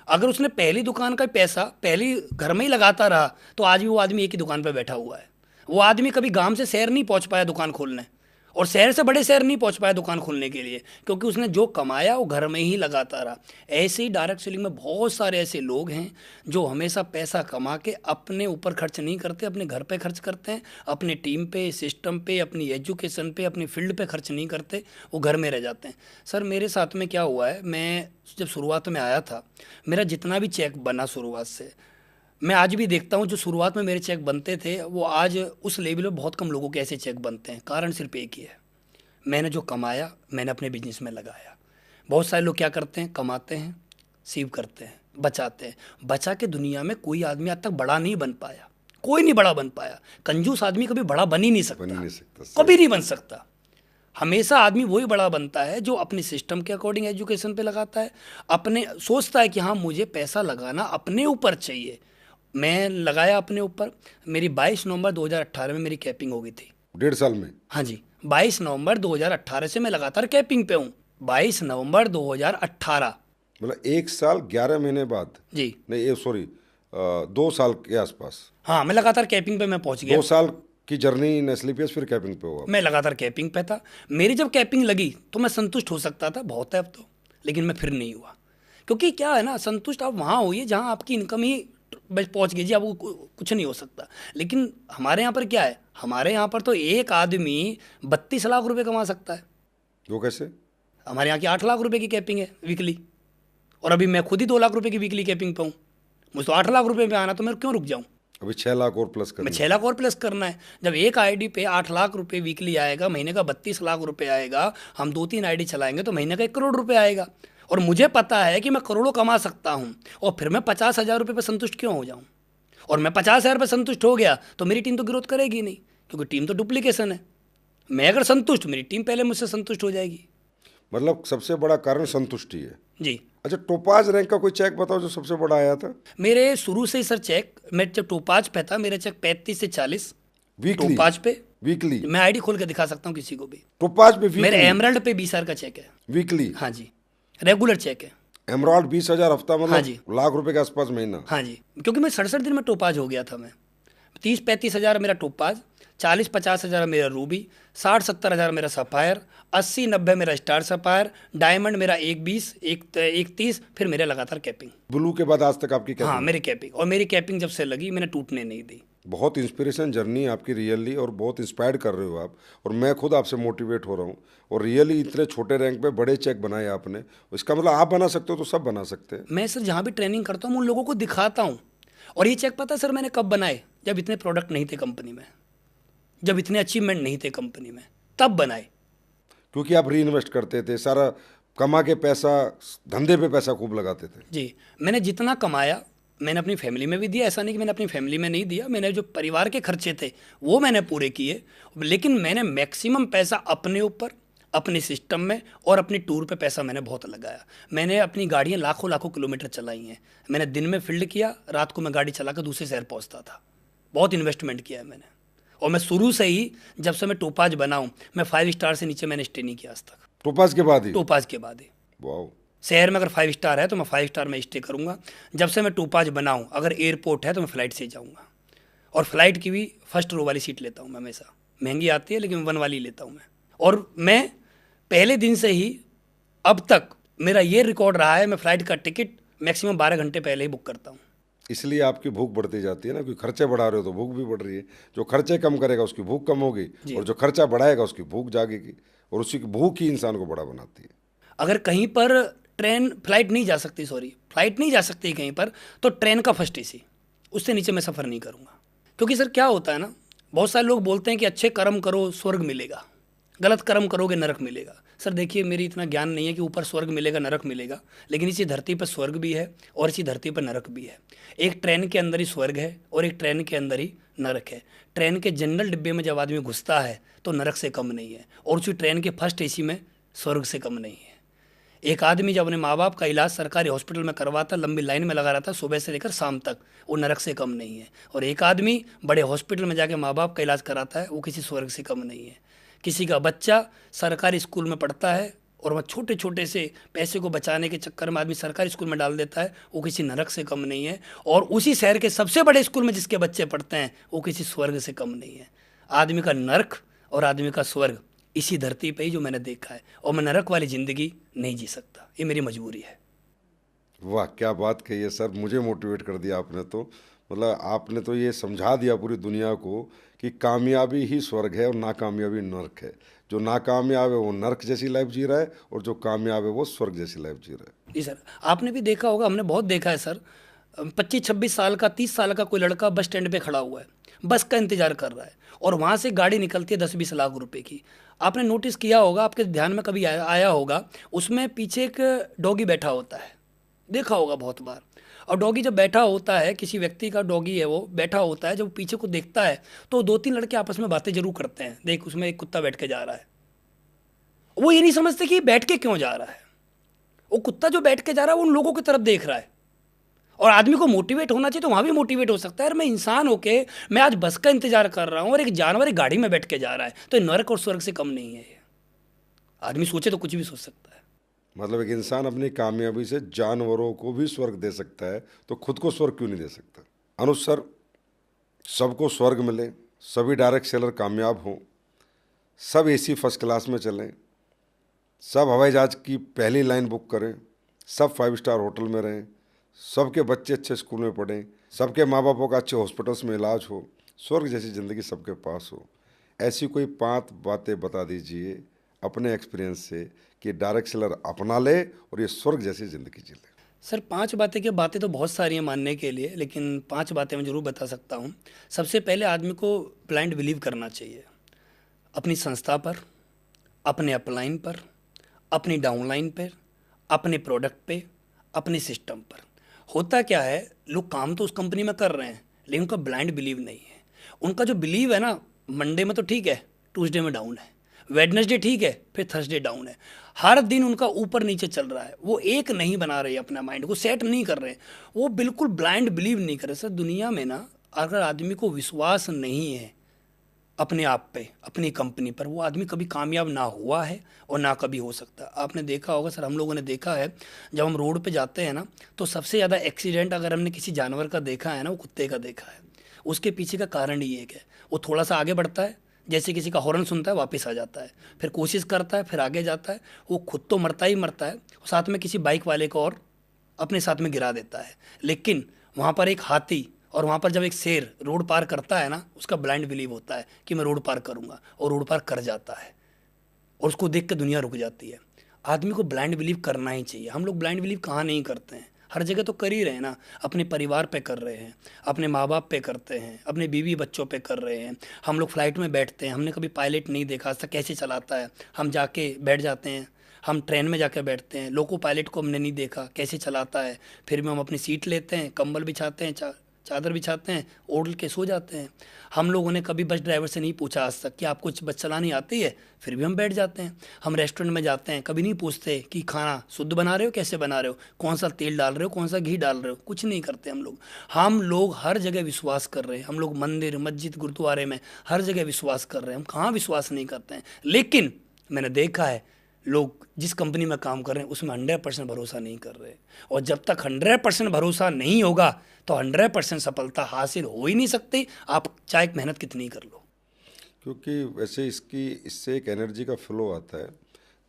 अगर उसने पहली दुकान का पैसा पहली घर में ही लगाता रहा तो आज भी वो आदमी एक ही दुकान पर बैठा हुआ है। वो आदमी कभी गांव से शहर नहीं पहुंच पाया दुकान खोलने, और शहर से बड़े शहर नहीं पहुंच पाया दुकान खोलने के लिए, क्योंकि उसने जो कमाया वो घर में ही लगाता रहा। ऐसे ही डायरेक्ट सेलिंग में बहुत सारे ऐसे लोग हैं जो हमेशा पैसा कमा के अपने ऊपर खर्च नहीं करते, अपने घर पे खर्च करते हैं, अपने टीम पे, सिस्टम पे, अपनी एजुकेशन पे, अपनी फील्ड पे खर्च नहीं करते, वो घर में रह जाते हैं। सर मेरे साथ में क्या हुआ है, मैं जब शुरुआत में आया था, मेरा जितना भी चेक बना शुरुआत से, मैं आज भी देखता हूँ जो शुरुआत में मेरे चेक बनते थे वो आज उस लेवल में बहुत कम लोगों के ऐसे चेक बनते हैं। कारण सिर्फ एक ही है, मैंने जो कमाया मैंने अपने बिजनेस में लगाया। बहुत सारे लोग क्या करते हैं, कमाते हैं, सेव करते हैं, बचाते हैं, बचा के दुनिया में कोई आदमी आज तक बड़ा नहीं बन पाया, कोई नहीं बड़ा बन पाया। कंजूस आदमी कभी बड़ा बन ही नहीं सकता, कभी नहीं बन सकता। हमेशा आदमी वही बड़ा बनता है जो अपने सिस्टम के अकॉर्डिंग एजुकेशन पे लगाता है, अपने सोचता है कि हाँ मुझे पैसा लगाना अपने ऊपर चाहिए। मैं लगाया अपने ऊपर। मेरी 22 नवंबर 2018 में मेरी कैपिंग हो गई थी। 1.5 साल में? हाँ जी, 22 नवंबर 2018 से मैं लगातार कैपिंग पे हूँ। 22 नवंबर 2018, मतलब 1 साल 11 महीने बाद? जी नहीं, सॉरी, 2 साल के आसपास। हाँ, मैं लगातार कैपिंग पे मैं पहुँच गया। 2 साल की जर्नी नेस्ले पे, फिर कैपिंग पे हुआ? मैं लगातार कैपिंग पे था। मेरी जब कैपिंग लगी तो मैं संतुष्ट हो सकता था, बहुत है अब तो, लेकिन मैं फिर नहीं हुआ। क्योंकि क्या है ना, संतुष्ट आप वहाँ होइए जहाँ आपकी इनकम ही बस पहुँच गई जी, अब कुछ नहीं हो सकता। लेकिन हमारे यहाँ पर क्या है, हमारे यहाँ पर तो एक आदमी 32 लाख रुपए कमा सकता है। वो कैसे? हमारे यहाँ की 8 लाख रुपए की कैपिंग है वीकली, और अभी मैं खुद ही 2 लाख रुपए की वीकली कैपिंग पे हूँ। मुझे तो 8 लाख रुपए में आना, तो मैं क्यों रुक जाऊँ? अभी 6 लाख और प्लस करना। मैं 6 लाख और प्लस करना है। जब एक आईडी पे 8 लाख रुपए वीकली आएगा, महीने का 32 लाख रुपए आएगा, हम 2-3 आईडी चलाएंगे तो महीने का 1 करोड़ रुपए आएगा। और मुझे पता है कि मैं करोड़ों कमा सकता हूँ, और फिर मैं 50,000 रुपये पर संतुष्ट क्यों हो जाऊँ? और मैं 50,000 पर संतुष्ट हो गया तो मेरी टीम तो ग्रोथ करेगी नहीं, क्योंकि टीम तो डुप्लीकेशन है। मैं अगर संतुष्ट, मेरी टीम पहले मुझसे संतुष्ट हो जाएगी। मतलब सबसे बड़ा कारण संतुष्टि है जी। अच्छा, टोपाज रैंक का कोई चेक बताओ जो सबसे बड़ा आया था? मेरे शुरू से ही सर चेक, मैं जब टोपाज पे था मेरे चेक 35 से 40 वीकली? टोपाज पे वीकली? मैं आईडी खोल के दिखा सकता हूँ किसी को भी। टोपाज पे वीकली? मेरे एमराल्ड पे 20,000 का चेक है वीकली? हाँ जी, रेगुलर चेक है। एमराल्ड 20,000 हफ्ता, मतलब हाँ जी, लाख रुपए के आसपास महीना? हाँ जी, क्योंकि मैं 67 दिन में टोपाज हो गया था। मैं 30-35 हज़ार मेरा टोपाज, 40-50 हज़ार मेरा रूबी, 60-70 हज़ार मेरा सफ़ायर, 80-90 मेरा स्टार सफ़ायर, डायमंड मेरा 1-20, 1-30, फिर मेरे लगातार कैपिंग। ब्लू के बाद आज तक आपकी कैपिंग? हाँ, मेरी कैपिंग, और मेरी कैपिंग जब से लगी मैंने टूटने नहीं दी। बहुत इंस्पिरेशन जर्नी आपकी रियली, और बहुत इंस्पायर्ड कर रहे हो आप, और मैं खुद आपसे मोटिवेट हो रहा हूँ। और रियली इतने छोटे रैंक पे बड़े चेक बनाए आपने, इसका मतलब आप बना सकते हो तो सब बना सकते हैं। मैं सर जहाँ भी ट्रेनिंग करता हूँ उन लोगों को दिखाता हूँ। और ये चेक पता है सर मैंने कब बनाए? जब इतने प्रोडक्ट नहीं थे कंपनी में, जब इतने अचीवमेंट नहीं थे कंपनी में, तब बनाए। क्योंकि आप री इन्वेस्ट करते थे, सारा कमा के पैसा धंधे पे पैसा खूब लगाते थे। जी, मैंने जितना कमाया मैंने अपनी फैमिली में भी दिया। ऐसा नहीं कि मैंने अपनी फैमिली में नहीं दिया, मैंने जो परिवार के खर्चे थे वो मैंने पूरे किए, लेकिन मैंने मैक्सिमम पैसा अपने ऊपर, अपने सिस्टम में और अपनी टूर पे पैसा मैंने बहुत लगाया। मैंने अपनी गाड़ियाँ लाखों लाखों किलोमीटर चलाई हैं। मैंने दिन में फील्ड किया, रात को मैं गाड़ी चला कर दूसरे शहर पहुँचता था। बहुत इन्वेस्टमेंट किया है मैंने। और मैं शुरू से ही, जब से मैं टोपाज बनाऊँ, मैं 5 स्टार से नीचे मैंने स्टे नहीं किया आज तक। टोपाज के बाद ही? टोपाज के बाद ही। वाह। शहर में अगर 5 स्टार है तो मैं 5 स्टार में स्टे करूँगा। जब से मैं टोपाज बनाऊँ, अगर एयरपोर्ट है तो मैं फ़्लाइट से जाऊँगा। और फ्लाइट की भी फर्स्ट रो वाली सीट लेता हूँ मैं हमेशा। महंगी आती है लेकिन 1 वाली लेता हूँ मैं। और मैं पहले दिन से ही अब तक मेरा ये रिकॉर्ड रहा है, मैं फ़्लाइट का टिकट मैक्सिमम 12 घंटे पहले ही बुक करता हूँ। इसलिए आपकी भूख बढ़ती जाती है ना, क्योंकि खर्चे बढ़ा रहे हो तो भूख भी बढ़ रही है। जो खर्चे कम करेगा उसकी भूख कम होगी, और जो खर्चा बढ़ाएगा उसकी भूख जागेगी, और उसी की भूख ही इंसान को बड़ा बनाती है। अगर कहीं पर फ्लाइट नहीं जा सकती, फ्लाइट नहीं जा सकती कहीं पर, तो ट्रेन का फर्स्ट एसी, उससे नीचे मैं सफ़र नहीं करूँगा। क्योंकि सर क्या होता है ना, बहुत सारे लोग बोलते हैं कि अच्छे कर्म करो स्वर्ग मिलेगा, गलत कर्म करोगे नरक मिलेगा। सर देखिए, मेरी इतना ज्ञान नहीं है कि ऊपर स्वर्ग मिलेगा नरक मिलेगा, लेकिन इसी धरती पर स्वर्ग भी है और इसी धरती पर नरक भी है। एक ट्रेन के अंदर ही स्वर्ग है और एक ट्रेन के अंदर ही नरक है। ट्रेन के जनरल डिब्बे में जब आदमी घुसता है तो नरक से कम नहीं है, और उसी ट्रेन के फर्स्ट एसी में स्वर्ग से कम नहीं है। एक आदमी जब अपने माँ बाप का इलाज सरकारी हॉस्पिटल में करवाता, लंबी लाइन में लगा रहता सुबह से लेकर शाम तक, वो नरक से कम नहीं है। और एक आदमी बड़े हॉस्पिटल में जाके माँ बाप का इलाज कराता है, वो किसी स्वर्ग से कम नहीं है। किसी का बच्चा सरकारी स्कूल में पढ़ता है और वह छोटे छोटे से पैसे को बचाने के चक्कर में आदमी सरकारी स्कूल में डाल देता है, वो किसी नरक से कम नहीं है। और उसी शहर के सबसे बड़े स्कूल में जिसके बच्चे पढ़ते हैं, वो किसी स्वर्ग से कम नहीं है। आदमी का नरक और आदमी का स्वर्ग इसी धरती पे ही जो मैंने देखा है, और मैं नरक वाली ज़िंदगी नहीं जी सकता, ये मेरी मजबूरी है। वाह, क्या बात कही है सर, मुझे मोटिवेट कर दिया आपने तो। मतलब आपने तो ये समझा दिया पूरी दुनिया को कि कामयाबी ही स्वर्ग है और नाकामयाबी नर्क है। जो नाकामयाब है वो नर्क जैसी लाइफ जी रहा है, और जो कामयाब है वो स्वर्ग जैसी लाइफ जी रहा है। जी सर, आपने भी देखा होगा, हमने बहुत देखा है सर। 25-26 साल का, 30 साल का कोई लड़का बस स्टैंड पे खड़ा हुआ है, बस का इंतजार कर रहा है, और वहाँ से गाड़ी निकलती है 10-20 लाख रुपए की। आपने नोटिस किया होगा, आपके ध्यान में कभी आया होगा, उसमें पीछे एक डॉगी बैठा होता है, देखा होगा बहुत बार। और डॉगी जब बैठा होता है, किसी व्यक्ति का डॉगी है, वो बैठा होता है, जब पीछे को देखता है तो 2-3 लड़के आपस में बातें जरूर करते हैं, देख उसमें एक कुत्ता बैठ के जा रहा है। वो ये नहीं समझते कि बैठ के क्यों जा रहा है। वो कुत्ता जो बैठ के जा रहा है वो उन लोगों की तरफ देख रहा है। और आदमी को मोटिवेट होना चाहिए तो वहाँ भी मोटिवेट हो सकता है। यार मैं इंसान होके मैं आज बस का इंतजार कर रहा हूँ और एक जानवर एक गाड़ी में बैठ के जा रहा है, तो नरक और स्वर्ग से कम नहीं है ये। आदमी सोचे तो कुछ भी सोच सकता है। मतलब एक इंसान अपनी कामयाबी से जानवरों को भी स्वर्ग दे सकता है, तो खुद को स्वर्ग क्यों नहीं दे सकता? अनुज सर, सबको स्वर्ग मिले, सभी डायरेक्ट सेलर कामयाब हों, सब एसी फर्स्ट क्लास में चलें, सब हवाई जहाज की पहली लाइन बुक करें, सब 5 स्टार होटल में रहें, सबके बच्चे अच्छे स्कूल में पढ़ें, सबके माँ बापों का अच्छे हॉस्पिटल्स में इलाज हो, स्वर्ग जैसी ज़िंदगी सबके पास हो। ऐसी कोई 5 बातें बता दीजिए अपने एक्सपीरियंस से कि डायरेक्ट सेलर अपना ले और ये स्वर्ग जैसी ज़िंदगी जी ले। सर 5 बातें, की बातें तो बहुत सारी हैं मानने के लिए, लेकिन 5 बातें मैं ज़रूर बता सकता हूँ। सबसे पहले आदमी को ब्लाइंड बिलीव करना चाहिए अपनी संस्था पर, अपने अपलाइन पर, अपनी डाउनलाइन पर, अपने प्रोडक्ट पे, अपने सिस्टम पर। होता क्या है, लोग काम तो उस कंपनी में कर रहे हैं लेकिन उनका ब्लाइंड बिलीव नहीं है। उनका जो बिलीव है ना, मंडे में तो ठीक है, ट्यूसडे में डाउन है, वेडनेसडे ठीक है, फिर थर्सडे डाउन है। हर दिन उनका ऊपर नीचे चल रहा है। वो एक नहीं बना रहे, अपना माइंड को सेट नहीं कर रहे, वो बिल्कुल ब्लाइंड बिलीव नहीं कर रहे। सर दुनिया में ना, अगर आदमी को विश्वास नहीं है अपने आप पे, अपनी कंपनी पर, वो आदमी कभी कामयाब ना हुआ है और ना कभी हो सकता। आपने देखा होगा सर, हम लोगों ने देखा है, जब हम रोड पे जाते हैं ना, तो सबसे ज़्यादा एक्सीडेंट अगर हमने किसी जानवर का देखा है ना, वो कुत्ते का देखा है। उसके पीछे का कारण ही एक है, वो थोड़ा सा आगे बढ़ता है, जैसे किसी का हॉर्न सुनता है वापस आ जाता है, फिर कोशिश करता है, फिर आगे जाता है, वो खुद तो मरता ही मरता है, साथ में किसी बाइक वाले को और अपने साथ में गिरा देता है। लेकिन वहाँ पर एक हाथी और वहाँ पर जब एक शेर रोड पार करता है ना, उसका ब्लाइंड बिलीव होता है कि मैं रोड पार करूँगा, और रोड पार कर जाता है, और उसको देख के दुनिया रुक जाती है। आदमी को ब्लाइंड बिलीव करना ही चाहिए। हम लोग ब्लाइंड बिलीव कहाँ नहीं करते हैं, हर जगह तो कर ही रहे हैं ना। अपने परिवार पे कर रहे हैं, अपने माँ बाप पे करते हैं, अपने बीवी बच्चों पे कर रहे हैं। हम लोग फ्लाइट में बैठते हैं, हमने कभी पायलट नहीं देखा आज तक कैसे चलाता है, हम जाके बैठ जाते हैं। हम ट्रेन में जाकर बैठते हैं, लोको पायलट को हमने नहीं देखा कैसे चलाता है, फिर भी हम अपनी सीट लेते हैं, कंबल बिछाते हैं, चादर बिछाते हैं, ओढ़ के सो जाते हैं। हम लोगों ने कभी बस ड्राइवर से नहीं पूछा आज तक कि आपको बस चलानी आती है, फिर भी हम बैठ जाते हैं। हम रेस्टोरेंट में जाते हैं, कभी नहीं पूछते कि खाना शुद्ध बना रहे हो, कैसे बना रहे हो, कौन सा तेल डाल रहे हो, कौन सा घी डाल रहे हो, कुछ नहीं करते हम लोग हर जगह विश्वास कर रहे हैं। हम लोग मंदिर, मस्जिद, गुरुद्वारे में हर जगह विश्वास कर रहे हैं। हम कहाँ विश्वास नहीं करते हैं। लेकिन मैंने देखा है लोग जिस कंपनी में काम कर रहे हैं उसमें 100% भरोसा नहीं कर रहे, और जब तक 100% भरोसा नहीं होगा तो 100% सफलता हासिल हो ही नहीं सकती, आप चाहे मेहनत कितनी कर लो। क्योंकि वैसे इससे एक एनर्जी का फ्लो आता है।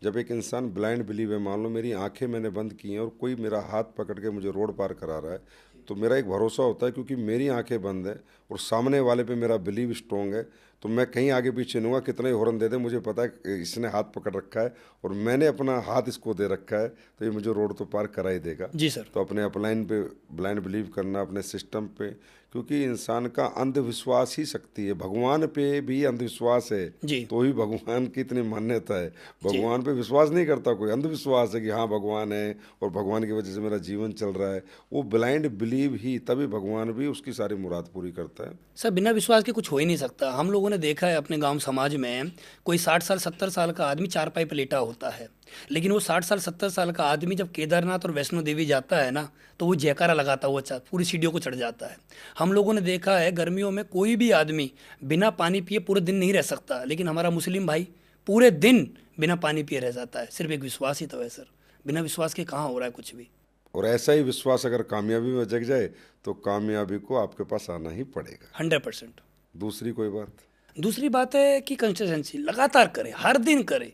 जब एक इंसान ब्लाइंड बिलीव है, मान लो मेरी आंखें मैंने बंद की हैं और कोई मेरा हाथ पकड़ के मुझे रोड पार करा रहा है, तो मेरा एक भरोसा होता है क्योंकि मेरी आंखें बंद है और सामने वाले पे मेरा बिलीव स्ट्रॉन्ग है, तो मैं कहीं आगे पीछे नहीं हुआ, कितना ही हॉर्न दे दे, मुझे पता है कि इसने हाथ पकड़ रखा है और मैंने अपना हाथ इसको दे रखा है, तो ये मुझे रोड तो पार करा ही देगा। जी सर। तो अपने अपलाइन पे ब्लाइंड बिलीव करना, अपने सिस्टम पे, क्योंकि इंसान का अंधविश्वास ही शक्ति है। भगवान पे भी अंधविश्वास है जी तो ही भगवान की इतनी मान्यता है। भगवान पे विश्वास नहीं करता कोई, अंधविश्वास है कि हाँ भगवान है और भगवान की वजह से मेरा जीवन चल रहा है, वो ब्लाइंड बिलीव ही, तभी भगवान भी उसकी सारी मुराद पूरी करता है। सर, बिना विश्वास के कुछ हो ही नहीं सकता। हम लोगों ने देखा है अपने गांव समाज में कोई 60 साल 70 साल का आदमी चारपाई पर लेटा होता है, लेकिन वो 60 साल 70 साल का आदमी जब केदारनाथ और वैष्णो देवी जाता है ना, तो वो जयकारा लगाता हुआ पूरी सीढ़ियों को चढ़ जाता है। हम लोगों ने देखा है गर्मियों में कोई भी आदमी बिना पानी पिए पूरे दिन नहीं रह सकता, लेकिन हमारा मुस्लिम भाई पूरे दिन बिना पानी पिए रह जाता है। सिर्फ एक विश्वास ही तो है सर, बिना विश्वास के कहाँ हो रहा है कुछ भी। और ऐसा ही विश्वास अगर कामयाबी में जग जाए तो कामयाबी को आपके पास आना ही पड़ेगा। 100%। दूसरी कोई बात? दूसरी बात है कि कंसिस्टेंसी लगातार करे, हर दिन करे,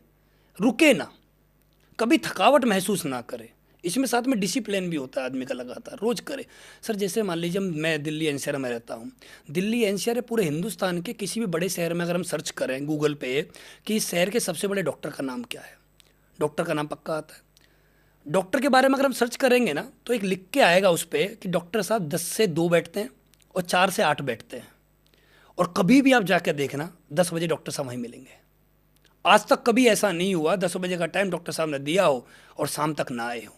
रुके ना, कभी थकावट महसूस ना करे। इसमें साथ में डिसिप्लिन भी होता है आदमी का, लगातार रोज करे। सर जैसे मान लीजिए मैं दिल्ली एनसीआर में रहता हूँ। दिल्ली एनसीआर पूरे हिंदुस्तान के किसी भी बड़े शहर में अगर हम सर्च करें गूगल पे कि इस शहर के सबसे बड़े डॉक्टर का नाम क्या है, डॉक्टर का नाम पक्का आता है। डॉक्टर के बारे में अगर हम सर्च करेंगे ना तो एक लिख के आएगा उस पर कि डॉक्टर साहब 10 से 2 बैठते हैं और 4 से 8 बैठते हैं, और कभी भी आप जाकर देखना 10 बजे डॉक्टर साहब वहीं मिलेंगे। आज तक कभी ऐसा नहीं हुआ 10 बजे का टाइम डॉक्टर साहब ने दिया हो और शाम तक ना आए हो।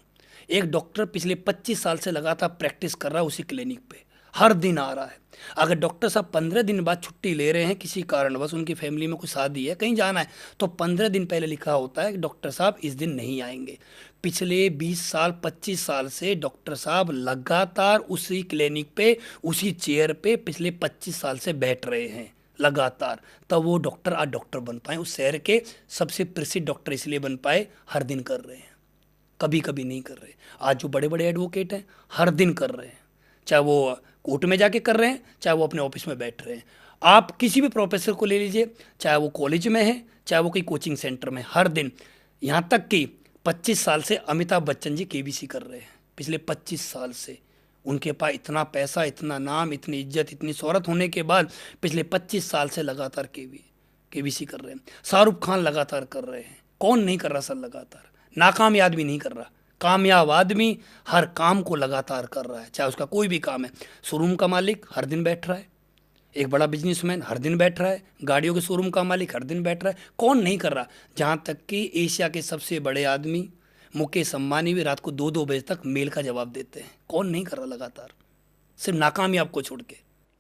एक डॉक्टर पिछले 25 साल से लगातार प्रैक्टिस कर रहा है उसी क्लिनिक पे, हर दिन आ रहा है। अगर डॉक्टर साहब 15 दिन बाद छुट्टी ले रहे हैं किसी कारणवश, उनकी फैमिली में कुछ शादी है, कहीं जाना है, तो 15 दिन पहले लिखा होता है कि डॉक्टर साहब इस दिन नहीं आएंगे। पिछले 20 साल 25 साल से डॉक्टर साहब लगातार उसी क्लिनिक पे, उसी चेयर पे पिछले 25 साल से बैठ रहे हैं लगातार, तब वो डॉक्टर आज डॉक्टर बन पाए। उस शहर के सबसे प्रसिद्ध डॉक्टर इसलिए बन पाए, हर दिन कर रहे हैं, कभी कभी नहीं कर रहे। आज जो बड़े बड़े एडवोकेट हैं हर दिन कर रहे हैं, चाहे वो कोर्ट में जाके कर रहे हैं, चाहे वो अपने ऑफिस में बैठ रहे हैं। आप किसी भी प्रोफेसर को ले लीजिए, चाहे वो कॉलेज में है, चाहे वो कोई कोचिंग सेंटर में, हर दिन। यहाँ तक कि 25 साल से अमिताभ बच्चन जी केबीसी कर रहे हैं, पिछले 25 साल से। उनके पास इतना पैसा, इतना नाम, इतनी इज्जत, इतनी शोहरत होने के बाद पिछले 25 साल से लगातार केबीसी कर रहे हैं। शाहरुख खान लगातार कर रहे हैं, कौन नहीं कर रहा सर लगातार। नाकामयाब आदमी नहीं कर रहा, कामयाब आदमी हर काम को लगातार कर रहा है, चाहे उसका कोई भी काम है। शोरूम का मालिक हर दिन बैठ रहा है, एक बड़ा बिजनेसमैन हर दिन बैठ रहा है, गाड़ियों के शोरूम का मालिक हर दिन बैठ रहा है, कौन नहीं कर रहा। जहाँ तक कि एशिया के सबसे बड़े आदमी मुकेश अंबानी भी रात को 2-2 बजे तक मेल का जवाब देते हैं, कौन नहीं कर रहा लगातार, सिर्फ नाकामयाब को छोड़ के।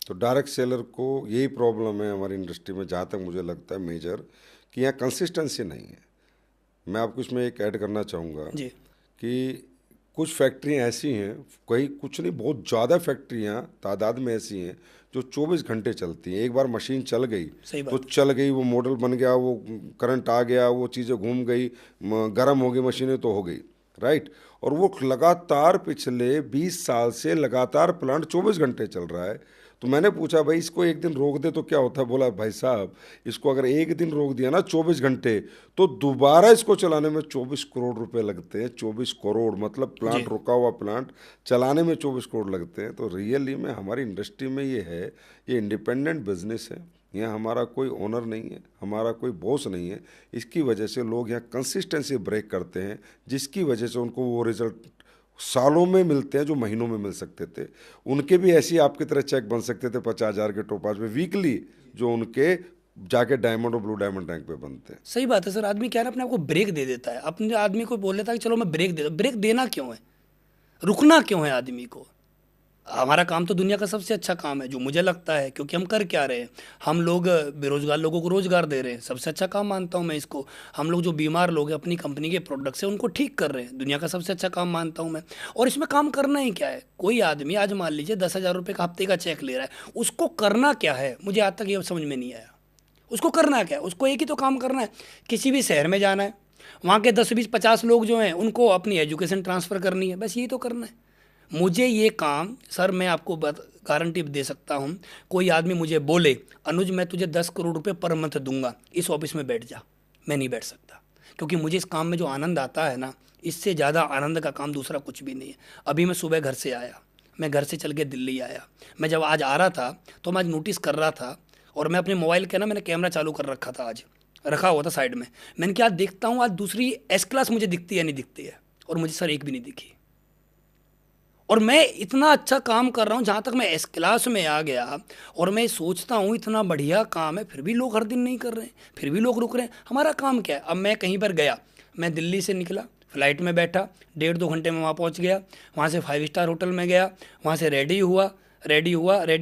तो डायरेक्ट सेलर को यही प्रॉब्लम है हमारी इंडस्ट्री में, जहाँ तक मुझे लगता है मेजर, कि यहाँ कंसिस्टेंसी नहीं है। मैं आपको इसमें एक ऐड करना चाहूँगा जी कि कुछ फैक्ट्रियाँ ऐसी हैं, कहीं कुछ नहीं, बहुत ज़्यादा फैक्ट्रियाँ तादाद में ऐसी हैं जो 24 घंटे चलती हैं। एक बार मशीन चल गई तो चल गई, वो मॉडल बन गया, वो करंट आ गया, वो चीज़ें घूम गई, गर्म हो गई मशीनें तो हो गई, राइट। और वो लगातार पिछले 20 साल से लगातार प्लांट 24 घंटे चल रहा है। तो मैंने पूछा भाई इसको एक दिन रोक दे तो क्या होता है? बोला भाई साहब इसको अगर एक दिन रोक दिया ना 24 घंटे, तो दोबारा इसको चलाने में 24 करोड़ रुपए लगते हैं। 24 करोड़ मतलब प्लांट, रुका हुआ प्लांट चलाने में 24 करोड़ लगते हैं। तो रियली में हमारी इंडस्ट्री में ये है, ये इंडिपेंडेंट बिजनेस है, यहाँ हमारा कोई ओनर नहीं है, हमारा कोई बॉस नहीं है। इसकी वजह से लोग यहाँ कंसिस्टेंसी ब्रेक करते हैं, जिसकी वजह से उनको वो रिजल्ट सालों में मिलते हैं जो महीनों में मिल सकते थे। उनके भी ऐसी आपकी तरह चेक बन सकते थे 50,000 के टोपाज में वीकली, जो उनके जाके डायमंड और ब्लू डायमंड रैंक पे बनते हैं। सही बात है सर। आदमी क्या है ना, अपने आप को ब्रेक दे देता है, अपने आदमी को बोल देता है कि चलो मैं ब्रेक दे दूँ। ब्रेक देना क्यों है, रुकना क्यों है आदमी को? हमारा काम तो दुनिया का सबसे अच्छा काम है जो मुझे लगता है, क्योंकि हम कर क्या रहे हैं, हम लोग बेरोजगार लोगों को रोजगार दे रहे हैं, सबसे अच्छा काम मानता हूँ मैं इसको। हम लोग जो बीमार लोग हैं अपनी कंपनी के प्रोडक्ट से उनको ठीक कर रहे हैं, दुनिया का सबसे अच्छा काम मानता हूँ मैं। और इसमें काम करना ही क्या है, कोई आदमी आज मान लीजिए 10,000 रुपये का हफ्ते का चेक ले रहा है, उसको करना क्या है, मुझे आज तक ये समझ में नहीं आया। उसको करना क्या है, उसको एक ही तो काम करना है, किसी भी शहर में जाना है, वहाँ के 10, 20, 50 लोग जो हैं उनको अपनी एजुकेशन ट्रांसफ़र करनी है, बस यही तो करना है। मुझे ये काम सर, मैं आपको गारंटी दे सकता हूँ, कोई आदमी मुझे बोले अनुज मैं तुझे 10 करोड़ रुपए पर मंथ दूंगा, इस ऑफिस में बैठ जा, मैं नहीं बैठ सकता। क्योंकि मुझे इस काम में जो आनंद आता है ना, इससे ज़्यादा आनंद का काम दूसरा कुछ भी नहीं है। अभी मैं सुबह घर से आया, मैं घर से चल के दिल्ली आया, मैं जब आज आ रहा था तो मैं आज नोटिस कर रहा था, और मैं अपने मोबाइल के ना मैंने कैमरा चालू कर रखा था, आज रखा हुआ था साइड में, मैंने क्या देखता हूँ आज दूसरी एस क्लास मुझे दिखती है नहीं दिखती है, और मुझे सर एक भी नहीं दिखी। और मैं इतना अच्छा काम कर रहा हूँ, जहाँ तक मैं एस क्लास में आ गया, और मैं सोचता हूँ इतना बढ़िया काम है, फिर भी लोग हर दिन नहीं कर रहे हैं, फिर भी लोग रुक रहे हैं। हमारा काम क्या है? अब मैं कहीं पर गया, मैं दिल्ली से निकला, फ्लाइट में बैठा, 1.5-2 घंटे में वहाँ पहुँच गया, वहाँ से 5 स्टार होटल में गया, वहाँ से रेडी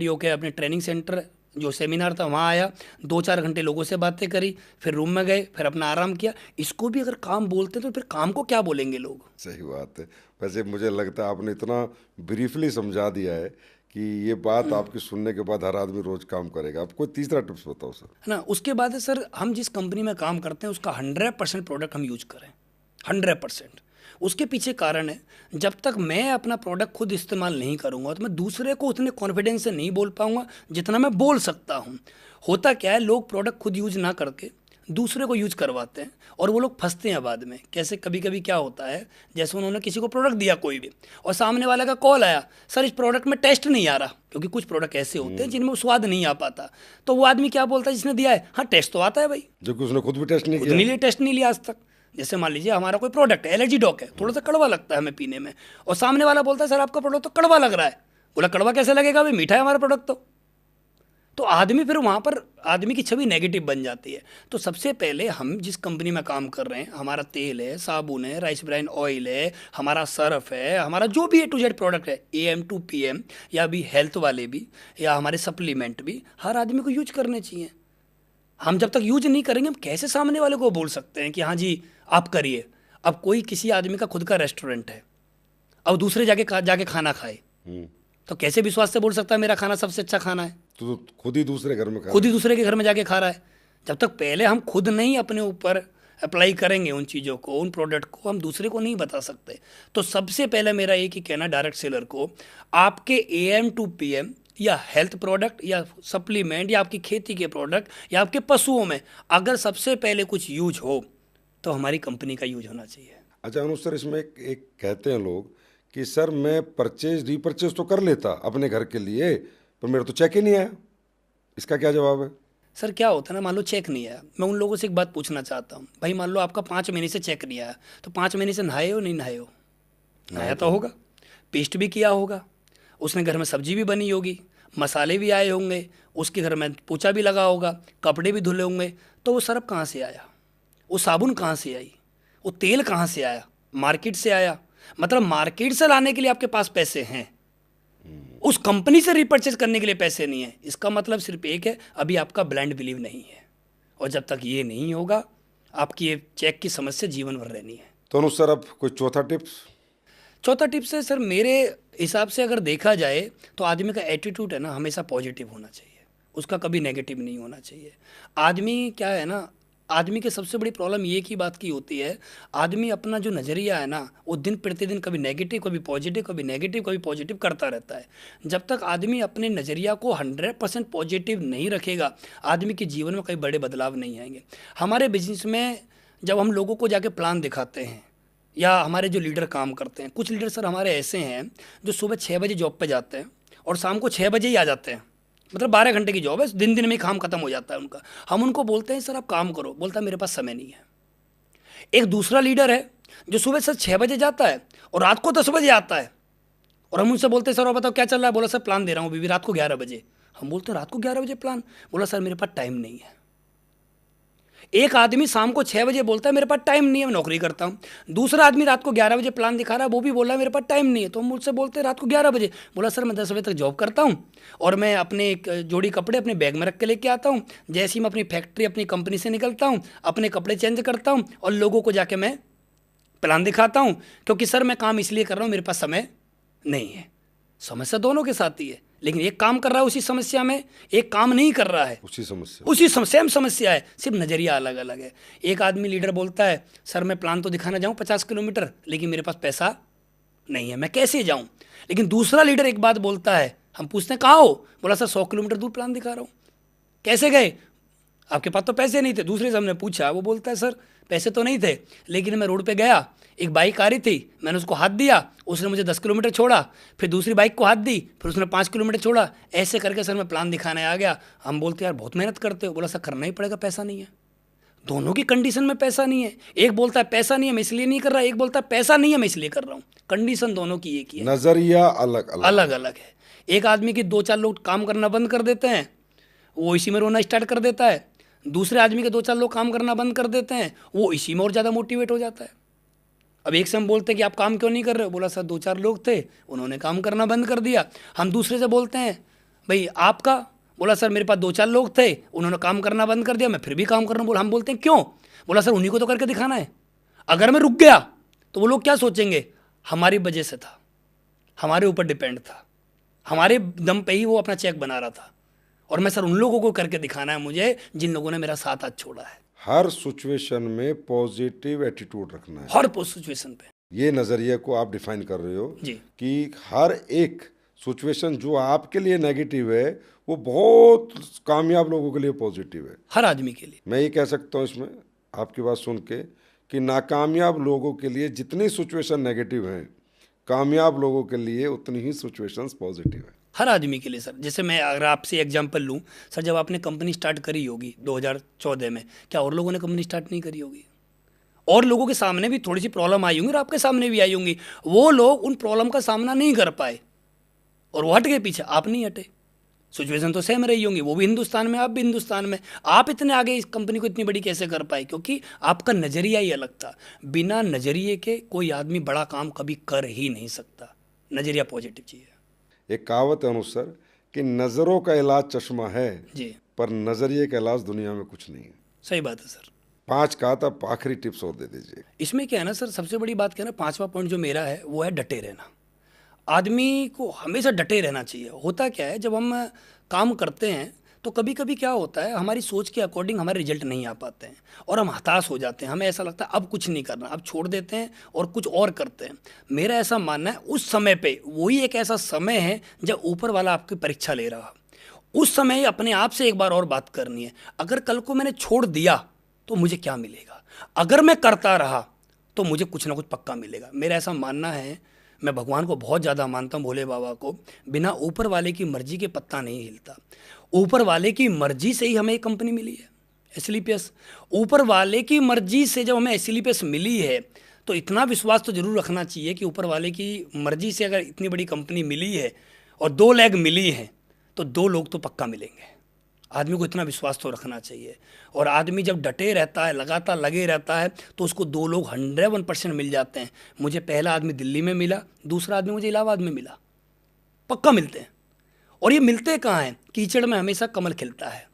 होके अपने ट्रेनिंग सेंटर जो सेमिनार था वहाँ आया, 2-4 घंटे लोगों से बातें करी, फिर रूम में गए, फिर अपना आराम किया। इसको भी अगर काम बोलते तो फिर काम को क्या बोलेंगे लोग? सही बात है। वैसे मुझे लगता है आपने इतना ब्रीफली समझा दिया है कि ये बात आपकी सुनने के बाद हर आदमी रोज काम करेगा। आप कोई तीसरा टिप्स बताओ सर। है ना। उसके बाद है सर, हम जिस कंपनी में काम करते हैं उसका 100% प्रोडक्ट हम यूज करें, 100%। उसके पीछे कारण है, जब तक मैं अपना प्रोडक्ट खुद इस्तेमाल नहीं करूंगा तो मैं दूसरे को उतने कॉन्फिडेंस से नहीं बोल पाऊंगा जितना मैं बोल सकता हूं। होता क्या है, लोग प्रोडक्ट खुद यूज ना करके दूसरे को यूज करवाते हैं, और वो लोग फंसते हैं बाद में। कैसे, कभी कभी क्या होता है, जैसे उन्होंने किसी को प्रोडक्ट दिया कोई भी, और सामने वाले का कॉल आया, सर इस प्रोडक्ट में टेस्ट नहीं आ रहा, क्योंकि कुछ प्रोडक्ट ऐसे होते हैं जिनमें वो स्वाद नहीं आ पाता। तो वो आदमी क्या बोलता है जिसने दिया है, हाँ टेस्ट तो आता है भाई, जो कि उसने खुद भी टेस्ट नहीं खुद किया। नहीं लिया, टेस्ट नहीं लिया आज तक। जैसे मान लीजिए हमारा कोई प्रोडक्ट है, एलर्जी डॉक है, थोड़ा सा कड़वा लगता है हमें पीने में, और सामने वाला बोलता है सर आपका प्रोडक्ट तो कड़वा लग रहा है। बोला कड़वा कैसे लगेगा भाई, मीठा है हमारा प्रोडक्ट तो आदमी फिर वहाँ पर आदमी की छवि नेगेटिव बन जाती है। तो सबसे पहले हम जिस कंपनी में काम कर रहे हैं, हमारा तेल है, साबुन है, राइस ब्राइन ऑयल है, हमारा सर्फ है, हमारा जो भी A to Z प्रोडक्ट है, AM to PM, या भी हेल्थ वाले भी, या हमारे सप्लीमेंट भी, हर आदमी को यूज करने चाहिए। हम जब तक यूज नहीं करेंगे, हम कैसे सामने वाले को बोल सकते हैं कि हाँ जी आप करिए। अब कोई किसी आदमी का खुद का रेस्टोरेंट है, अब दूसरे जाके खाना खाए, तो कैसे विश्वास से बोल सकता है मेरा खाना सबसे अच्छा खाना है? तो खुद ही दूसरे घर में खुद ही दूसरे के घर में जाके खा रहा है। जब तक पहले हम खुद नहीं अपने ऊपर अप्लाई करेंगे उन चीज़ों को, उन प्रोडक्ट को, हम दूसरे को नहीं बता सकते। तो सबसे पहले मेरा एक ही कहना डायरेक्ट सेलर को, आपके AM to PM या हेल्थ प्रोडक्ट या सप्लीमेंट या आपकी खेती के प्रोडक्ट या आपके पशुओं में अगर सबसे पहले कुछ यूज हो तो हमारी कंपनी का यूज होना चाहिए। अच्छा अनुज सर, इसमें एक कहते हैं लोग कि सर मैं परचेज रीपरचेज तो कर लेता अपने घर के लिए, पर मेरा तो चेक ही नहीं आया, इसका क्या जवाब है? सर क्या होता है ना, मान लो चेक नहीं आया, मैं उन लोगों से एक बात पूछना चाहता हूँ, भाई मान लो आपका 5 महीने से चेक नहीं आया, तो 5 महीने से नहाए हो नहीं नहाए हो? नहाया तो होगा, पेस्ट भी किया होगा, उसने घर में सब्जी भी बनी होगी, मसाले भी आए होंगे, उसके घर में पोछा भी लगा होगा, कपड़े भी धुले होंगे, तो वो सर्फ कहाँ से आया, वो साबुन कहाँ से आई, वो तेल कहाँ से आया? मार्केट से आया। मतलब मार्केट से लाने के लिए आपके पास पैसे हैं, उस कंपनी से रिपर्चेज करने के लिए पैसे नहीं है। इसका मतलब सिर्फ एक है, अभी आपका ब्लाइंड बिलीव नहीं है, और जब तक ये नहीं होगा आपकी ये चेक की समस्या जीवन भर रहनी है। तो अनुज सर अब कोई चौथा टिप्स? चौथा टिप्स है सर, मेरे हिसाब से अगर देखा जाए तो आदमी का एटीट्यूड है ना हमेशा पॉजिटिव होना चाहिए, उसका कभी नेगेटिव नहीं होना चाहिए। आदमी क्या है ना, आदमी की सबसे बड़ी प्रॉब्लम ये की बात की होती है, आदमी अपना जो नज़रिया है ना वो दिन प्रतिदिन कभी नेगेटिव कभी पॉजिटिव कभी नेगेटिव कभी पॉजिटिव करता रहता है। जब तक आदमी अपने नज़रिया को 100% पॉजिटिव नहीं रखेगा, आदमी के जीवन में कोई बड़े बदलाव नहीं आएंगे। हमारे बिजनेस में जब हम लोगों को जाके प्लान दिखाते हैं, या हमारे जो लीडर काम करते हैं, कुछ लीडर सर हमारे ऐसे हैं जो सुबह 6 बजे जॉब पे जाते हैं और शाम को 6 बजे ही आ जाते हैं, मतलब 12 घंटे की जॉब है, दिन में काम खत्म हो जाता है उनका। हम उनको बोलते हैं सर आप काम करो, बोलता है मेरे पास समय नहीं है। एक दूसरा लीडर है जो सुबह सर 6 बजे जाता है और रात को 10 बजे आता है, और हम उनसे बोलते हैं सर और बताओ क्या चल रहा है? बोला सर प्लान दे रहा हूँ बीवी रात को 11 बजे। हम बोलते हैं रात को 11 बजे प्लान? बोला सर मेरे पास टाइम नहीं है। एक आदमी शाम को 6 बजे बोलता है मेरे पास टाइम नहीं है, मैं नौकरी करता हूँ। दूसरा आदमी रात को 11 बजे प्लान दिखा रहा है, वो भी बोल रहा है मेरे पास टाइम नहीं है। तो हम मुझसे बोलते हैं रात को 11 बजे, बोला सर मैं 10 बजे तक जॉब करता हूँ और मैं अपने एक जोड़ी कपड़े अपने बैग में रख के लेके आता हूँ। जैसे ही मैं अपनी फैक्ट्री अपनी कंपनी से निकलता हूँ, अपने कपड़े चेंज करता हूँ और लोगों को जाके मैं प्लान दिखाता हूँ, क्योंकि सर मैं काम इसलिए कर रहा हूँ, मेरे पास समय नहीं है। समस्या दोनों के साथ ही है, लेकिन एक काम कर रहा है उसी समस्या में, एक काम नहीं कर रहा है उसी सेम समस्या है, सिर्फ नज़रिया अलग अलग है। एक आदमी लीडर बोलता है सर मैं प्लान तो दिखाना जाऊँ 50 किलोमीटर, लेकिन मेरे पास पैसा नहीं है, मैं कैसे जाऊँ। लेकिन दूसरा लीडर एक बात बोलता है, हम पूछते हैं कहाँ हो, बोला सर 100 किलोमीटर दूर प्लान दिखा रहा हूँ। कैसे गए, आपके पास तो पैसे नहीं थे। दूसरे से हमने पूछा, वो बोलता है सर पैसे तो नहीं थे, लेकिन मैं रोड पे गया, एक बाइक आ रही थी, मैंने उसको हाथ दिया, उसने मुझे 10 किलोमीटर छोड़ा, फिर दूसरी बाइक को हाथ दी, फिर उसने 5 किलोमीटर छोड़ा, ऐसे करके सर मैं प्लान दिखाने आ गया। हम बोलते यार बहुत मेहनत करते हो, बोला सर करना ही पड़ेगा, पैसा नहीं है। दोनों की कंडीशन में पैसा नहीं है, एक बोलता है पैसा नहीं है मैं इसलिए नहीं कर रहा, एक बोलता है पैसा नहीं है मैं इसलिए कर रहा हूँ। कंडीशन दोनों की एक ही है, नजरिया अलग अलग अलग अलग है। एक आदमी की 2-4 लोग काम करना बंद कर देते हैं, वो इसी में रोना स्टार्ट कर देता है। दूसरे आदमी के 2-4 लोग काम करना बंद कर देते हैं, वो इसी में और ज़्यादा मोटिवेट हो जाता है। अब एक से हम बोलते हैं कि आप काम क्यों नहीं कर रहे हो, बोला सर 2-4 लोग थे उन्होंने काम करना बंद कर दिया। हम दूसरे से बोलते हैं भाई आपका, बोला सर मेरे पास 2-4 लोग थे उन्होंने काम करना बंद कर दिया, मैं फिर भी काम कर रहा हूँ। बोला हम बोलते हैं क्यों, बोला सर उन्हीं को तो करके दिखाना है। अगर मैं रुक गया तो वो लोग क्या सोचेंगे, हमारी वजह से था, हमारे ऊपर डिपेंड था, हमारे दम पे ही वो अपना चेक बना रहा था, और मैं सर उन लोगों को करके दिखाना है मुझे जिन लोगों ने मेरा साथ आज छोड़ा है। हर सिचुएशन में पॉजिटिव एटीट्यूड रखना है, हर सिचुएशन पे। ये नज़रिए को आप डिफाइन कर रहे हो जी कि हर एक सिचुएशन जो आपके लिए नेगेटिव है वो बहुत कामयाब लोगों के लिए पॉजिटिव है, हर आदमी के लिए। मैं ये कह सकता हूँ इसमें आपकी बात सुन के कि नाकामयाब लोगों के लिए जितनी सिचुएशन नेगेटिव हैं, कामयाब लोगों के लिए उतनी ही सिचुएशंस पॉजिटिव है। हर आदमी के लिए सर। जैसे मैं अगर आपसे एग्जांपल लूँ सर, जब आपने कंपनी स्टार्ट करी होगी 2014 में, क्या और लोगों ने कंपनी स्टार्ट नहीं करी होगी? और लोगों के सामने भी थोड़ी सी प्रॉब्लम आई होंगी और आपके सामने भी आई होंगी, वो लोग उन प्रॉब्लम का सामना नहीं कर पाए और वो हट गए पीछे, आप नहीं हटे। सिचुएशन तो सेम रही होंगी, वो भी हिंदुस्तान में, आप भी हिंदुस्तान में। आप इतने आगे इस कंपनी को इतनी बड़ी कैसे कर पाए? क्योंकि आपका नज़रिया ही अलग था। बिना नज़रिए के कोई आदमी बड़ा काम कभी कर ही नहीं सकता। नज़रिया पॉजिटिव चाहिए। एक कहावत है अनुसार कि नज़रों का इलाज चश्मा है जी पर नज़रिए का इलाज दुनिया में कुछ नहीं है। सही बात है सर। 5 कहा था, आखिरी टिप्स और दे दीजिए। इसमें क्या है ना सर, सबसे बड़ी बात क्या है ना, 5वां पॉइंट जो मेरा है वो है डटे रहना। आदमी को हमेशा डटे रहना चाहिए। होता क्या है, जब हम काम करते हैं तो कभी कभी क्या होता है, हमारी सोच के अकॉर्डिंग हमारे रिजल्ट नहीं आ पाते हैं और हम हताश हो जाते हैं। हमें ऐसा लगता है अब कुछ नहीं करना, अब छोड़ देते हैं और कुछ और करते हैं। मेरा ऐसा मानना है उस समय पे वही एक ऐसा समय है जब ऊपर वाला आपकी परीक्षा ले रहा। उस समय अपने आप से एक बार और बात करनी है, अगर कल को मैंने छोड़ दिया तो मुझे क्या मिलेगा, अगर मैं करता रहा तो मुझे कुछ ना कुछ पक्का मिलेगा। मेरा ऐसा मानना है, मैं भगवान को बहुत ज़्यादा मानता हूँ, भोले बाबा को। बिना ऊपर वाले की मर्जी के पत्ता नहीं हिलता। ऊपर वाले की मर्जी से ही हमें एक कंपनी मिली है एसलीपीएस। ऊपर वाले की मर्जी से जब हमें एसलीपीएस मिली है तो इतना विश्वास तो जरूर रखना चाहिए कि ऊपर वाले की मर्जी से अगर इतनी बड़ी कंपनी मिली है और 2 लेग मिली हैं तो 2 लोग तो पक्का मिलेंगे। आदमी को इतना विश्वास तो रखना चाहिए। और आदमी जब डटे रहता है, लगातार लगे रहता है, तो उसको 2 लोग 101% मिल जाते हैं। मुझे पहला आदमी दिल्ली में मिला, दूसरा आदमी मुझे इलाहाबाद में मिला, पक्का मिलते हैं। और ये मिलते कहाँ हैं? कीचड़ में हमेशा कमल खिलता है।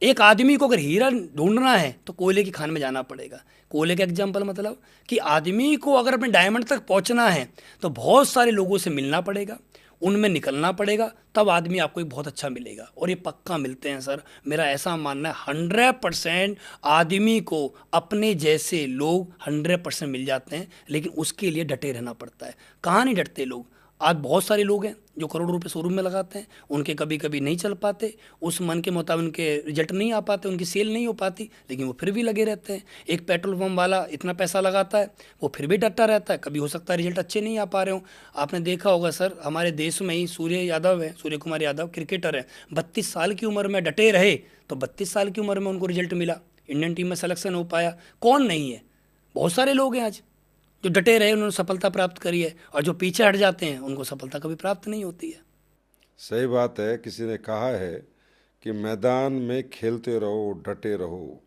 एक आदमी को अगर हीरा ढूंढना है तो कोयले की खान में जाना पड़ेगा। कोयले का एग्जाम्पल मतलब कि आदमी को अगर अपने डायमंड तक पहुंचना है तो बहुत सारे लोगों से मिलना पड़ेगा, उनमें निकलना पड़ेगा, तब आदमी आपको एक बहुत अच्छा मिलेगा। और ये पक्का मिलते हैं सर। मेरा ऐसा मानना है 100% आदमी को अपने जैसे लोग 100% मिल जाते हैं, लेकिन उसके लिए डटे रहना पड़ता है। कहाँ नहीं डटते लोग? आज बहुत सारे लोग हैं जो करोड़ों रुपए शोरूम में लगाते हैं, उनके कभी कभी नहीं चल पाते, उस मन के मुताबिक उनके रिजल्ट नहीं आ पाते, उनकी सेल नहीं हो पाती, लेकिन वो फिर भी लगे रहते हैं। एक पेट्रोल पंप वाला इतना पैसा लगाता है, वो फिर भी डटा रहता है, कभी हो सकता है रिजल्ट अच्छे नहीं आ पा रहे हो। आपने देखा होगा सर, हमारे देश में ही सूर्य यादव है, सूर्य कुमार यादव क्रिकेटर है, 32 साल की उम्र में डटे रहे तो 32 साल की उम्र में उनको रिजल्ट मिला, इंडियन टीम में सिलेक्शन हो पाया। कौन नहीं है? बहुत सारे लोग हैं आज जो डटे रहे, उन्होंने सफलता प्राप्त करी है, और जो पीछे हट जाते हैं उनको सफलता कभी प्राप्त नहीं होती है। सही बात है। किसी ने कहा है कि मैदान में खेलते रहो, डटे रहो,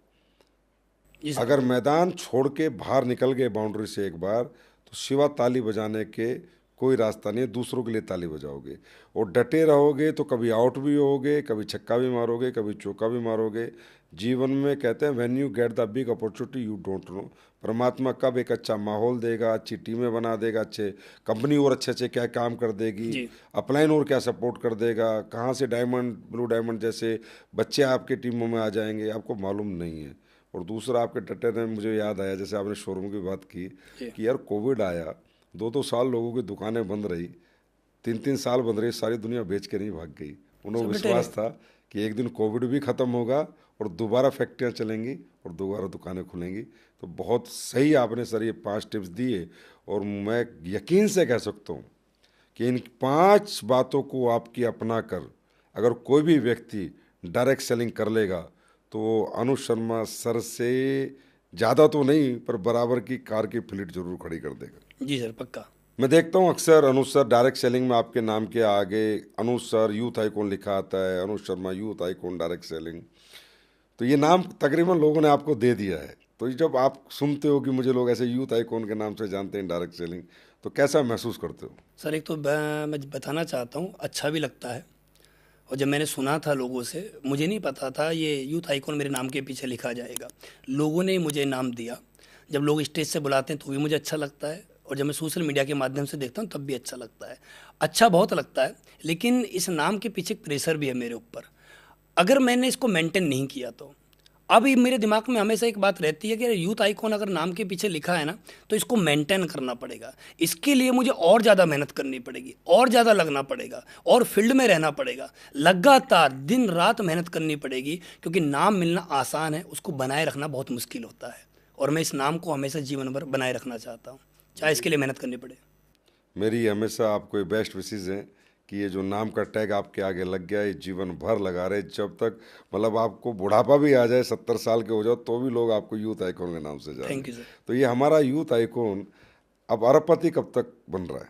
जी सर। अगर मैदान छोड़ के बाहर निकल गए बाउंड्री से एक बार, तो सिवा ताली बजाने के कोई रास्ता नहीं है, दूसरों के लिए ताली बजाओगे और डटे रहोगे तो कभी आउट भी होगे, कभी छक्का भी मारोगे, कभी चौका भी मारोगे। जीवन में कहते हैं when you get the big opportunity you don't know, परमात्मा कब एक अच्छा माहौल देगा, अच्छी टीमें बना देगा, अच्छे कंपनी और अच्छे अच्छे क्या काम कर देगी, जी अपलाइन और क्या सपोर्ट कर देगा, कहाँ से डायमंड ब्लू डायमंड जैसे बच्चे आपके टीमों में आ जाएंगे, आपको मालूम नहीं है। और दूसरा आपके टट्टे ने मुझे याद आया, जैसे आपने शोरूम की बात की जी कि यार कोविड आया, 2-2 साल लोगों की दुकानें बंद रही, 3-3 साल बंद रही, सारी दुनिया बेच के नहीं भाग गई। उन्हें सब बेटे विश्वास था कि एक दिन कोविड भी ख़त्म होगा और दोबारा फैक्ट्रियाँ चलेंगी और दोबारा दुकानें खुलेंगी। तो बहुत सही आपने सर ये 5 टिप्स दिए और मैं यकीन से कह सकता हूँ कि इन 5 बातों को आपकी अपना कर अगर कोई भी व्यक्ति डायरेक्ट सेलिंग कर लेगा तो अनुज शर्मा सर से ज़्यादा तो नहीं पर बराबर की कार की फ्लीट जरूर खड़ी कर देगा। जी सर, पक्का। मैं देखता हूँ अक्सर अनुज सर डायरेक्ट सेलिंग में आपके नाम के आगे अनुज सर यूथ आइकॉन लिखा आता है, Anuj Sharma youth icon direct selling. तो ये नाम तकरीबन लोगों ने आपको दे दिया है। तो ये जब आप सुनते हो कि मुझे लोग ऐसे यूथ आइकॉन के नाम से जानते हैं डायरेक्ट सेलिंग, तो कैसा महसूस करते हो? सर एक तो मैं बताना चाहता हूँ, अच्छा भी लगता है। और जब मैंने सुना था लोगों से, मुझे नहीं पता था ये यूथ आइकॉन मेरे नाम के पीछे लिखा जाएगा। लोगों ने मुझे नाम दिया। जब लोग स्टेज से बुलाते हैं तो भी मुझे अच्छा लगता है, और जब मैं सोशल मीडिया के माध्यम से देखता हूँ तब भी अच्छा लगता है। अच्छा बहुत लगता है, लेकिन इस नाम के पीछे एक प्रेशर भी है मेरे ऊपर। अगर मैंने इसको मेंटेन नहीं किया तो अब ये मेरे दिमाग में हमेशा एक बात रहती है कि यूथ आइकॉन अगर नाम के पीछे लिखा है ना, तो इसको मेंटेन करना पड़ेगा। इसके लिए मुझे और ज़्यादा मेहनत करनी पड़ेगी, और ज़्यादा लगना पड़ेगा, और फील्ड में रहना पड़ेगा, लगातार दिन रात मेहनत करनी पड़ेगी। क्योंकि नाम मिलना आसान है, उसको बनाए रखना बहुत मुश्किल होता है। और मैं इस नाम को हमेशा जीवन भर बनाए रखना चाहता हूँ, चाहे इसके लिए मेहनत करनी पड़े। मेरी हमेशा आपको बेस्ट विशेज़ हैं कि ये जो नाम का टैग आपके आगे लग गया, ये जीवन भर लगा रहे, जब तक मतलब आपको बुढ़ापा भी आ जाए, 70 साल के हो जाओ तो भी लोग आपको यूथ आइकॉन के नाम से जाने। Thank you sir. तो ये हमारा यूथ आइकॉन अब अरबपति कब तक बन रहा है?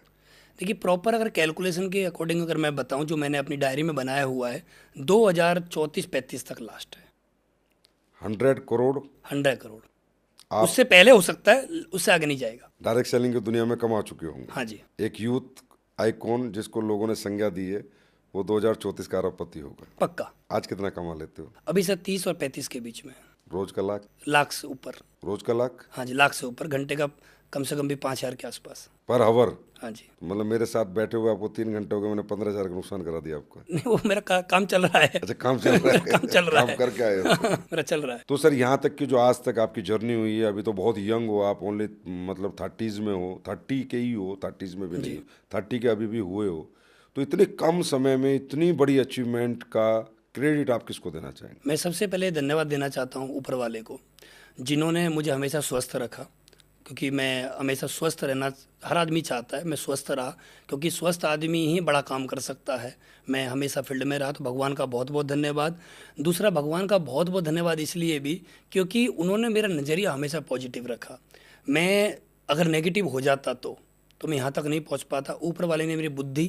देखिए, प्रॉपर अगर कैलकुलेशन के अकॉर्डिंग अगर मैं बताऊं, जो मैंने अपनी डायरी में बनाया हुआ है, 2034-35 तक लास्ट है। 100 करोड़ 100 करोड़। आप उससे पहले हो सकता है, उससे आगे नहीं जाएगा। डायरेक्ट सेलिंग की दुनिया में कमा चुके होंगे। हाँ जी। एक यूथ आइकॉन जिसको लोगों ने संज्ञा दी है, वो 2034 का अरबपति होगा। पक्का। आज कितना कमा लेते हो? अभी सर 30 और 35 के बीच में। रोज का लाख? लाख से ऊपर। रोज का लाख? हाँ जी, लाख से ऊपर। घंटे का कम से कम भी 5,000 के आसपास। पर हावर? हाँ जी। मतलब मेरे साथ बैठे हुए आपको 3 घंटे हो गए, मैंने 15,000 का नुकसान करा दिया आपका। नहीं, वो मेरा काम चल रहा है। अच्छा, काम चल रहा है। काम चल रहा काम है। करके आए हो। मेरा चल रहा है। तो सर यहाँ तक की जो आज तक आपकी जर्नी हुई है, अभी तो बहुत यंग हो आप, ओनली मतलब 30s में हो, 30 के ही हो, 30s में भी नहीं, 30 के अभी भी हुए हो। तो इतने कम समय में इतनी बड़ी अचीवमेंट का क्रेडिट आप किसको देना चाहेंगे? मैं सबसे पहले धन्यवाद देना चाहता हूँ ऊपर वाले को, जिन्होंने मुझे हमेशा स्वस्थ रखा। क्योंकि मैं हमेशा स्वस्थ रहना, हर आदमी चाहता है मैं स्वस्थ रहा, क्योंकि स्वस्थ आदमी ही बड़ा काम कर सकता है। मैं हमेशा फील्ड में रहा, तो भगवान का बहुत बहुत धन्यवाद। दूसरा, भगवान का बहुत बहुत धन्यवाद इसलिए भी क्योंकि उन्होंने मेरा नज़रिया हमेशा पॉजिटिव रखा। मैं अगर नेगेटिव हो जाता तो मैं यहाँ तक नहीं पहुँच पाता। ऊपर वाले ने मेरी बुद्धि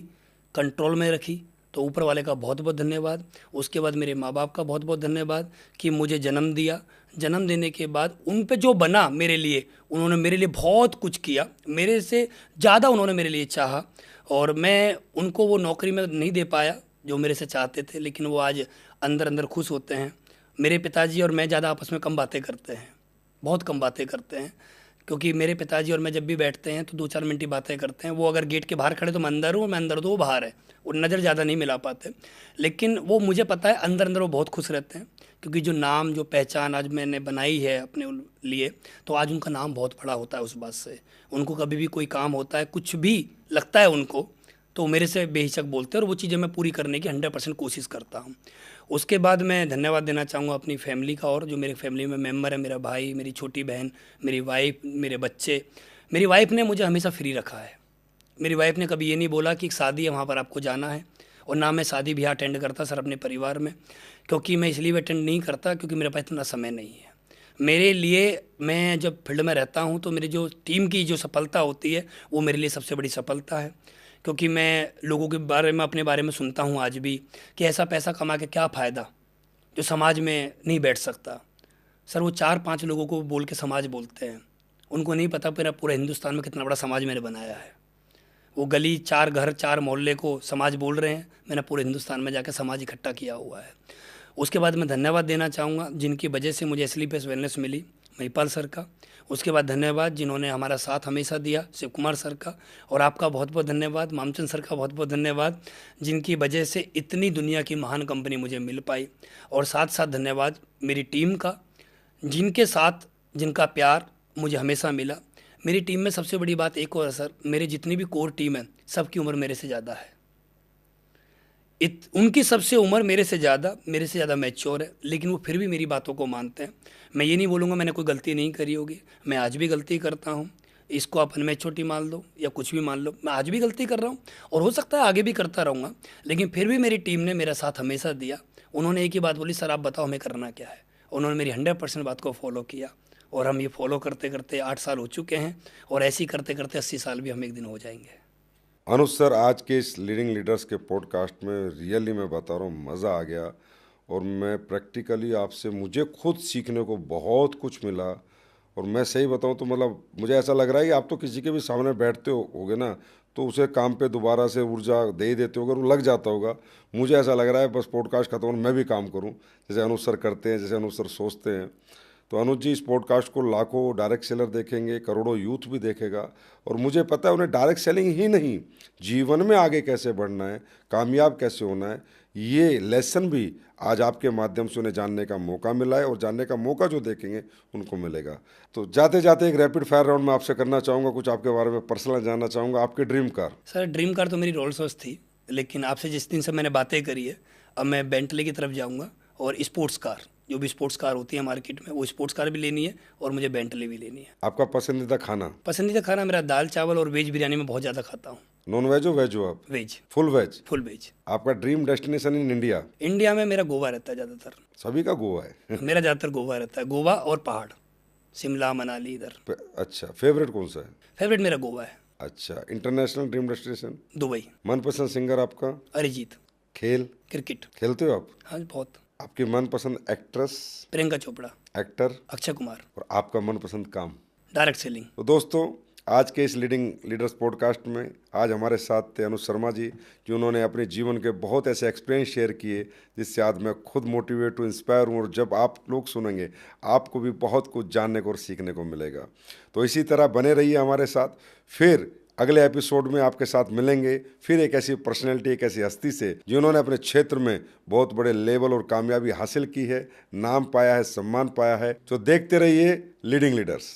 कंट्रोल में रखी, तो ऊपर वाले का बहुत बहुत धन्यवाद। उसके बाद मेरे माँ बाप का बहुत बहुत धन्यवाद कि मुझे जन्म दिया। जन्म देने के बाद उन पे जो बना मेरे लिए, उन्होंने मेरे लिए बहुत कुछ किया, मेरे से ज़्यादा उन्होंने मेरे लिए चाहा। और मैं उनको वो नौकरी में नहीं दे पाया जो मेरे से चाहते थे, लेकिन वो आज अंदर अंदर खुश होते हैं। मेरे पिताजी और मैं ज़्यादा आपस में कम बातें करते हैं, बहुत कम बातें करते हैं। क्योंकि मेरे पिताजी और मैं जब भी बैठते हैं तो 2-4 मिनट ही बातें करते हैं। वो अगर गेट के बाहर खड़े तो मैं अंदर हूँ, मैं अंदर हूँ तो वो बाहर है, और नज़र ज़्यादा नहीं मिला पाते। लेकिन वो मुझे पता है अंदर अंदर वो बहुत खुश रहते हैं। क्योंकि जो नाम, जो पहचान आज मैंने बनाई है अपने लिए, तो आज उनका नाम बहुत बड़ा होता है उस बात से। उनको कभी भी कोई काम होता है, कुछ भी लगता है उनको, तो मेरे से बेहिचक बोलते हैं, और वो चीज़ें मैं पूरी करने की 100% कोशिश करता हूँ। उसके बाद मैं धन्यवाद देना चाहूँगा अपनी फैमिली का, और जो मेरे फैमिली में मेंबर है, मेरा भाई, मेरी छोटी बहन, मेरी वाइफ, मेरे बच्चे। मेरी वाइफ ने मुझे हमेशा फ्री रखा है। मेरी वाइफ ने कभी ये नहीं बोला कि एक शादी है वहाँ पर आपको जाना है, और ना मैं शादी भी अटेंड करता सर अपने परिवार में। क्योंकि मैं इसलिए अटेंड नहीं करता क्योंकि मेरे पास इतना समय नहीं है। मेरे लिए, मैं जब फील्ड में रहता हूँ तो मेरी जो टीम की जो सफलता होती है वो मेरे लिए सबसे बड़ी सफलता है। क्योंकि मैं लोगों के बारे में, अपने बारे में सुनता हूँ आज भी कि ऐसा पैसा कमा के क्या फ़ायदा जो समाज में नहीं बैठ सकता। सर वो 4-5 लोगों को बोल के समाज बोलते हैं, उनको नहीं पता मेरा पूरा हिंदुस्तान में कितना बड़ा समाज मैंने बनाया है। वो गली 4 घर 4 मोहल्ले को समाज बोल रहे हैं, मैंने पूरे हिंदुस्तान में जाकर समाज इकट्ठा किया हुआ है। उसके बाद मैं धन्यवाद देना चाहूँगा जिनकी वजह से मुझे स्लीपलेस वेलनेस मिली, महिपाल सर का। उसके बाद धन्यवाद जिन्होंने हमारा साथ हमेशा दिया, शिव कुमार सर का। और आपका बहुत बहुत धन्यवाद, मामचंद सर का बहुत बहुत धन्यवाद, जिनकी वजह से इतनी दुनिया की महान कंपनी मुझे मिल पाई। और साथ साथ धन्यवाद मेरी टीम का, जिनके साथ जिनका प्यार मुझे हमेशा मिला। मेरी टीम में सबसे बड़ी बात एक और है सर, मेरी जितनी भी कोर टीम है सबकी उम्र मेरे से ज़्यादा है। उनकी सबसे उम्र मेरे से ज़्यादा मैच्योर है, लेकिन वो फिर भी मेरी बातों को मानते हैं। मैं ये नहीं बोलूँगा मैंने कोई गलती नहीं करी होगी, मैं आज भी गलती करता हूँ। इसको आप अनमैच्योरिटी मान लो या कुछ भी मान लो, मैं आज भी गलती कर रहा हूँ और हो सकता है आगे भी करता रहूँगा, लेकिन फिर भी मेरी टीम ने मेरा साथ हमेशा दिया। उन्होंने एक ही बात बोली, सर आप बताओ हमें करना क्या है। उन्होंने मेरी 100% बात को फॉलो किया और हम ये फॉलो करते करते 8 साल हो चुके हैं और ऐसे ही करते करते 80 साल भी हम एक दिन हो जाएंगे। अनुज सर, आज के इस लीडिंग लीडर्स के पॉडकास्ट में रियली मैं बता रहा हूँ मज़ा आ गया और मैं प्रैक्टिकली आपसे मुझे खुद सीखने को बहुत कुछ मिला। और मैं सही बताऊँ तो मतलब मुझे ऐसा लग रहा है कि आप तो किसी के भी सामने बैठते होगे ना तो उसे काम पे दोबारा से ऊर्जा दे ही देते होगे, वो लग जाता होगा। मुझे ऐसा लग रहा है बस पॉडकास्ट खत्म हो मैं भी काम करूँ जैसे अनुज सर करते हैं, जैसे अनुज सर सोचते हैं। तो अनुज जी, इस पॉडकास्ट को लाखों डायरेक्ट सेलर देखेंगे, करोड़ों यूथ भी देखेगा और मुझे पता है उन्हें डायरेक्ट सेलिंग ही नहीं, जीवन में आगे कैसे बढ़ना है, कामयाब कैसे होना है, ये लेसन भी आज आपके माध्यम से उन्हें जानने का मौका मिला है और जानने का मौका जो देखेंगे उनको मिलेगा। तो जाते जाते एक रैपिड फायर राउंड में आपसे करना चाहूँगा, कुछ आपके बारे में पर्सनल जानना चाहूँगा। आपकी dream car? Sir dream car तो मेरी रोल्स रॉयस थी, लेकिन आपसे जिस दिन से मैंने बातें करी है अब मैं बेंटले की तरफ जाऊँगा और स्पोर्ट्स कार, जो भी स्पोर्ट्स कार होती है मार्केट में, वो स्पोर्ट्स कार भी लेनी है और मुझे बेंटले भी लेनी है। आपका पसंदीदा खाना? पसंदीदा खाना मेरा दाल चावल और वेज बिरयानी में बहुत ज़्यादा खाता हूँ। नॉन वेज हो वेज हो आप? Veg. Full veg? Full veg. आपका dream destination in India? India में मेरा गोवा रहता है ज़्यादातर। सभी का गोवा है? मेरा ज़्यादातर गोवा रहता है, गोवा और पहाड़, शिमला मनाली इधर। अच्छा, फेवरेट कौन सा है? फेवरेट मेरा गोवा है। अच्छा, इंटरनेशनल ड्रीम डेस्टिनेशन? दुबई। मनपसंद सिंगर आपका? अरिजीत। खेल? क्रिकेट। खेलते हो आप? हाँ बहुत। आपकी मनपसंद एक्ट्रेस? प्रियंका चोपड़ा। एक्टर? अक्षय कुमार। और आपका मनपसंद काम? Direct selling. तो दोस्तों, आज के इस लीडिंग लीडर्स पॉडकास्ट में आज हमारे साथ थे अनुज शर्मा जी, जो उन्होंने अपने जीवन के बहुत ऐसे एक्सपीरियंस शेयर किए जिससे आज मैं खुद मोटिवेट हूँ, इंस्पायर हूँ। और जब आप लोग सुनेंगे आपको भी बहुत कुछ जानने को और सीखने को मिलेगा। तो इसी तरह बने रहिए हमारे साथ। फिर अगले एपिसोड में आपके साथ मिलेंगे, फिर एक ऐसी पर्सनैलिटी, एक ऐसी हस्ती से जिन्होंने अपने क्षेत्र में बहुत बड़े लेवल और कामयाबी हासिल की है, नाम पाया है, सम्मान पाया है। तो देखते रहिए लीडिंग लीडर्स।